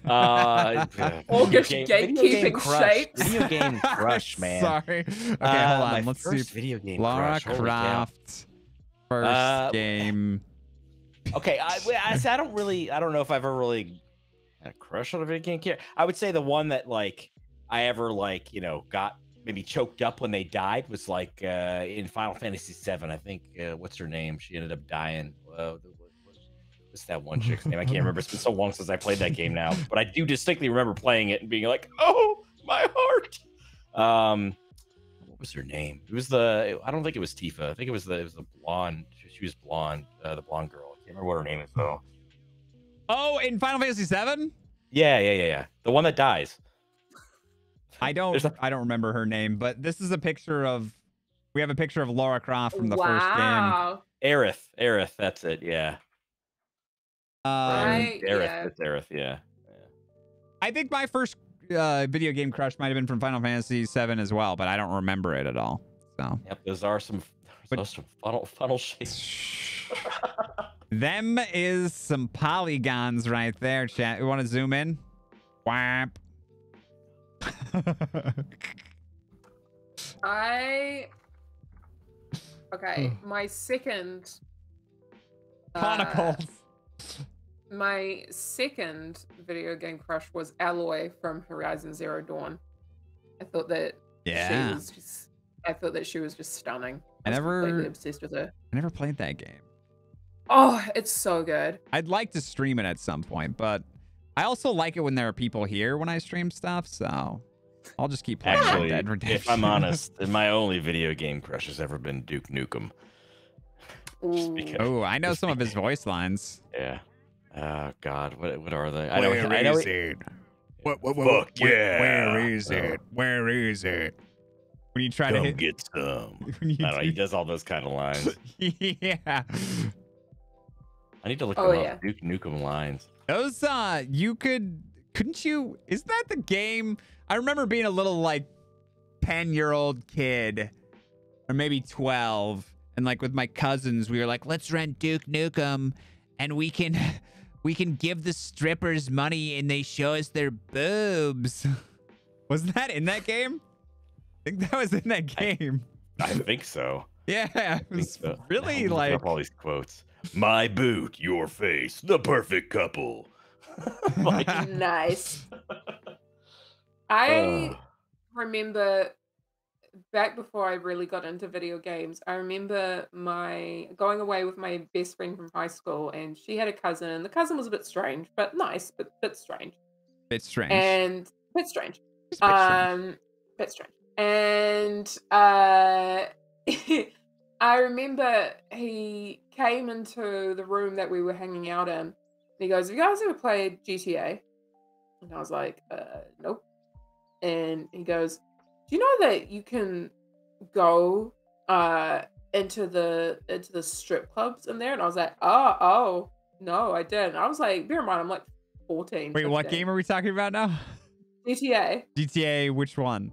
August gatekeeping shapes. Video game crush, man. Sorry. Okay, hold on. Let's see. Video game Lara crush. Croft. First game. Okay, I don't know if I've ever really had a crush on a video game character. I would say the one that like I ever got maybe choked up when they died was like in Final Fantasy VII. I think what's her name? She ended up dying. What's that one chick's name? I can't remember. It's been so long since I played that game now, but I do distinctly remember playing it and being like, "Oh, my heart." What was her name? It was I don't think it was Tifa. I think it was the blonde. She was blonde. The blonde girl. I can't remember what her name is though. Oh, in Final Fantasy VII? Yeah. The one that dies. I don't remember her name, but this is a picture of. We have a picture of Lara Croft from the first game. Aerith. That's it. Yeah. Right. Aerith. It's Aerith. Yeah. I think my first video game crush might have been from Final Fantasy VII as well, but I don't remember it at all. So. Yep. Those are some funnel shapes. Them is some polygons right there, chat. You want to zoom in? Whap. My second Chronicles. My second video game crush was Alloy from Horizon Zero Dawn. I thought that she was just stunning. I was completely obsessed with her. I never played that game. Oh, it's so good. I'd like to stream it at some point, but I also like it when there are people here when I stream stuff, so I'll just keep playing Red Dead Redemption. If I'm honest, my only video game crush has ever been Duke Nukem. Oh, I know some of his voice lines. Yeah. Oh God, what are they? Where is it? Fuck yeah. Where is it? Where is it? When you try to hit, get some. I don't know, he does all those kind of lines. Yeah. I need to look up Duke Nukem lines. Those couldn't you? Isn't that the game? I remember being a little like 10-year-old kid, or maybe 12, and like with my cousins, we were like, let's rent Duke Nukem, and we can give the strippers money, and they show us their boobs. Was that in that game? I think that was in that game. I think so. Yeah, it was really Looking like up all these quotes. My boot, your face, the perfect couple. Like, Nice. I remember back before I really got into video games, I remember going away with my best friend from high school, and she had a cousin, and the cousin was a bit strange, but nice, but bit strange. Bit strange. And bit strange. Just a bit strange. Bit strange. And I remember he came into the room that we were hanging out in, and he goes, "Have you guys ever played GTA?" And I was like, nope. And he goes, "Do you know that you can go into the strip clubs in there?" And I was like, oh no, I didn't. I was like, bear in mind, I'm like 14. Wait, what 15. game are we talking about now? GTA. GTA, which one?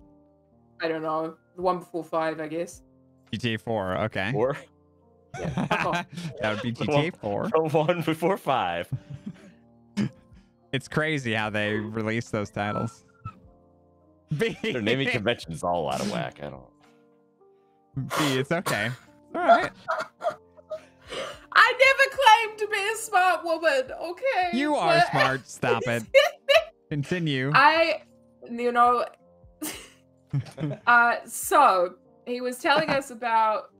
I don't know. The one before 5, I guess. GTA 4, okay. 4? That would be GTA 4. The one before 5. It's crazy how they release those titles. Their naming convention's all out of whack. I don't. B, it's okay. All right. I never claimed to be a smart woman, okay? You are smart. Stop it. Continue. So he was telling us about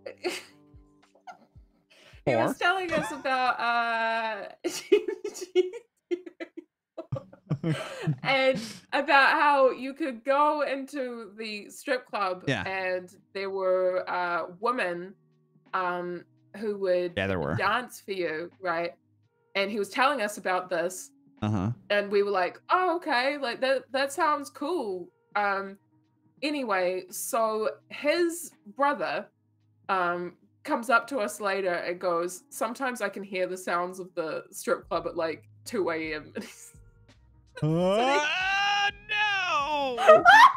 and about how you could go into the strip club, and there were women who would dance for you, right? And he was telling us about this, and we were like, oh, okay, like that sounds cool. Anyway, so his brother comes up to us later and goes, sometimes I can hear the sounds of the strip club at like 2 a.m. No!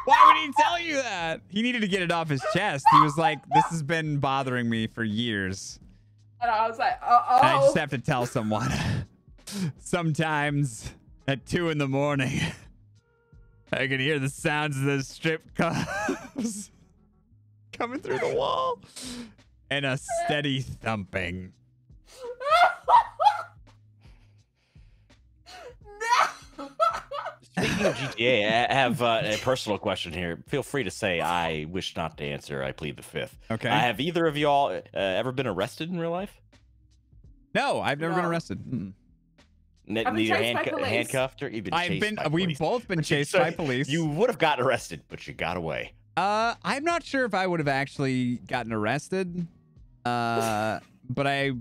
Why would he tell you that? He needed to get it off his chest. He was like, this has been bothering me for years. And I was like, I just have to tell someone. Sometimes at 2 in the morning, I can hear the sounds of the strip clubs coming through the wall and a steady thumping. Speaking of GTA, I have a personal question here. Feel free to say I wish not to answer. I plead the fifth. Okay. Have either of y'all ever been arrested in real life? No, I've never been arrested. Neither handcuffed or you've been chased by We've police. both been chased by police. You would have gotten arrested, but you got away. I'm not sure if I would have actually gotten arrested. But I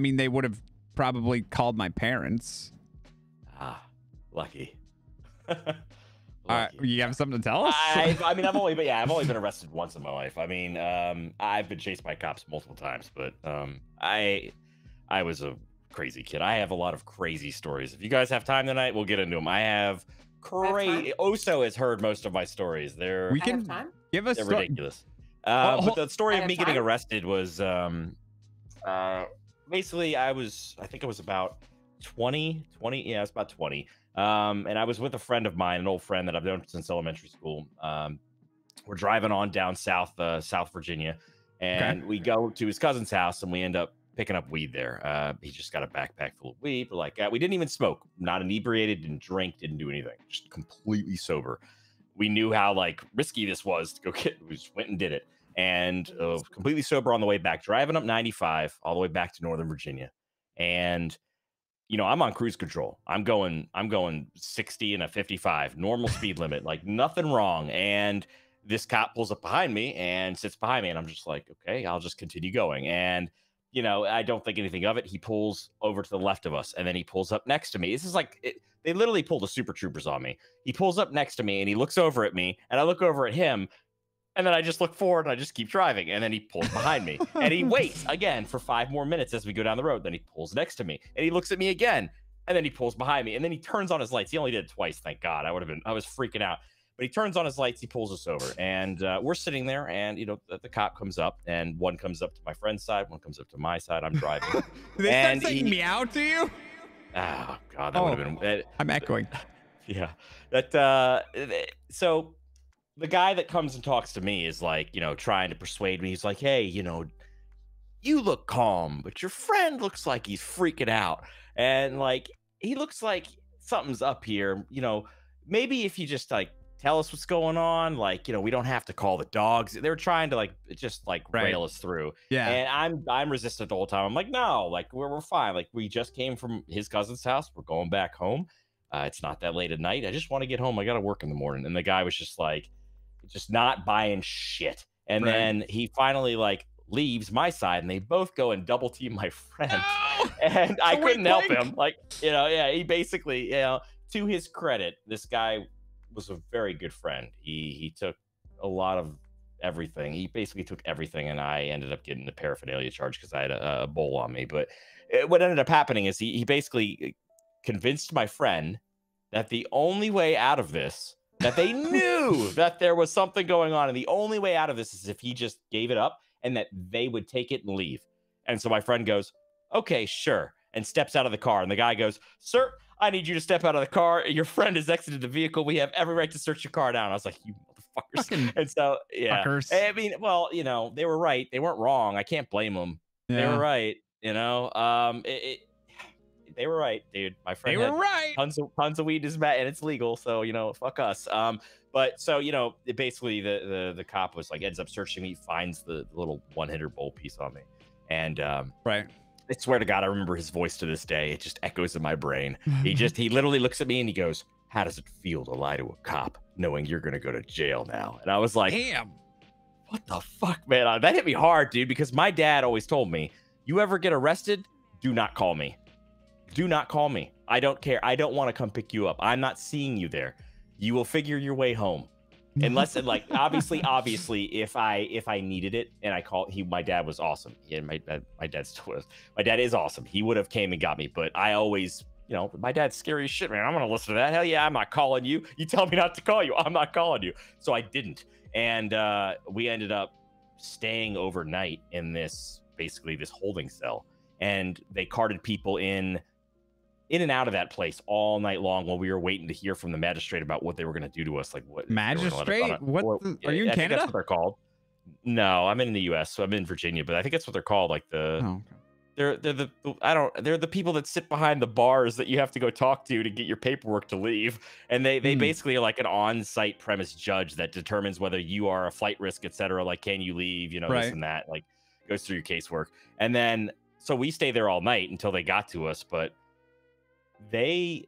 mean, they would have probably called my parents. Ah, lucky. All right, you have something to tell us? I mean, I've only been arrested once in my life. I mean, I've been chased by cops multiple times, but I was a crazy kid. I have a lot of crazy stories. If you guys have time tonight, we'll get into them. I have crazy. Oso has heard most of my stories. They're give us ridiculous. But the story of me getting arrested was basically I think I was about 20. Yeah, I was about 20. And I was with a friend of mine, an old friend that I've known since elementary school. We're driving on down South Virginia, and we go to his cousin's house, and we end up picking up weed there. He just got a backpack full of weed. But like, we didn't even smoke, not inebriated, didn't drink, didn't do anything, just completely sober. We knew how like risky this was to go get. We just went and did it, and completely sober on the way back, driving up 95 all the way back to Northern Virginia, and you know, I'm on cruise control. I'm going 60 and a 55, normal speed limit, like nothing wrong. And this cop pulls up behind me and sits behind me. And I'm just like, okay, I'll just continue going. And, you know, I don't think anything of it. He pulls over to the left of us, and then he pulls up next to me. This is like, they literally pulled the Super Troopers on me. He pulls up next to me and he looks over at me, and I look over at him. And then I just look forward and I just keep driving. And then he pulls behind me and he waits again for 5 more minutes as we go down the road. Then he pulls next to me and he looks at me again. And then he pulls behind me. And then he turns on his lights. He only did it twice. Thank God. I was freaking out. But he turns on his lights. He pulls us over. And we're sitting there. And, you know, the cop comes up. And one comes up to my friend's side. One comes up to my side. I'm driving. Did they start saying meow to you? Oh, God. That would have been. I'm echoing. Yeah. So the guy that comes and talks to me is like, trying to persuade me. He's like, hey, you look calm, but your friend looks like he's freaking out. And like, he looks like something's up here. Maybe if you just like tell us what's going on, like, we don't have to call the dogs. They're trying to like, just like rail us through. Yeah. And I'm resistant the whole time. I'm like, no, like we're fine. Like we just came from his cousin's house. We're going back home. It's not that late at night. I just want to get home. I got to work in the morning. And the guy was just like, just not buying shit. And then he finally like leaves my side, and they both go and double team my friend. No! And I couldn't help him. Like, he basically, to his credit, this guy was a very good friend. He took a lot of everything. He basically took everything, and I ended up getting the paraphernalia charge because I had a bowl on me. But what ended up happening is he basically convinced my friend that the only way out of this, that they knew that there was something going on, and the only way out of this is if he just gave it up and that they would take it and leave. And so my friend goes, okay, sure, and steps out of the car. And the guy goes, sir, I need you to step out of the car. Your friend has exited the vehicle. We have every right to search your car down. I was like, you motherfuckers. And so, yeah. Fuckers. I mean, well, they were right. They weren't wrong. I can't blame them. Yeah. They were right. They were right, dude. My friend had tons of weed in his mat, and it's legal, so fuck us. But so basically the cop was like, ends up searching me, finds the little one-hitter bowl piece on me, and I swear to God, I remember his voice to this day. It just echoes in my brain. He literally looks at me and he goes, "How does it feel to lie to a cop, knowing you're gonna go to jail now?" And I was like, damn, what the fuck, man? That hit me hard, dude, because my dad always told me, you ever get arrested, do not call me. Do not call me. I don't care. I don't want to come pick you up. I'm not seeing you there. You will figure your way home. Unless, like, obviously, if I needed it and I called, my dad was awesome. Yeah, my dad still is. My dad is awesome. He would have came and got me, but I always, my dad's scary as shit, man. I'm gonna listen to that. Hell yeah, I'm not calling you. You tell me not to call you, I'm not calling you. So I didn't, and we ended up staying overnight in this holding cell, and they carted people in and out of that place all night long while we were waiting to hear from the magistrate about what they were going to do to us. Like, what magistrate? Are you in Canada? That's what they're called. No, I'm in the U.S., so I'm in Virginia, but I think that's what they're called. Like they're the people that sit behind the bars that you have to go talk to get your paperwork to leave, and they basically are like an on-site premise judge that determines whether you are a flight risk, etc. Like, can you leave? This and that. Like, goes through your casework, and then so we stay there all night until they got to us, but. The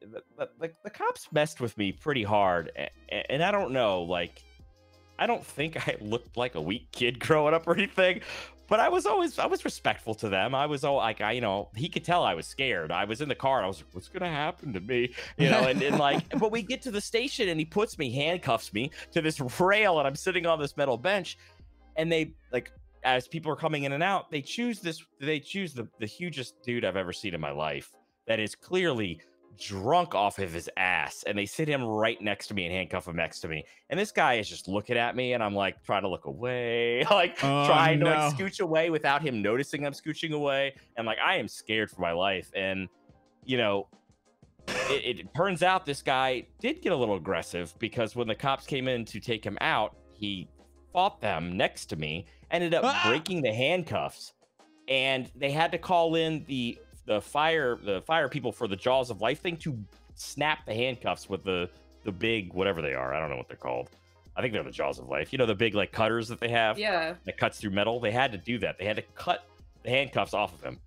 cops messed with me pretty hard, and I don't know, like, I don't think I looked like a weak kid growing up or anything, but I was respectful to them. I was all like, he could tell I was scared. I was in the car and I was like, what's gonna happen to me, and like, but we get to the station and he handcuffs me to this rail, and I'm sitting on this metal bench, and they, like, as people are coming in and out, they choose the hugest dude I've ever seen in my life that is clearly drunk off of his ass, and they sit him right next to me and handcuff him next to me, and this guy is just looking at me, and I'm like trying to look away, like trying to like scooch away without him noticing I'm scooching away, and like I am scared for my life. And it turns out this guy did get a little aggressive, because when the cops came in to take him out, he fought them next to me, ended up breaking the handcuffs, and they had to call in the fire people for the Jaws of Life thing to snap the handcuffs with the big whatever they are. I don't know what they're called. I think they're the Jaws of Life. The big like cutters that they have. Yeah. That cuts through metal. They had to do that. They had to cut the handcuffs off of him.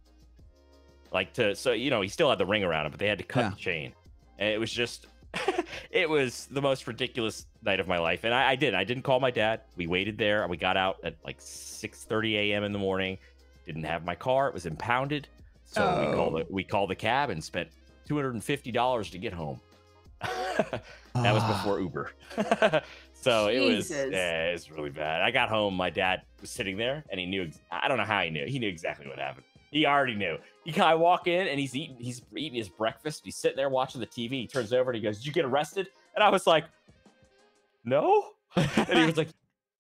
So he still had the ring around him, but they had to cut the chain. And it was just it was the most ridiculous night of my life. And I didn't call my dad. We waited there, and we got out at like 6:30 a.m. in the morning. Didn't have my car. It was impounded. So we called the cab and spent $250 to get home. That was before Uber. So Jesus. It was really bad. I got home. My dad was sitting there, and he knew. I don't know how he knew. He knew exactly what happened. He already knew. I walk in, and he's eating his breakfast. He's sitting there watching the TV. He turns over and he goes, "Did you get arrested?" And I was like, "No." And he was like,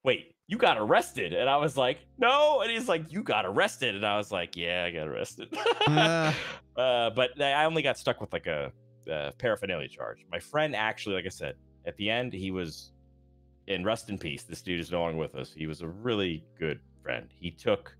"Wait, you got arrested?" And I was like, "No." And he's like, "You got arrested?" And I was like, "Yeah, I got arrested." But I only got stuck with like a paraphernalia charge. My friend actually, like I said, at the end, he was and rest in peace. This dude is no longer with us. He was a really good friend. He took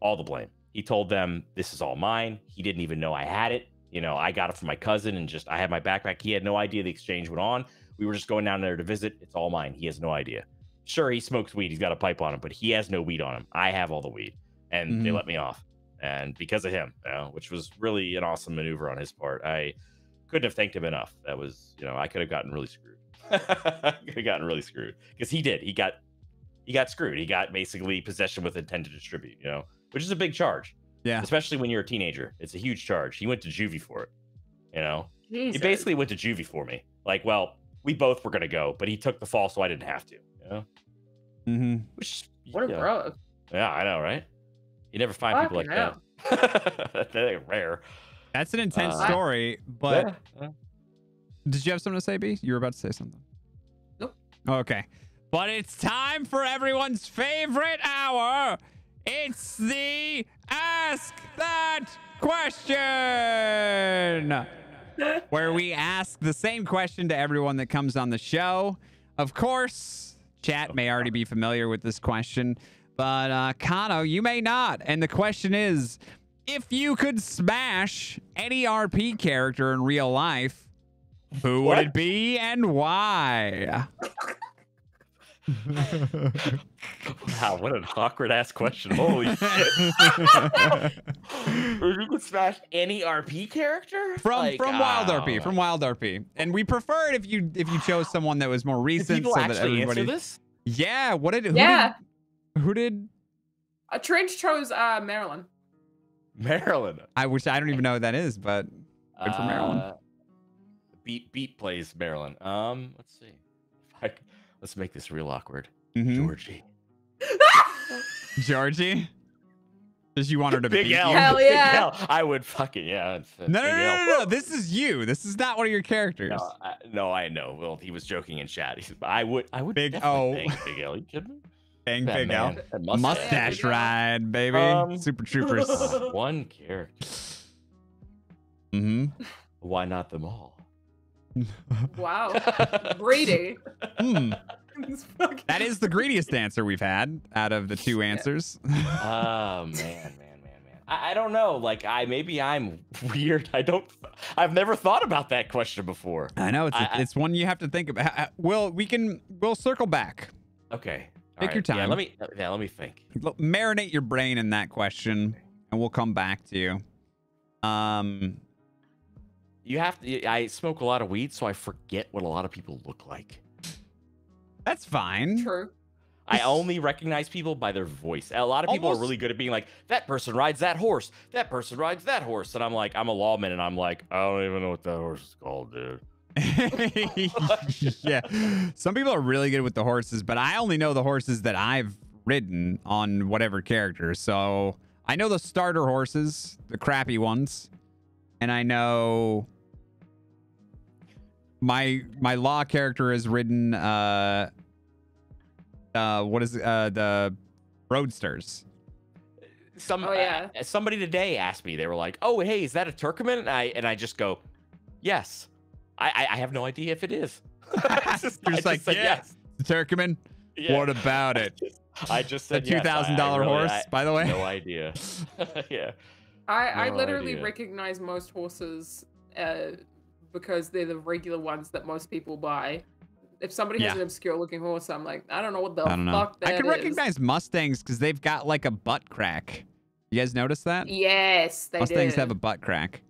all the blame. He told them, this is all mine. He didn't even know I had it. You know, I got it from my cousin and I had my backpack. He had no idea the exchange went on. We were just going down there to visit. It's all mine. He has no idea. Sure, he smokes weed. He's got a pipe on him, but he has no weed on him. I have all the weed, and they let me off. And because of him, which was really an awesome maneuver on his part. I couldn't have thanked him enough. That was, I could have gotten really screwed. Because he did. He got screwed. He got basically possession with intent to distribute, which is a big charge. Yeah. Especially when you're a teenager. It's a huge charge. He went to juvie for it, Jesus. He basically went to juvie for me. Like, well, we both were going to go, but he took the fall so I didn't have to, Which, what a bro. Yeah, I know, right? You never find people like that. They're rare. That's an intense story, but did you have something to say, B? You were about to say something. Nope. Okay. But it's time for everyone's favorite hour. It's the Ask That Question, where we ask the same question to everyone that comes on the show. Of course, chat may already be familiar with this question, but Kono, you may not. And the question is, if you could smash any RP character in real life, who would it be and why? Wow, what an awkward ass question. Holy shit. If you could smash any RP character? From Wild RP, from Wild RP. And we prefer it if you chose someone that was more recent. Did people so that actually everybody... answer this? Yeah, who did Trench chose Marilyn. Marilyn. I don't even know who that is, but good for Marilyn. Beat plays Marilyn. Let's see. Let's make this real awkward. Georgie. Georgie? Does you want her to Big beat L. you? Hell yeah. Big L. I would fucking, yeah. No. This is you. This is not one of your characters. No, I know. Well, he was joking in chat. I would Big O. bang Big L. You kidding me? Bang Big L. Mustache. Mustache ride, baby. Super Troopers. One character. Why not them all? Wow. Greedy. That is the greediest answer we've had out of the two answers. Oh, man. I don't know. Like, maybe I'm weird. I've never thought about that question before. I know it's one you have to think about. We'll circle back. Okay. Take your time. Yeah, let me think. Marinate your brain in that question, and we'll come back to you. You have to. I smoke a lot of weed, so I forget what a lot of people look like. That's fine. True. I only recognize people by their voice. A lot of people are really good at being like, that person rides that horse. That person rides that horse. And I'm like, I'm a lawman, and I'm like, I don't even know what that horse is called, dude. Yeah. Some people are really good with the horses, but I only know the horses that I've ridden on whatever character. So I know the starter horses, the crappy ones, and I know my law character has ridden the roadsters. Somebody today asked me, they were like, oh, hey, is that a Turkmen? And I just go, yes. I have no idea if it is. You're just like, yes, the Turkmen. Yeah. What about it? I just said the $2,000 horse, by the way. No idea. Yeah. I literally recognize most horses because they're the regular ones that most people buy. If somebody has an obscure looking horse, I'm like, I don't know what the fuck that is. I can recognize Mustangs because they've got like a butt crack. You guys notice that? Yes, Mustangs have a butt crack.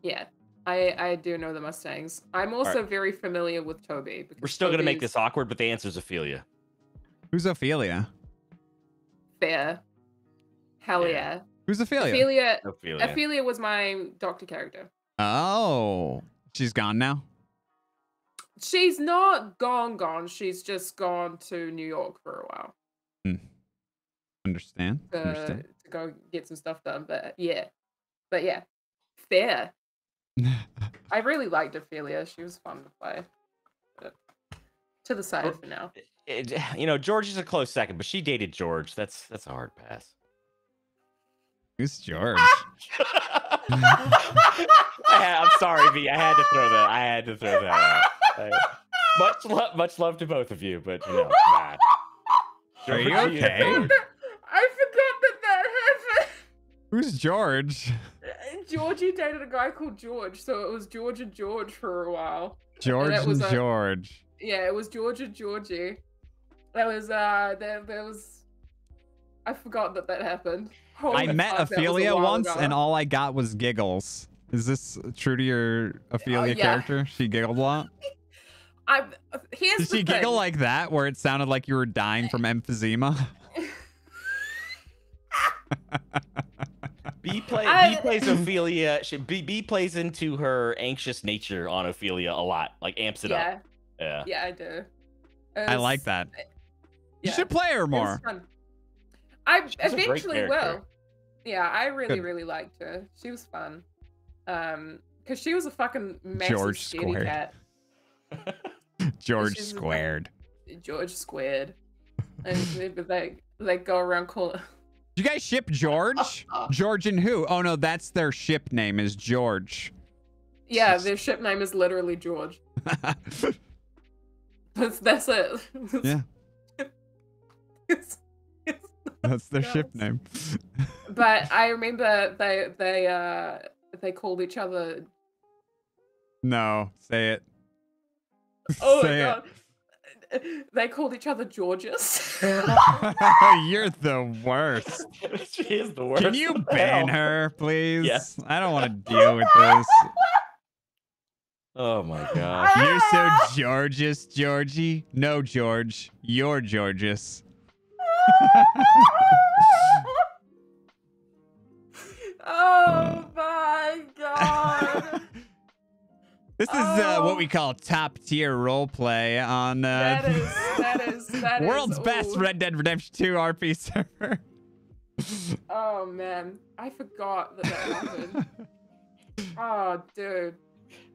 Yeah. I do know the Mustangs. I'm also very familiar with Toby. We're still going to make this awkward, but the answer is Ophelia. Who's Ophelia? Fair. Hell yeah. Who's Ophelia? Ophelia was my doctor character. Oh. She's gone now? She's not gone. She's just gone to New York for a while. Understand. To go get some stuff done. But yeah. Fair. I really liked Ophelia. She was fun to play. But to the side for now. George is a close second, but she dated George. That's a hard pass. Who's George? I'm sorry, V. I had to throw that out. much love to both of you, but you know, nah. Are you okay? I forgot that happened. Who's George? Georgie dated a guy called George, so it was George and George for a while. George and George. Yeah, it was George and Georgie. That was there was. I forgot that happened. I met Ophelia once, and all I got was giggles. Is this true to your Ophelia character? She giggled a lot. Did she giggle like that, where it sounded like you were dying from emphysema? B plays Ophelia. B plays into her anxious nature on Ophelia a lot, like amps it up. Yeah. Yeah, I do. I like that. You should play her more. I eventually will. Yeah, I really liked her. She was fun. Because she was a fucking massive George squared. cat. George squared. George squared. And they go around calling. You guys ship George? George and who? Oh no, that's their ship name is George. Yeah, their ship name is literally George. That's it. Yeah. That's their ship name. But I remember they called each other. No, say it. Oh my god. They called each other Georges. You're the worst. She is the worst. Can you ban her, please? Yes. I don't want to deal with this. Oh my god. You're so Georgious, Georgie. No, George. You're Georgious. Oh my god. This is what we call top tier roleplay on that is world's best Red Dead Redemption 2 RP server. Oh man, I forgot that happened. Oh dude.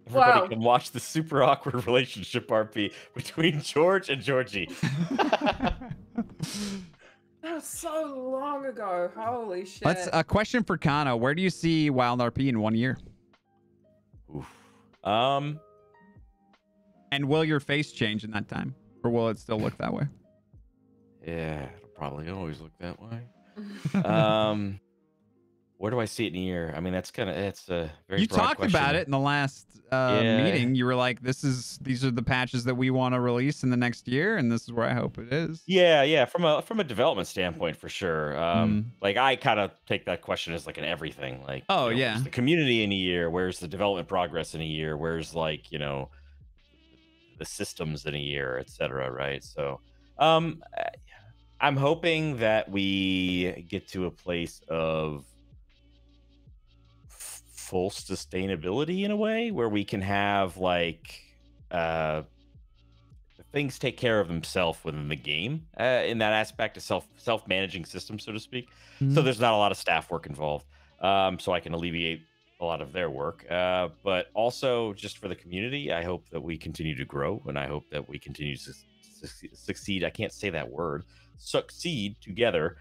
Everybody can watch the super awkward relationship RP between George and Georgie. That was so long ago. Holy shit. Let's a question for Kono. Where do you see Wild RP in 1 year? Oof. And will your face change in that time, or will it still look that way? Yeah, it'll probably always look that way. Where do I see it in a year? I mean, it's a very. You broad talked question. about it in the last meeting. You were like, these are the patches that we want to release in the next year, and this is where I hope it is. Yeah. From a development standpoint, for sure. Like I kind of take that question as like an everything. Like, where's the community in a year? Where's the development progress in a year? Where's like the systems in a year, etc. Right. So, I'm hoping that we get to a place of full sustainability in a way where we can have like things take care of themselves within the game in that aspect of self-managing system, so to speak. So there's not a lot of staff work involved, so I can alleviate a lot of their work, but also just for the community, I hope that we continue to grow, and I hope that we continue to succeed. I can't say that word. Succeed together.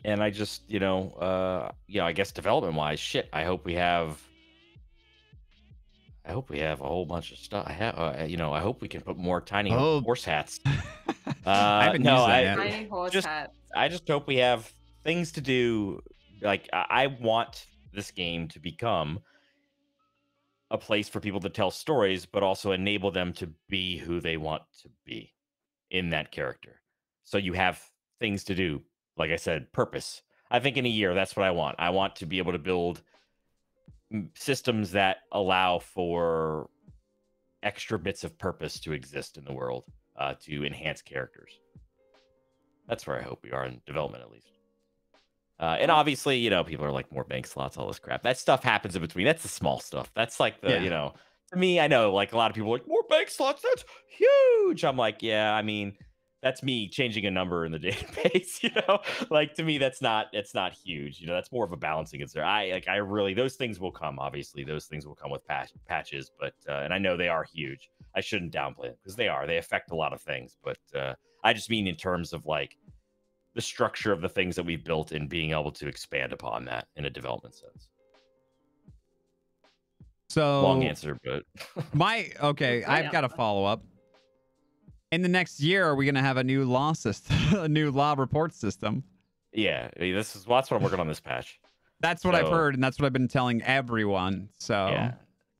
And I just, I guess development wise, I hope we have a whole bunch of stuff. I hope we can put more tiny horse hats. I haven't used that yet. Tiny horse hats. I just hope we have things to do. Like, I want this game to become a place for people to tell stories, but also enable them to be who they want to be in that character. So you have things to do. Like I said, purpose. I think in a year, that's what I want. I want to be able to build systems that allow for extra bits of purpose to exist in the world, to enhance characters. That's where I hope we are in development, at least. And obviously, people are like, more bank slots, all this crap. That stuff happens in between. That's the small stuff. That's like the, to me, I know, like, a lot of people are like, more bank slots, that's huge. I'm like, yeah, I mean, that's me changing a number in the database, like, to me, it's not huge. That's more of a balancing concern. I really, those things will come. Obviously, those things will come with patches, but, and I know they are huge. I shouldn't downplay them because they affect a lot of things. But I just mean in terms of like the structure of the things that we've built and being able to expand upon that in a development sense. So long answer, but I've got a follow up. In the next year, are we going to have a new law system, a new law report system? Yeah, I mean, that's what I'm working on this patch. That's what I've heard, and that's what I've been telling everyone. So yeah,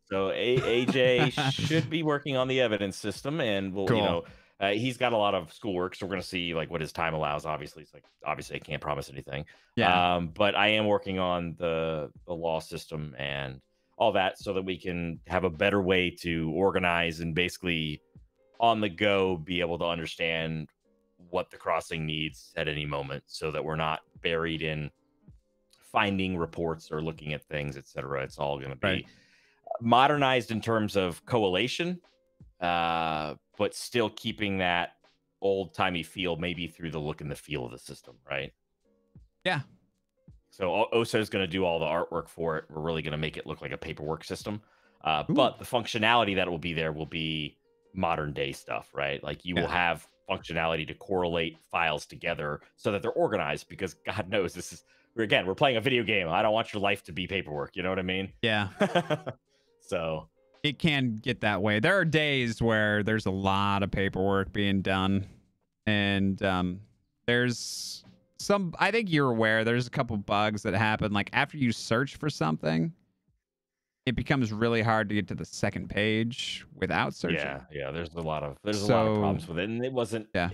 so AJ should be working on the evidence system, and we'll, cool. He's got a lot of schoolwork, so we're gonna see like what his time allows. Obviously, I can't promise anything. Yeah. But I am working on the law system and all that, so that we can have a better way to organize and basically on the go be able to understand what the crossing needs at any moment, so that we're not buried in finding reports or looking at things, etc. It's all going to be modernized in terms of collation, but still keeping that old-timey feel, maybe through the look and the feel of the system, right? Yeah. So Osa is going to do all the artwork for it. We're really going to make it look like a paperwork system, but the functionality that will be there will be modern day stuff, right? Like you will have functionality to correlate files together so that they're organized, because God knows we're playing a video game. I don't want your life to be paperwork. You know what I mean? Yeah. So it can get that way. There are days where there's a lot of paperwork being done, and there's some, I think you're aware, there's a couple bugs that happen. Like after you search for something, it becomes really hard to get to the second page without searching. Yeah. There's a lot of problems with it, and it wasn't. Yeah.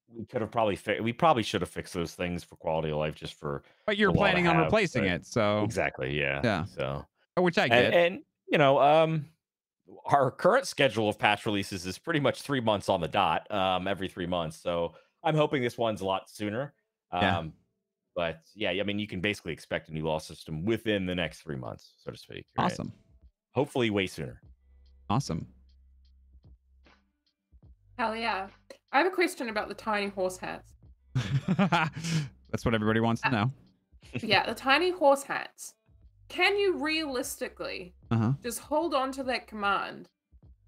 We could have we probably should have fixed those things for quality of life, just for. But you're planning on replacing it, so exactly, yeah. So which I get, and our current schedule of patch releases is pretty much 3 months on the dot, every 3 months. So I'm hoping this one's a lot sooner. But yeah, I mean, you can basically expect a new law system within the next 3 months, so to speak. Right? Awesome. Hopefully way sooner. Awesome. Hell yeah. I have a question about the tiny horse hats. That's what everybody wants to know. Yeah, the tiny horse hats. Can you realistically just hold on to that command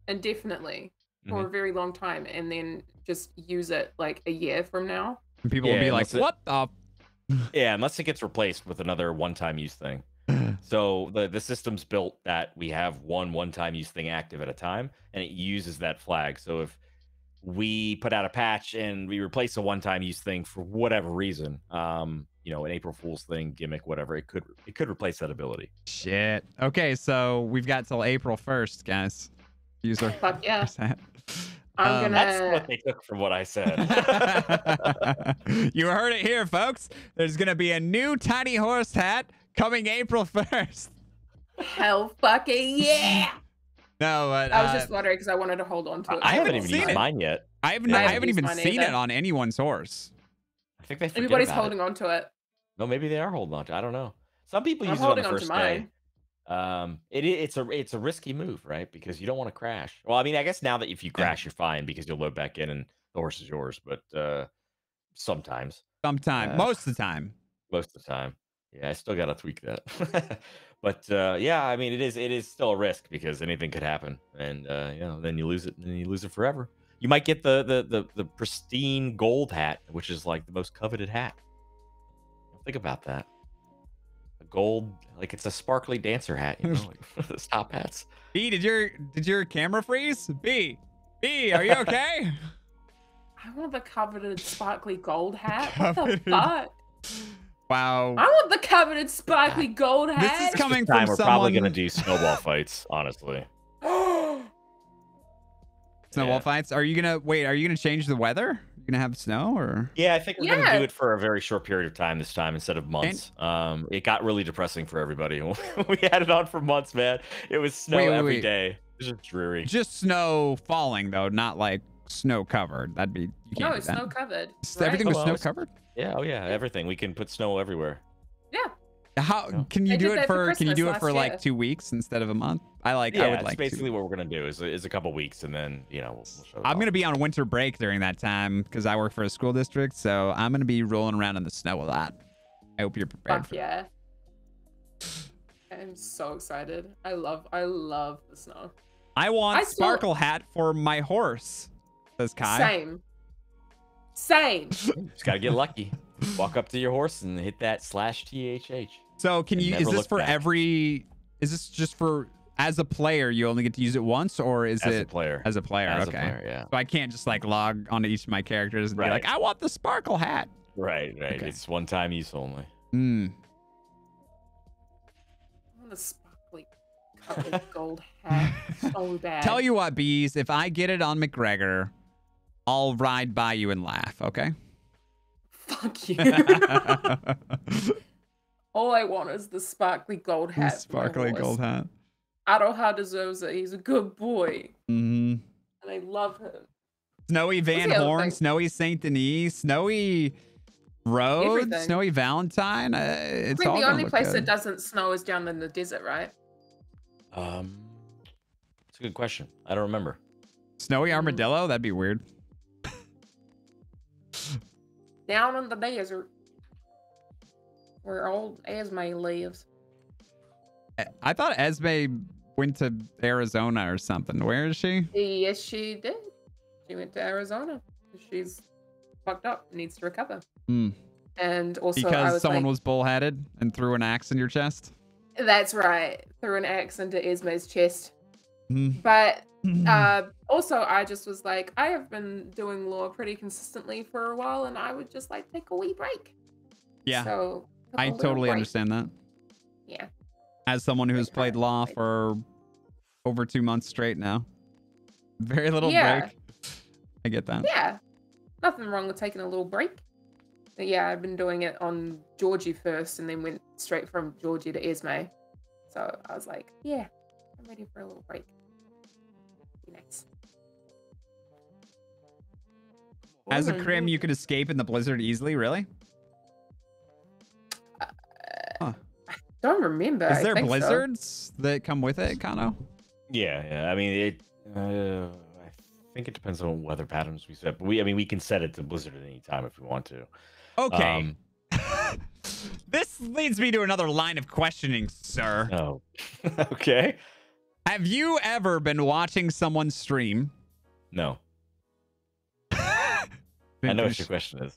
indefinitely for a very long time and then just use it like a year from now? And people will be like, what the? Yeah, unless it gets replaced with another one-time use thing. So the system's built that we have one-time use thing active at a time, and it uses that flag. So if we put out a patch and we replace a one-time use thing for whatever reason, an April Fool's thing, gimmick, whatever, it could replace that ability. Shit. Okay, so we've got till April 1st, guys. User. Fuck yeah. That's what they took from what I said. You heard it here, folks. There's gonna be a new tiny horse hat coming April 1st. Hell fucking yeah! No, but I was just wondering because I wanted to hold on to it. I haven't even used mine yet. I haven't even seen it on anyone's horse. I think they forget everybody's holding on to it. No, maybe they are holding on to it. I don't know. Some people use it on the first day. It's a risky move, right? Because you don't want to crash. Well, I mean, I guess now that if you crash, you're fine because you'll load back in and the horse is yours. But sometimes, most of the time. Yeah, I still gotta tweak that. But yeah, I mean, it is still a risk because anything could happen, and then you lose it, and then you lose it forever. You might get the pristine gold hat, which is like the most coveted hat. Think about that. Gold, like it's a sparkly dancer hat, like those top hats. B, did your camera freeze? B, are you okay? I want the coveted sparkly gold hat. What the fuck? Wow. I want the coveted sparkly gold hat. This is coming from we're probably gonna do snowball fights, honestly. Snowball fights? Are you gonna change the weather? You gonna have snow or? Yeah, I think we're gonna do it for a very short period of time this time instead of months. It got really depressing for everybody. We had it on for months, man. It was snow every day. It was just dreary. Just snow falling though, not like snow covered. That'd be no, it's snow covered. Everything was snow covered? Yeah, everything. We can put snow everywhere. Yeah. How can you do it for? Can you do it for like 2 weeks instead of a month? I would like. Basically what we're gonna do is a couple weeks, and then we'll show I'm gonna be on winter break during that time because I work for a school district, so I'm gonna be rolling around in the snow a lot. I hope you're prepared. Fuck yeah! I'm so excited. I love the snow. I want sparkle hat for my horse. Says Kai. Same. Just gotta get lucky. Walk up to your horse and hit that /THH. So can you? Is this for every? Is this just for As a player, you only get to use it once, or is As it a player? As a player, As okay. a player, yeah. So I can't just like log onto each of my characters and be like, Right. I want the sparkle hat. Right. Okay. It's one-time use only. Hmm. I want a sparkly colored gold hat so bad. Tell you what, Bees, if I get it on McGregor, I'll ride by you and laugh, okay? Fuck you. All I want is the sparkly gold hat. Sparkly gold hat. Aroha deserves it. He's a good boy. Mm-hmm. And I love him. Snowy Van the other Horn, thing? Snowy Saint Denis, Snowy Road, Everything. Snowy Valentine. I It's think all the gonna only look place good. that doesn't snow is down in the desert, right? It's a good question. I don't remember. Snowy Armadillo? That'd be weird. Down in the desert. Where old Esme lives. I thought Esme went to Arizona or something. Where is she? Yes, she did. She went to Arizona. She's fucked up. Needs to recover. Hmm. And also, I Because was someone like, was bullheaded and threw an axe in your chest? that's right. Threw an axe into Esme's chest. Hmm. But also, I just was like, I have been doing lore pretty consistently for a while, and I would just like take a wee break. Yeah, So took a I little totally break. understand that. Yeah. As someone who's Like, played law like- for over 2 months straight now. Very little Yeah. break. I get that. Yeah. Nothing wrong with taking a little break. But yeah, I've been doing it on Georgie first, and then went straight from Georgie to Esme. So I was like, yeah, I'm ready for a little break. Be nice. As a crim, you could escape in the blizzard easily, really? Don't remember. Is I there think so. blizzards that come with it, Kano? Yeah. I mean, I think it depends on what weather patterns we set. But we can set it to blizzard at any time if we want to. Okay. This leads me to another line of questioning, sir. Oh. Okay. Have you ever been watching someone stream? No. I know what your question is.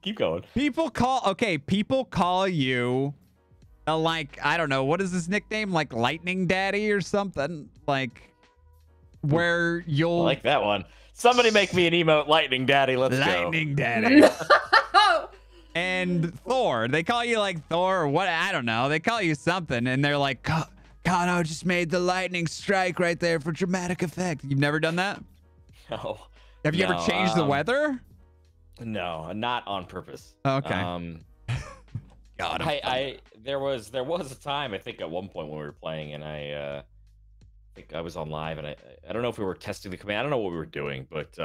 Keep going. People call you like, I don't know, what is his nickname? Like Lightning Daddy or something? Like where I you'll like that one. Somebody make me an emote, Lightning Daddy. Let's go. Lightning Daddy. And Thor. They call you like Thor or what? I don't know. They call you something and they're like, Kano just made the lightning strike right there for dramatic effect. You've never done that? No. Have you ever changed the weather? No, not on purpose. Okay. God, there was a time, I think at one point when we were playing, and I think I was on live, and I don't know if we were testing the command. I don't know what we were doing, but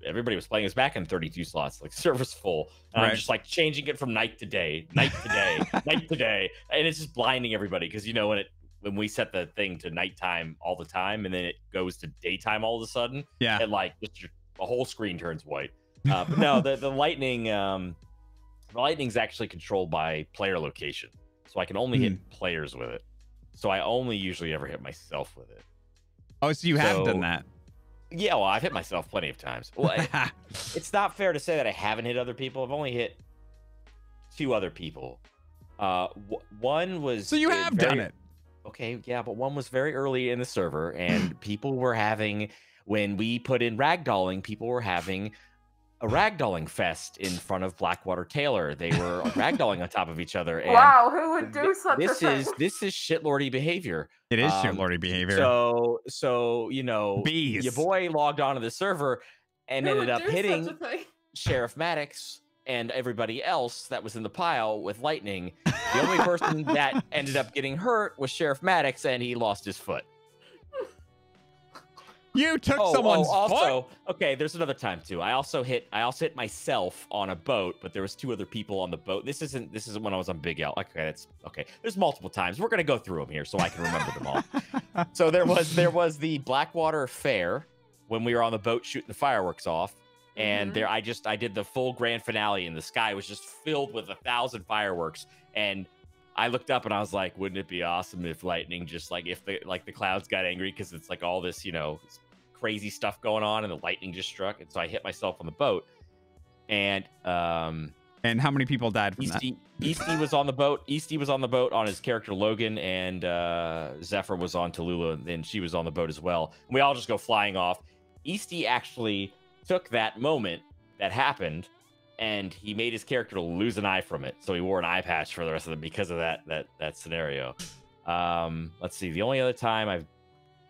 everybody was playing. It was back in 32 slots, like server's full, and I'm just like changing it from night to day, night to day, night to day, and it's just blinding everybody because when we set the thing to nighttime all the time, and then it goes to daytime all of a sudden, yeah, and like just the whole screen turns white. But no, the lightning's actually controlled by player location, so I can only hit players with it. So I only usually ever hit myself with it. Oh, so you have done that? Yeah, well, I've hit myself plenty of times. Well, it's not fair to say that I haven't hit other people. I've only hit 2 other people. One was so you have done it. Okay, yeah, but one was very early in the server, and people were having, when we put in ragdolling, people were having a ragdolling fest in front of Blackwater Taylor. They were ragdolling on top of each other. And wow, who would do such a thing? This is shitlordy behavior. It is shitlordy behavior. So Bees. your boy logged onto the server and Who ended would up do hitting such a thing? Sheriff Maddox and everybody else that was in the pile with lightning. The only person that ended up getting hurt was Sheriff Maddox, and he lost his foot. You took someone's also, foot? okay, there's another time too. I also hit myself on a boat, but there was 2 other people on the boat. This isn't when I was on Big L. Okay, that's okay. There's multiple times. We're gonna go through them here so I can remember them all. So there was the Blackwater Fair when we were on the boat shooting the fireworks off. And there, I did the full grand finale, and the sky was just filled with 1,000 fireworks. And I looked up and I was like, wouldn't it be awesome if lightning just if the clouds got angry because it's like all this, crazy stuff going on, and the lightning just struck. And so I hit myself on the boat, and And how many people died from that? Easty was on the boat. Easty was on the boat on his character Logan, and Zephyr was on Tallulah, and she was on the boat as well. And we all just go flying off. Easty actually took that moment that happened, and he made his character lose an eye from it. So he wore an eye patch for the rest of them because of that scenario. Let's see. The only other time I've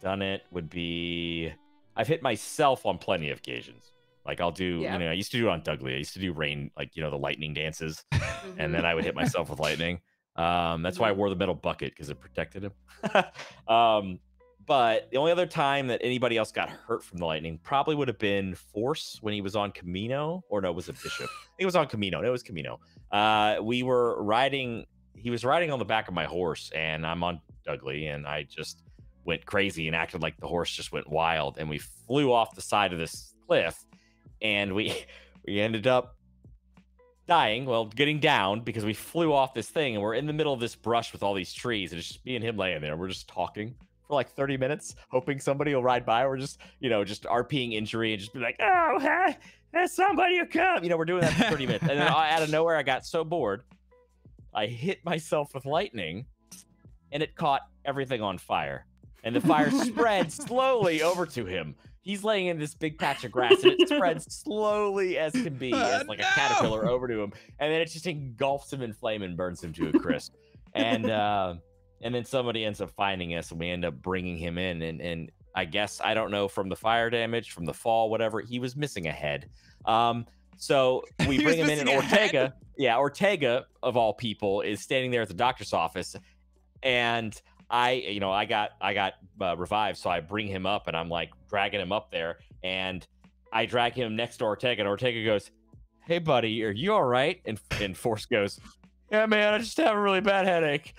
done it would be I've hit myself on plenty of occasions. Like I'll do, I used to do it on Dougley. I used to do rain, like, the lightning dances, and then I would hit myself with lightning. That's why I wore the metal bucket, because it protected him. But the only other time that anybody else got hurt from the lightning probably would have been Force when he was on Camino, or no, it was a Bishop. I think it was on Camino. No, it was Camino. He was riding on the back of my horse, and I'm on Dougley, and I just went crazy and acted like the horse just went wild, and we flew off the side of this cliff. And we ended up dying, getting down, because we flew off this thing, and we're in the middle of this brush with all these trees, and it's just me and him laying there. We're just talking for like 30 minutes, hoping somebody will ride by. We're just, just RPing injury and just be like, oh, hey, somebody will come. We're doing that for 30 minutes. And then out of nowhere, I got so bored, I hit myself with lightning, and it caught everything on fire. And the fire spread slowly over to him. He's laying in this big patch of grass, and it spreads slowly as can be, as like a caterpillar over to him. And then it just engulfs him in flame and burns him to a crisp. And then somebody ends up finding us, and we end up bringing him in. And I guess, I don't know, from the fire damage, from the fall, whatever, he was missing a head. So we bring him in, and Ortega, Ortega, of all people, is standing there at the doctor's office. And I got revived, so I bring him up, and I'm like dragging him up there, and I drag him next to Ortega, and Ortega goes, "Hey buddy, are you all right?" And Force goes, "Yeah man, I just have a really bad headache."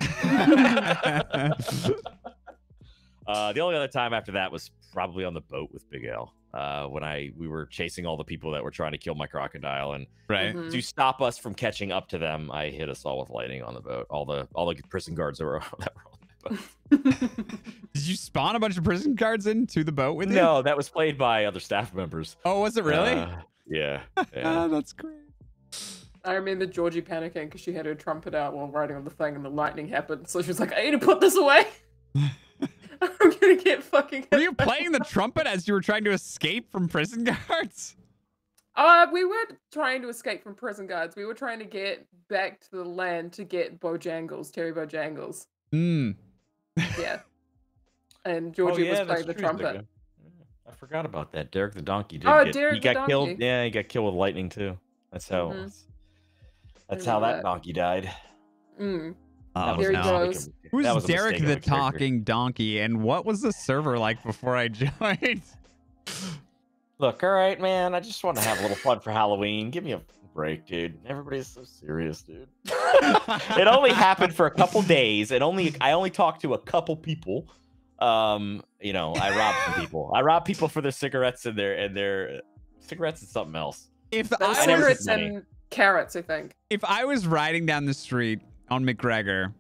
The only other time after that was probably on the boat with Big L, when we were chasing all the people that were trying to kill my crocodile, and to stop us from catching up to them, I hit us all with lightning on the boat. All the prison guards that were on the boat. Did you spawn a bunch of prison guards into the boat with you? No, that was played by other staff members. Oh, was it really? Yeah. That's great. I remember Georgie panicking because she had her trumpet out while riding on the thing, and the lightning happened. So she was like, "I need to put this away. I'm gonna get fucking." Were you playing the trumpet as you were trying to escape from prison guards? We weren't trying to escape from prison guards. We were trying to get back to the land to get Bojangles, Terry Bojangles. Yeah. And Georgie was playing the trumpet. I forgot about that. Derek the donkey he got killed. Yeah, he got killed with lightning too. That's how that donkey died. There he goes. Who's Derek the talking donkey, and what was the server like before I joined? Look, all right, man, I just want to have a little fun for Halloween. Give me a break, dude. Everybody's so serious, dude. It only happened for a couple days, and I only talked to a couple people. I robbed some people. I robbed people for their cigarettes and their cigarettes and something else. Cigarettes and carrots, I think. If I was riding down the street on McGregor,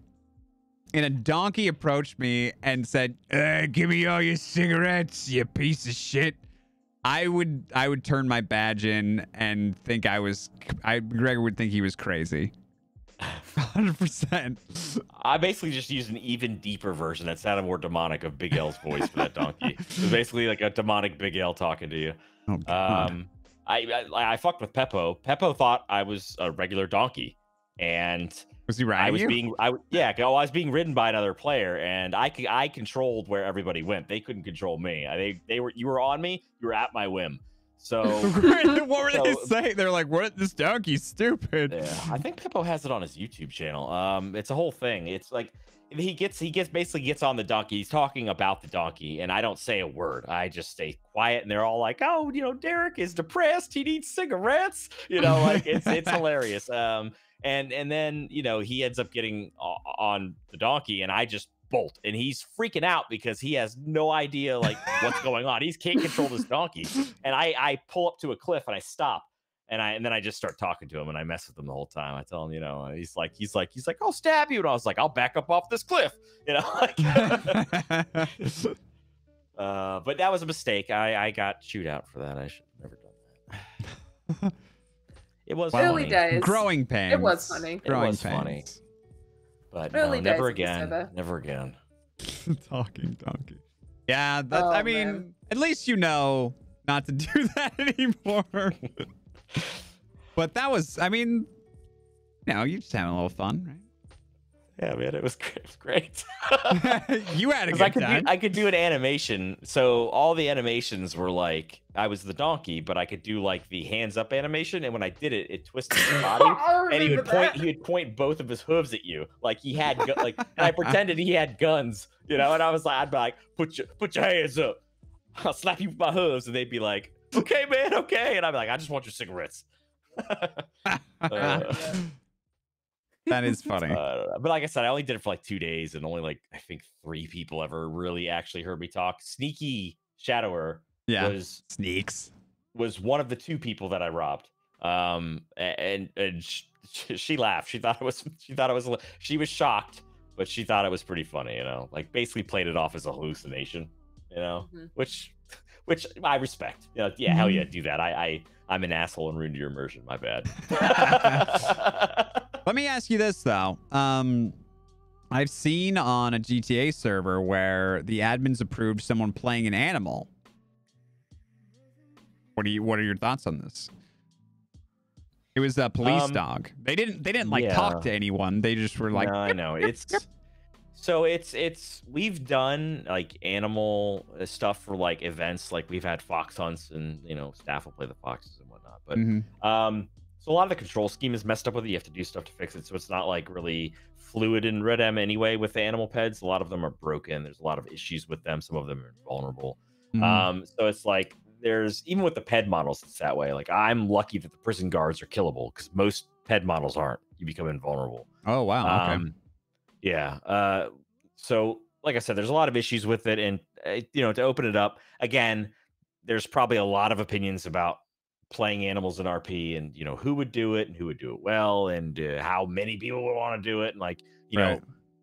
and a donkey approached me and said, "Give me all your cigarettes, you piece of shit," I would turn my badge in and think McGregor would think he was crazy. 100%. I basically just used an even deeper version that sounded more demonic of Big L's voice for that donkey. It was basically like a demonic Big L talking to you. Oh, God. I fucked with Peppo. Peppo thought I was a regular donkey, and was he riding I was being ridden by another player, and I controlled where everybody went. They couldn't control me. You were on me. You were at my whim. So what were they saying? They're like, "What? This donkey's stupid." Yeah, I think Pippo has it on his YouTube channel. It's a whole thing. It's like he basically gets on the donkey. He's talking about the donkey, and I don't say a word. I just stay quiet, and they're all like, "Oh, Derek is depressed. He needs cigarettes." Like it's hilarious. And then he ends up getting on the donkey, and I just bolt, and he's freaking out because he has no idea like what's going on. He can't control this donkey, and I pull up to a cliff, and I stop, and then I just start talking to him, and I mess with him the whole time. I tell him, he's like, "I'll stab you," and I was like, "I'll back up off this cliff," But that was a mistake. I got chewed out for that. I should have never done that. It was Early funny. days. Growing pains. It was funny. It Growing was funny. pains. But Early no, never days of the again. server. Never again. Talking donkey. Yeah, that's. Oh, I mean, man. at least you know not to do that anymore. But that was. I mean, you just having a little fun, right? Yeah, man, it was great. You had a good time. I could do an animation. So all the animations were like, I was the donkey, but I could do like the hands up animation. And when I did it, it twisted his body. And he would point both of his hooves at you. Like he had, and I pretended he had guns, And I was like, I'd be like, put your hands up. I'll slap you with my hooves. And they'd be like, okay, man, okay. And I'd be like, I just want your cigarettes. That is funny. But like I said, I only did it for like 2 days, and only like I think 3 people ever really actually heard me talk. Sneaky Shadower was one of the 2 people that I robbed. And she laughed. She was shocked, but she thought it was pretty funny. Like basically played it off as a hallucination. Which I respect. Yeah, hell yeah, do that. I'm an asshole and ruined your immersion. My bad. Let me ask you this though. I've seen on a GTA server where the admins approved someone playing an animal. What are your thoughts on this? It was a police dog. They didn't like talk to anyone. They just were like, no, I know. So we've done like animal stuff for like events, like we've had fox hunts, and staff will play the foxes and whatnot. But so a lot of the control scheme is messed up with it. You have to do stuff to fix it, so it's not like really fluid in Red M anyway with the animal peds. A lot of them are broken. There's a lot of issues with them. Some of them are vulnerable. So it's like there's even with the ped models, it's that way. Like I'm lucky that the prison guards are killable because most ped models aren't. You become invulnerable. Oh wow. Okay. Yeah. So like I said, there's a lot of issues with it, and to open it up again, there's probably a lot of opinions about playing animals in RP, and who would do it and who would do it well, and how many people would want to do it, and like know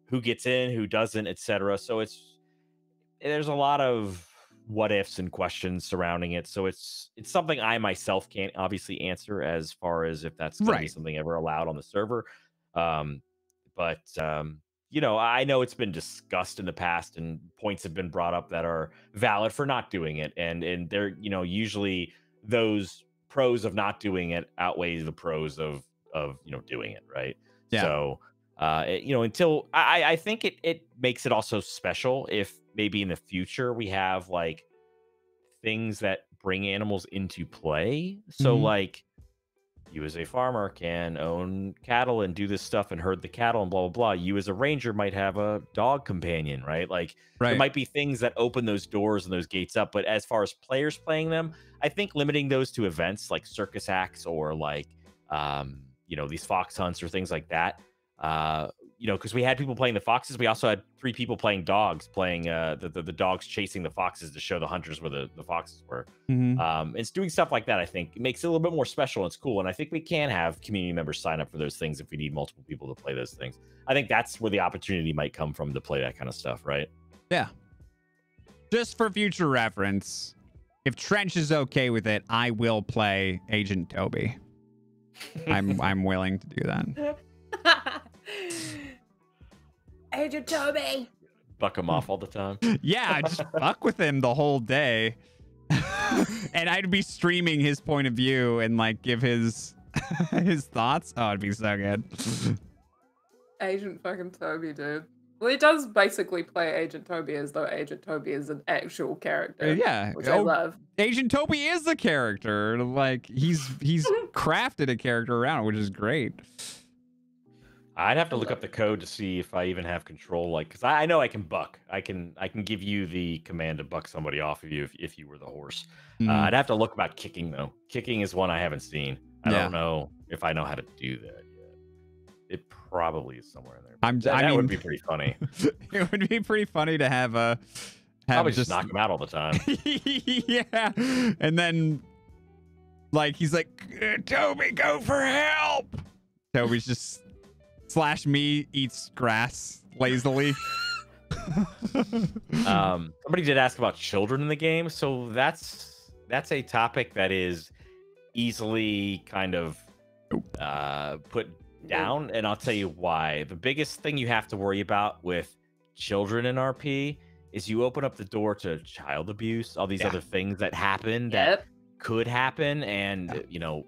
who gets in, who doesn't, etc. So there's a lot of what ifs and questions surrounding it. So it's something I myself can't obviously answer as far as if that's going to be something ever allowed on the server. But I know it's been discussed in the past, and points have been brought up that are valid for not doing it, and they're usually those pros of not doing it outweighs the pros of doing it, right? Yeah. So until I think it makes it also special if maybe in the future we have like things that bring animals into play. So like you as a farmer can own cattle and do this stuff and herd the cattle and blah blah blah. You as a ranger might have a dog companion, right? Like there might be things that open those doors and those gates up. But as far as players playing them, I think limiting those to events like circus acts or like these fox hunts or things like that. Because we had people playing the foxes, we also had 3 people playing dogs, playing the dogs chasing the foxes to show the hunters where the foxes were. It's doing stuff like that. I think it makes it a little bit more special and it's cool. And I think we can have community members sign up for those things if we need multiple people to play those things. I think that's where the opportunity might come from to play that kind of stuff, right? Yeah. Just for future reference, if Trench is okay with it, I will play Agent Toby. I'm willing to do that. Agent Toby. Buck him off all the time. Yeah, I just fuck with him the whole day. And I'd be streaming his point of view and like give his thoughts. Oh, it'd be so good. Agent fucking Toby, dude. Well, he does basically play Agent Toby as though Agent Toby is an actual character. Yeah. Which I love. Agent Toby is the character. Like he's crafted a character around it, which is great. I'd have to look up the code to see if I even have control, like, because I know I can buck. I can give you the command to buck somebody off of you if you were the horse. I'd have to look about kicking though. Kicking is one I haven't seen. I don't know if I know how to do that yet. It probably is somewhere in there. I mean, would be pretty funny. It would be pretty funny to have probably just knock him out all the time. Yeah, and then like he's like, Toby, go for help. Toby's just slash me, eats grass lazily. Somebody did ask about children in the game, so that's a topic that is easily kind of put down, and I'll tell you why. The biggest thing you have to worry about with children in RP is you open up the door to child abuse, all these other things that happen that could happen, and you know,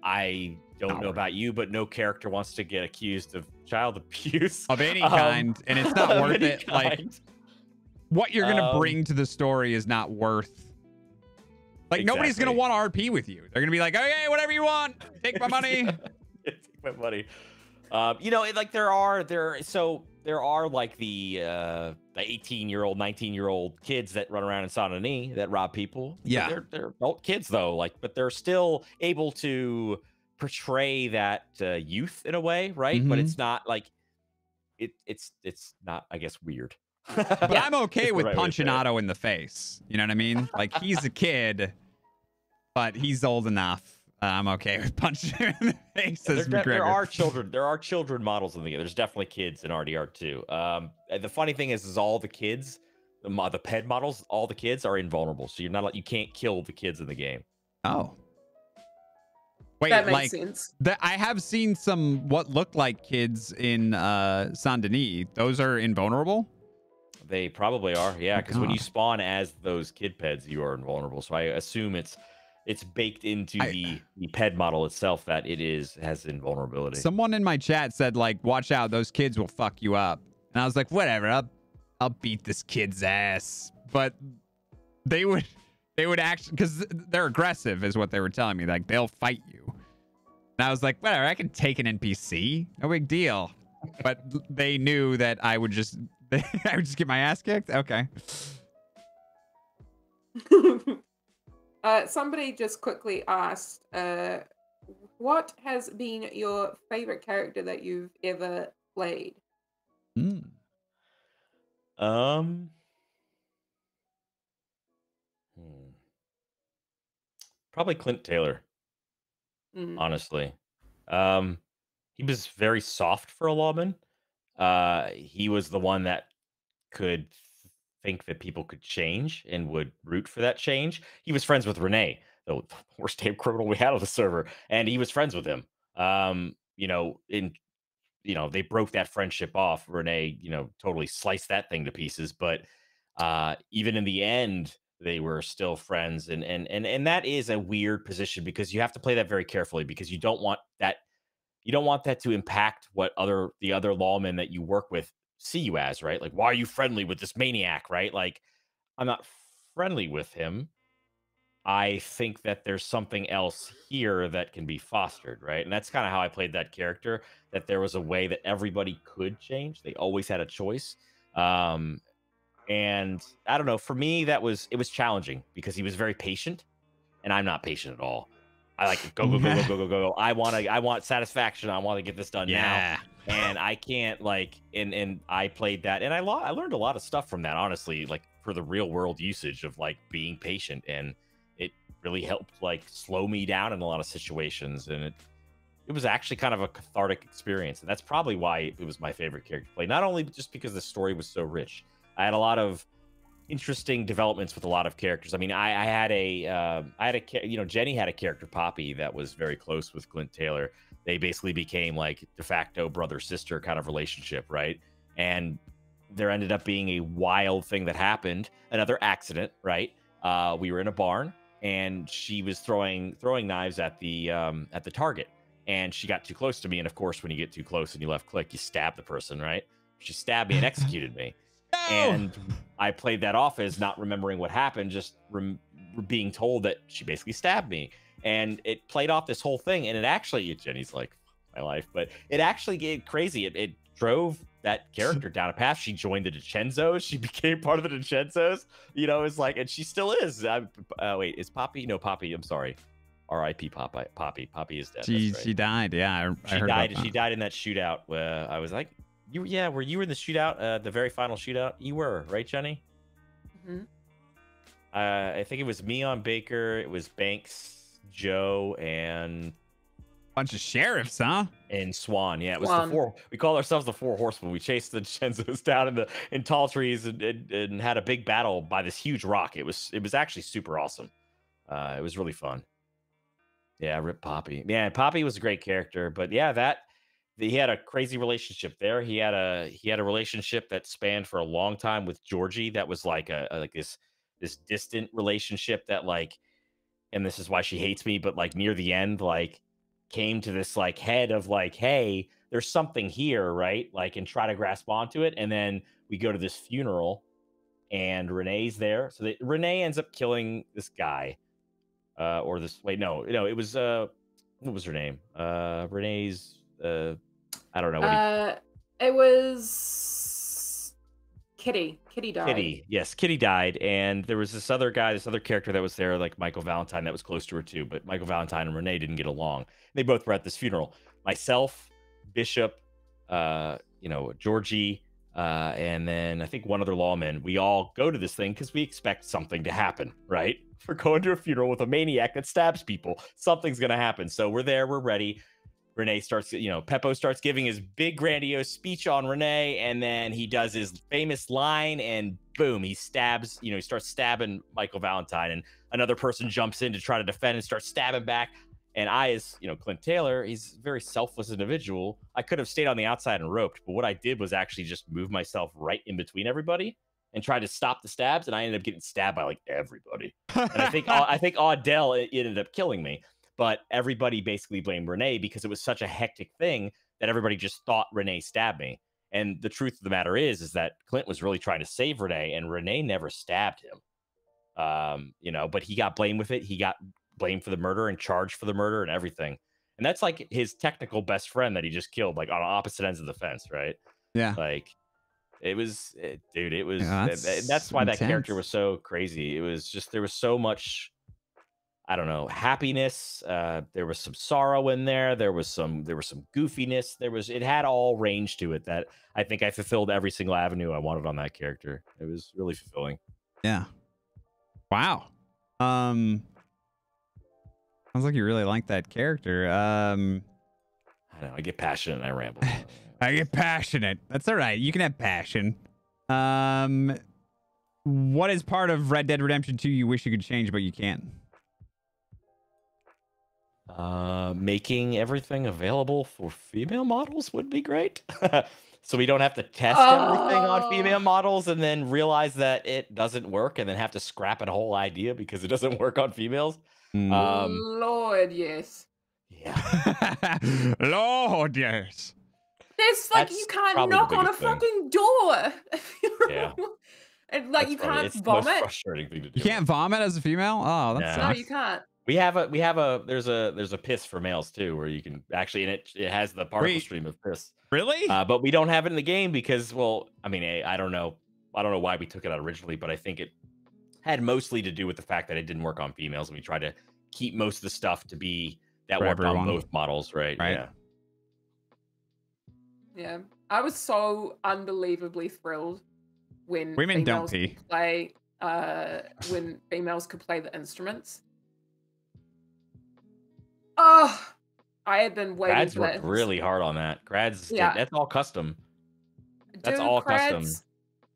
I don't know about you, but no character wants to get accused of child abuse of any kind, and it's not worth it. Like, what you're gonna bring to the story is not worth. Like, nobody's gonna want to RP with you. They're gonna be like, okay, whatever you want, take my money. Take my money. You know, like there are like the 18-year-old, 19-year-old kids that run around in Saint Denis that rob people. Yeah, they're adult kids though, like, but they're still able to portray that youth in a way, right? But it's not like it's not, I guess, weird. But I'm okay with punching Otto in the face. You know what I mean? Like, he's a kid, but he's old enough. I'm okay with punching him in the face. There are children models in the game. There's definitely kids in RDR too. The funny thing is all the kids, the ped models, all the kids are invulnerable. So you can't kill the kids in the game. Oh. Wait, that makes sense. I have seen some what looked like kids in Saint Denis. Those are invulnerable? They probably are, yeah, because when you spawn as those kid peds, you are invulnerable. So I assume it's baked into the ped model itself that has invulnerability. Someone in my chat said, like, watch out, those kids will fuck you up. And I was like, whatever, I'll beat this kid's ass. But they would actually, because they're aggressive is what they were telling me. Like, they'll fight you. And I was like, whatever, I can take an NPC. No big deal. But they knew that I would just get my ass kicked? Okay. Somebody just quickly asked, what has been your favorite character that you've ever played? Probably Clint Taylor. Honestly. He was very soft for a lawman. He was the one that could think that people could change and would root for that change. He was friends with Renee, the worst damn criminal we had on the server, and he was friends with him. They broke that friendship off. Renee, totally sliced that thing to pieces. But even in the end, they were still friends, and that is a weird position because you have to play that very carefully because you don't want that. You don't want that to impact what the other lawmen that you work with see you as, right? Like, why are you friendly with this maniac, right? Like, I'm not friendly with him. I think that there's something else here that can be fostered, right? And that's kind of how I played that character, that there was a way that everybody could change. They always had a choice. And I don't know, for me, it was challenging because he was very patient and I'm not patient at all. I like go. I want satisfaction. I want to get this done now. And I can't and I played that and I learned a lot of stuff from that, honestly, like for the real world usage of like being patient, and it really helped like slow me down in a lot of situations, and it was actually kind of a cathartic experience, and that's probably why it was my favorite character to play. Not only just because the story was so rich, I had a lot of interesting developments with a lot of characters. I mean, Jenny had a character, Poppy, that was very close with Clint Taylor. They basically became like de facto brother-sister kind of relationship, right? And there ended up being a wild thing that happened, another accident, right? We were in a barn and she was throwing knives at the target, and she got too close to me. And of course, when you get too close and you left click, you stab the person, right? She stabbed me and executed me. No! And I played that off as not remembering what happened, just being told that she basically stabbed me. And it played off this whole thing. And it actually, Jenny's like, my life, but it actually get crazy. It drove that character down a path. She joined the DiCenzos. She became part of the DiCenzos. It's like, and she still is. Wait, is Poppy? No, Poppy. I'm sorry. R.I.P. Poppy. Poppy is dead. She died. Yeah, I heard died. about that. She died in that shootout. Where I was like, were you in the shootout? The very final shootout? You were, right, Jenny? Mm-hmm. I think it was me on Baker. It was Banks, Joe, and bunch of sheriffs, huh? And Swan. Yeah, it was the four. We called ourselves the Four Horsemen. We chased the DiCenzos down in tall trees and had a big battle by this huge rock. It was actually super awesome. It was really fun. Yeah, rip Poppy. Yeah, Poppy was a great character, but yeah, he had a crazy relationship there. He had a relationship that spanned for a long time with Georgie. That was like like this distant relationship that like, and this is why she hates me. But like near the end, like came to this like head of like, hey, there's something here, right? Like, and try to grasp onto it. And then we go to this funeral, and Renee's there. So Renee ends up killing this guy, or this. Wait, no, it was what was her name? Renee's. I don't know. It was Kitty. Kitty died. Kitty. Yes, Kitty died. And there was this other guy, this other character that was there, like Michael Valentine, that was close to her too. But Michael Valentine and Renee didn't get along. They both were at this funeral. Myself, Bishop, Georgie, and then I think one other lawman. We all go to this thing because we expect something to happen, right? We're going to a funeral with a maniac that stabs people. Something's going to happen. So we're there. We're ready. Renee starts, Peppo starts giving his big grandiose speech on Renee, and then he does his famous line, and boom, he stabs, he starts stabbing Michael Valentine, and another person jumps in to try to defend and starts stabbing back. And I, as Clint Taylor, he's a very selfless individual. I could have stayed on the outside and roped, but what I did was actually just move myself right in between everybody and tried to stop the stabs, and I ended up getting stabbed by like everybody. And I think Audell it ended up killing me. But everybody basically blamed Renee because it was such a hectic thing that everybody just thought Renee stabbed me. And the truth of the matter is that Clint was really trying to save Renee, and Renee never stabbed him. But he got blamed with it. He got blamed for the murder and charged for the murder and everything. And that's like his technical best friend that he just killed, like on opposite ends of the fence, right? Yeah. Like it was, dude. It was. Yeah, that's why intense. that character was so crazy. It was just there was so much. I don't know, happiness. There was some sorrow in there. There was some goofiness. It had all range to it that I think I fulfilled every single avenue I wanted on that character. It was really fulfilling. Yeah. Wow. Sounds like you really like that character. I know, I get passionate and I ramble. I get passionate. That's all right. You can have passion. What is part of Red Dead Redemption 2 you wish you could change, but you can't? Making everything available for female models would be great. So we don't have to test everything on female models and then realize that it doesn't work and then have to scrap a whole idea because it doesn't work on females. Lord, yes. Yeah. Lord, yes. There's like you can't knock on a fucking door. Yeah. And like That's you probably, can't it's the most vomit. frustrating thing to do. You can't vomit as a female? Oh, that No, sucks. you can't. There's a piss for males too, where you can actually, and it has the particle stream of piss. Really? But we don't have it in the game because, well, I mean, I don't know why we took it out originally, but I think it had mostly to do with the fact that it didn't work on females, and we tried to keep most of the stuff to be that For worked everyone. on both models, right? Yeah. Yeah. I was so unbelievably thrilled when Women don't females pee. could play when females could play the instruments. Oh, I had been waiting Grads for worked that. really hard on that. Grads, Yeah. that's all custom. That's Dude, all Kratz, custom.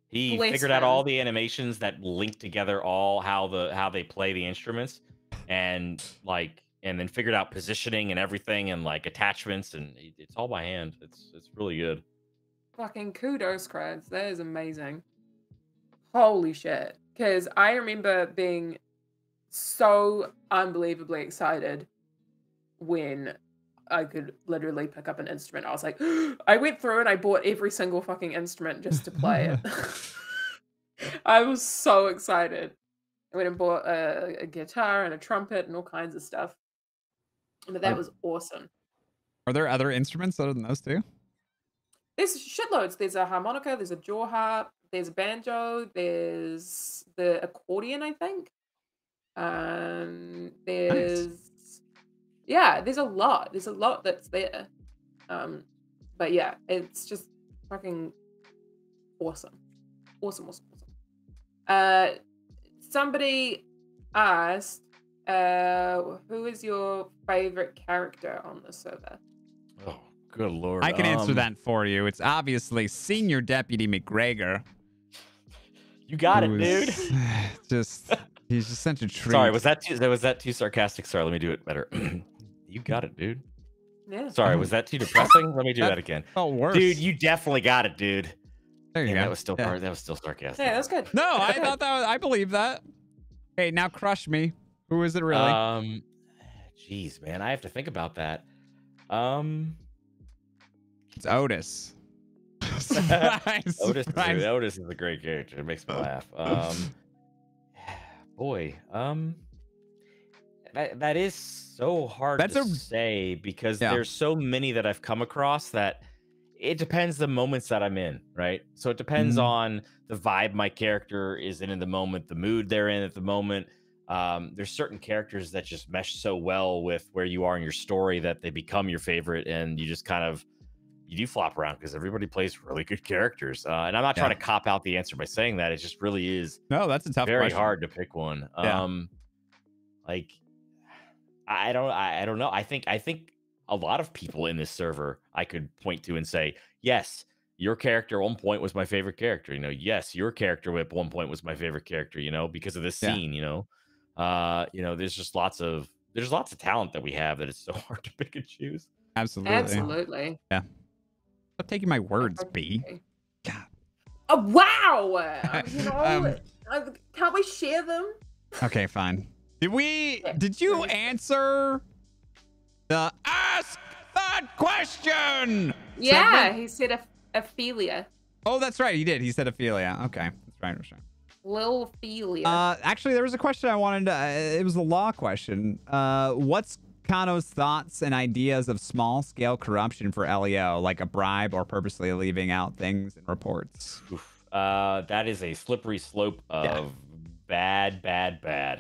He bless figured out him. all the animations that link together all how they play the instruments, and then figured out positioning and everything and like attachments, and it's all by hand. It's really good. Fucking kudos, Kratz. That is amazing. Holy shit. Because I remember being so unbelievably excited when I could literally pick up an instrument. I was like, I went through and I bought every single fucking instrument just to play it. I was so excited. I went and bought a guitar and a trumpet and all kinds of stuff. But that was awesome. Are there other instruments other than those two? There's shitloads. There's a harmonica, there's a jaw harp, there's a banjo, there's the accordion, I think. There's there's a lot. There's a lot that's there. But yeah, it's just fucking awesome. Awesome. Somebody asked, who is your favorite character on the server? Oh, good lord! I can answer that for you. It's obviously Senior Deputy McGregor. You got it, dude. He's just such a treat. Sorry, was that too sarcastic? Sorry, let me do it better. You got it, dude. Yeah. Sorry, was that too depressing? Let me do that again. Oh, worse. Dude, you definitely got it, dude. There you Damn, go. that was still sarcastic. Yeah, that's good. No, I thought I believe that. Hey, now crush me. Who is it really? Jeez, man, I have to think about that. It's Otis. Otis is a great character. It makes me laugh. Boy, that is so hard to say because there's so many that I've come across that it depends the moments that I'm in, right? So it depends on the vibe my character is in the moment, the mood they're in at the moment. There's certain characters that just mesh so well with where you are in your story that they become your favorite, and you just kind of you do flop around because everybody plays really good characters. And I'm not trying to cop out the answer by saying that. It just really is. No, that's a tough very question. hard to pick one. Like I don't know. I think a lot of people in this server I could point to and say, yes, your character at one point was my favorite character. Yes, your character at one point was my favorite character. Because of this scene. There's just lots of talent that we have that it's so hard to pick and choose. Absolutely. Yeah. Stop taking my words, B. God. Oh, wow. Can't we share them? Okay, fine. Did you answer the ask that question? Yeah, he said Ophelia. Oh, that's right. He did. He said Ophelia. Okay. That's right. Lil Ophelia. Actually, there was a question I wanted to... it was a law question. What's Kono's thoughts and ideas of small-scale corruption for LEO, like a bribe or purposely leaving out things in reports? That is a slippery slope of bad.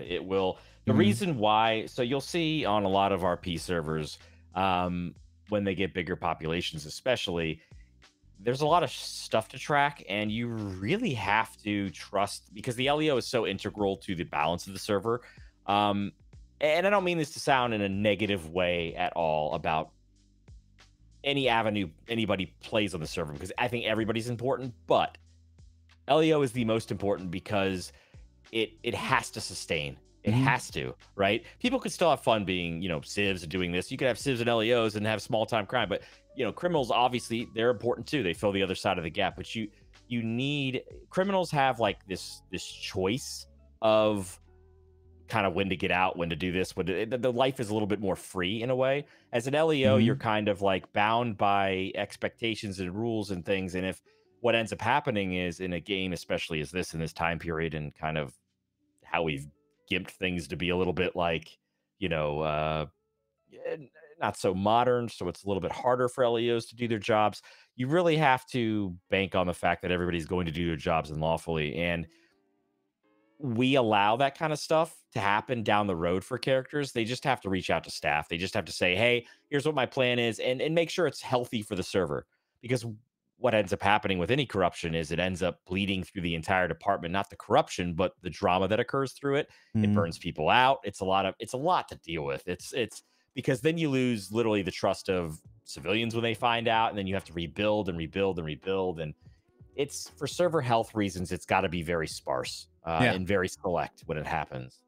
It will... The reason why... So you'll see on a lot of RP servers, when they get bigger populations especially, there's a lot of stuff to track, and you really have to trust... Because the LEO is so integral to the balance of the server. And I don't mean this to sound in a negative way at all about any avenue anybody plays on the server, because I think everybody's important, but LEO is the most important because it has to sustain. It has to, right? People could still have fun being, civs and doing this. You could have civs and LEOs and have small-time crime, but, criminals, obviously, they're important too. They fill the other side of the gap, but you need... Criminals have, like, this choice of kind of when to get out, when to do this, the life is a little bit more free in a way. As an LEO, you're kind of like bound by expectations and rules and things. And if what ends up happening is in a game, especially as this in this time period and kind of how we've gimped things to be a little bit like, not so modern. So it's a little bit harder for LEOs to do their jobs. You really have to bank on the fact that everybody's going to do their jobs unlawfully. And we allow that kind of stuff to happen down the road for characters. They just have to reach out to staff. They just have to say, hey, here's what my plan is, and make sure it's healthy for the server. Because what ends up happening with any corruption is it ends up bleeding through the entire department, not the corruption, but the drama that occurs through it. It burns people out. It's a lot to deal with. It's because then you lose literally the trust of civilians when they find out, and then you have to rebuild. And it's, for server health reasons, it's got to be very sparse. And very select when it happens.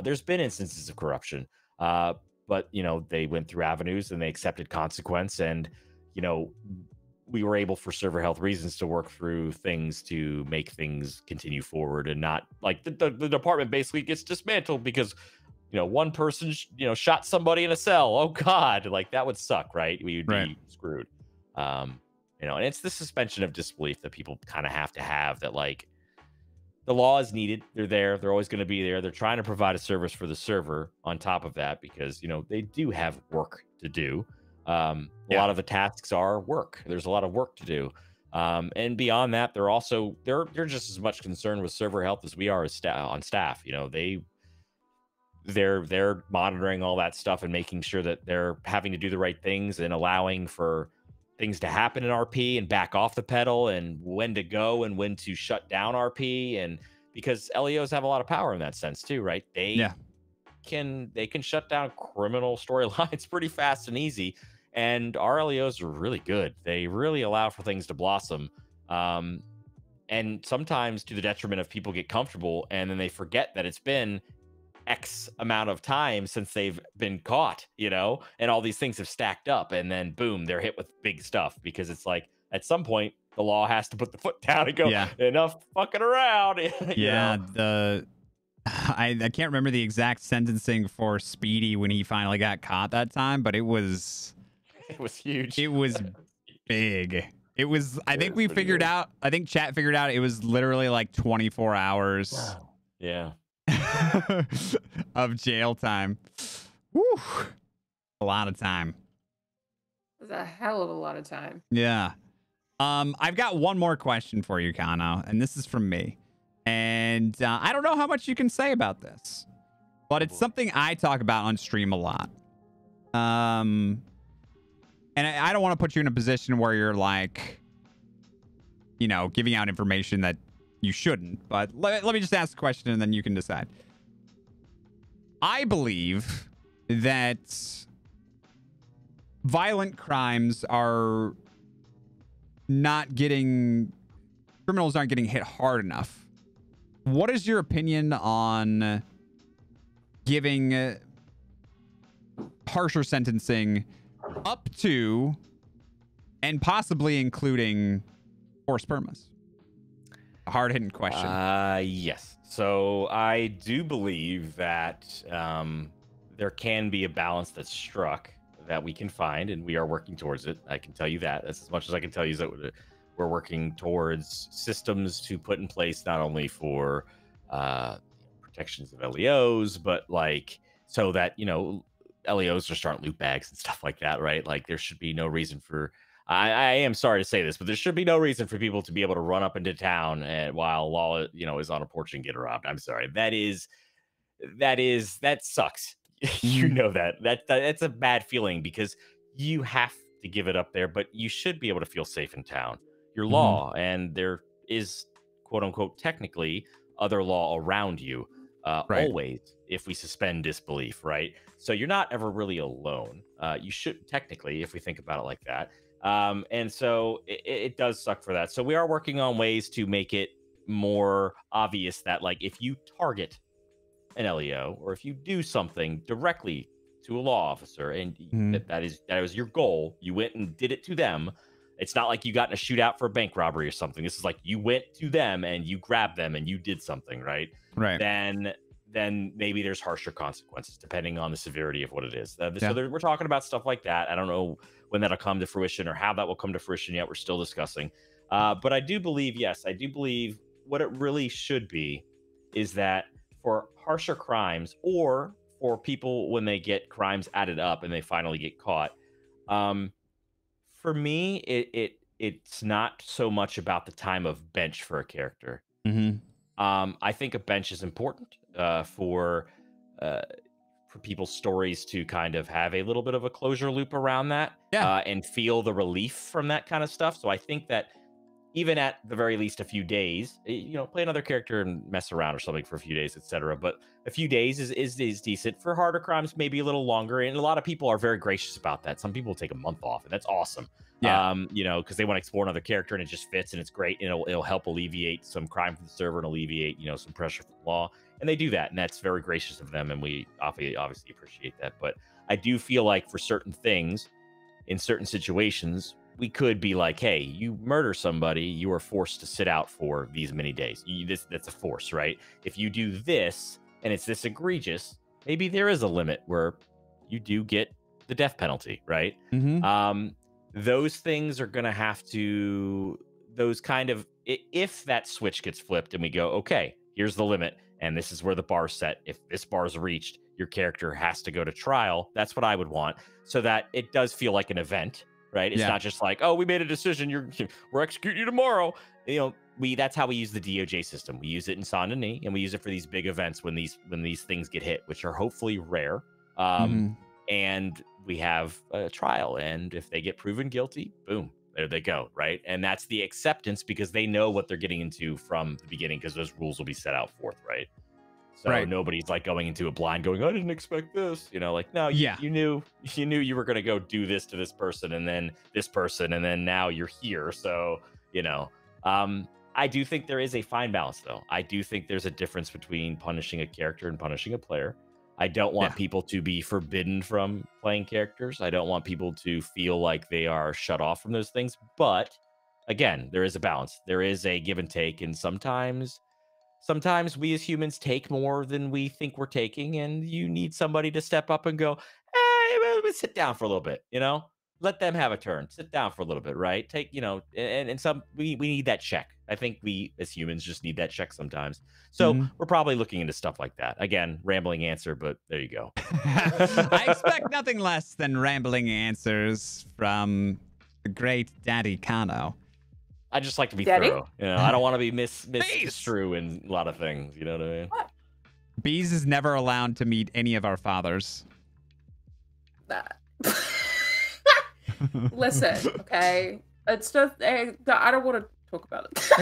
There's been instances of corruption, but they went through avenues and they accepted consequence, and we were able, for server health reasons, to work through things to make things continue forward, and not like the department basically gets dismantled because one person shot somebody in a cell. Oh God, like that would suck, right? We would be screwed. And it's the suspension of disbelief that people kind of have to have, that like, the law is needed. They're there. They're always going to be there. They're trying to provide a service for the server on top of that, because, they do have work to do. A lot of the tasks are work. There's a lot of work to do. And beyond that, they're just as much concerned with server health as we are as on staff. They're monitoring all that stuff and making sure that they're having to do the right things and allowing for things to happen in RP and back off the pedal, and when to go and when to shut down RP. And because LEOs have a lot of power in that sense too, right? They can shut down criminal storylines pretty fast and easy. And our LEOs are really good. They really allow for things to blossom. And sometimes to the detriment of people get comfortable, and then they forget that it's been X amount of time since they've been caught, you know, and all these things have stacked up, and then boom, they're hit with big stuff because it's like at some point the law has to put the foot down and go, Yeah. enough fucking around. you Yeah, know? I can't remember the exact sentencing for Speedy when he finally got caught that time, but it was It was huge. it was big. It was I think we pretty figured big. out, I think chat figured out it was literally like 24 hours Yeah. of jail time. Woo. A lot of time. That's a hell of a lot of time. Yeah. I've got one more question for you, Kono, and this is from me. And I don't know how much you can say about this, but it's something I talk about on stream a lot. And I don't want to put you in a position where you're like, you know, giving out information that you shouldn't, but let me just ask the question and then you can decide. I believe that violent crimes are criminals aren't getting hit hard enough. What is your opinion on giving harsher sentencing up to and possibly including forced permas? A hard-hitting question. Yes. So I do believe that there can be a balance that's struck that we can find, and we are working towards it. I can tell you that. That's as much as I can tell you, is that we're working towards systems to put in place not only for protections of LEOs, but like so that, you know, LEOs just aren't loot bags and stuff like that, right? Like there should be no reason for, I am sorry to say this, but there should be no reason for people to be able to run up into town while law, you know, is on a porch and get robbed. I'm sorry. That sucks. You know that's a bad feeling because you have to give it up there, but you should be able to feel safe in town. Your law, and there is quote unquote technically other law around you. Right. Always, if we suspend disbelief, right? So you're not ever really alone. You should technically, if we think about it like that. And so it does suck for that. So we are working on ways to make it more obvious that, like, if you target an LEO or if you do something directly to a law officer and that was your goal, you went and did it to them. It's not like you got in a shootout for a bank robbery or something. This is like you went to them and you grabbed them and you did something, right? Right. Then maybe there's harsher consequences depending on the severity of what it is. So we're talking about stuff like that. I don't know when that'll come to fruition or how that will come to fruition yet. We're still discussing. But I do believe, yes, I do believe what it really should be is that for harsher crimes or for people when they get crimes added up and they finally get caught, for me, it's not so much about the time of bench for a character. I think a bench is important for people's stories to kind of have a little bit of a closure loop around that, and feel the relief from that kind of stuff. So I think that even at the very least a few days, you know, play another character and mess around or something for a few days, etc. But a few days is decent. For harder crimes, maybe a little longer. And a lot of people are very gracious about that. Some people take a month off, and that's awesome. Yeah. You know, because they want to explore another character and it just fits and it's great. And it'll help alleviate some crime from the server and alleviate, you know, some pressure from the law. And they do that. And that's very gracious of them. And we obviously appreciate that. But I do feel like for certain things, in certain situations, we could be like, hey, you murder somebody, you are forced to sit out for these many days. That's a force, right? If you do this and it's this egregious, maybe there is a limit where you do get the death penalty, right? Those things are going to have to, those kind of, if that switch gets flipped and we go, okay, here's the limit and this is where the bar's set. If this bar's reached, your character has to go to trial. That's what I would want, so that it does feel like an event. Right? It's not just like, oh, we made a decision. We're executing you tomorrow. You know, that's how we use the DOJ system. We use it in Saint Denis, and we use it for these big events when these things get hit, which are hopefully rare. And we have a trial, and if they get proven guilty, boom, there they go, right? And that's the acceptance because they know what they're getting into from the beginning because those rules will be set out forth, right? So nobody's like going into it blind going, I didn't expect this. You know, like, no, you knew you were going to go do this to this person and then this person. And then now you're here. So, you know, I do think there is a fine balance, though. I do think there's a difference between punishing a character and punishing a player. I don't want people to be forbidden from playing characters. I don't want people to feel like they are shut off from those things. But again, there is a balance. There is a give and take, and sometimes we as humans take more than we think we're taking, and you need somebody to step up and go, hey, sit down for a little bit, let them have a turn, sit down for a little bit, right? Take, and some we need that check. I think we as humans just need that check sometimes. So we're probably looking into stuff like that. Again, rambling answer, but there you go. I expect nothing less than rambling answers from the great Daddy Kono. I just like to be thorough. I don't want to be misconstrued in a lot of things. You know what I mean? What? Bees is never allowed to meet any of our fathers. Listen, okay? It's just, I don't want to talk about it.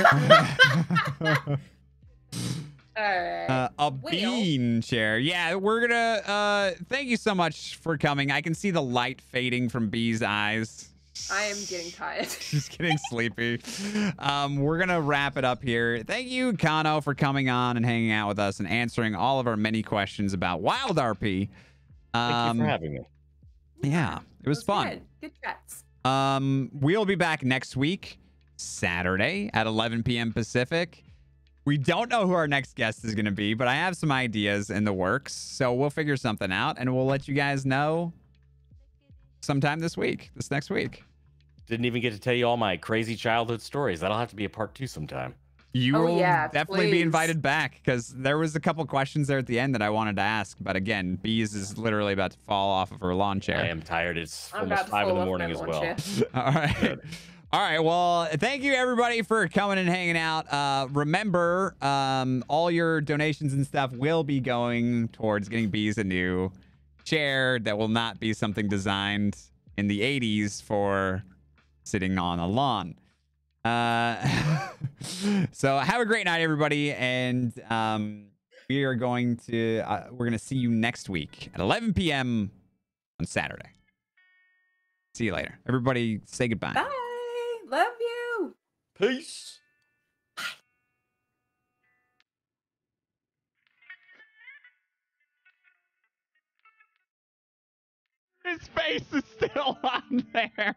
All right. A bean chair. Yeah, we're gonna thank you so much for coming. I can see the light fading from Bee's eyes. I am getting tired. She's getting sleepy. We're gonna wrap it up here. Thank you, Kono, for coming on and hanging out with us and answering all of our many questions about Wild RP. Thank you for having me. Yeah, it was fun. Good chats. We'll be back next week, Saturday at 11 p.m. Pacific. We don't know who our next guest is going to be, but I have some ideas in the works. So we'll figure something out and we'll let you guys know sometime this next week. Didn't even get to tell you all my crazy childhood stories. That'll have to be a part 2 sometime. You will definitely be invited back because there was a couple questions there at the end that I wanted to ask. But again, Bees is literally about to fall off of her lawn chair. I am tired. It's almost 5 in the morning as well. All right. Good. All right. Well, thank you, everybody, for coming and hanging out. Remember, all your donations and stuff will be going towards getting Bees a new chair that will not be something designed in the 80s for sitting on a lawn. So have a great night, everybody. And we're going to see you next week at 11 p.m. on Saturday. See you later. Everybody say goodbye. Bye. Love you. Peace. His face is still on there.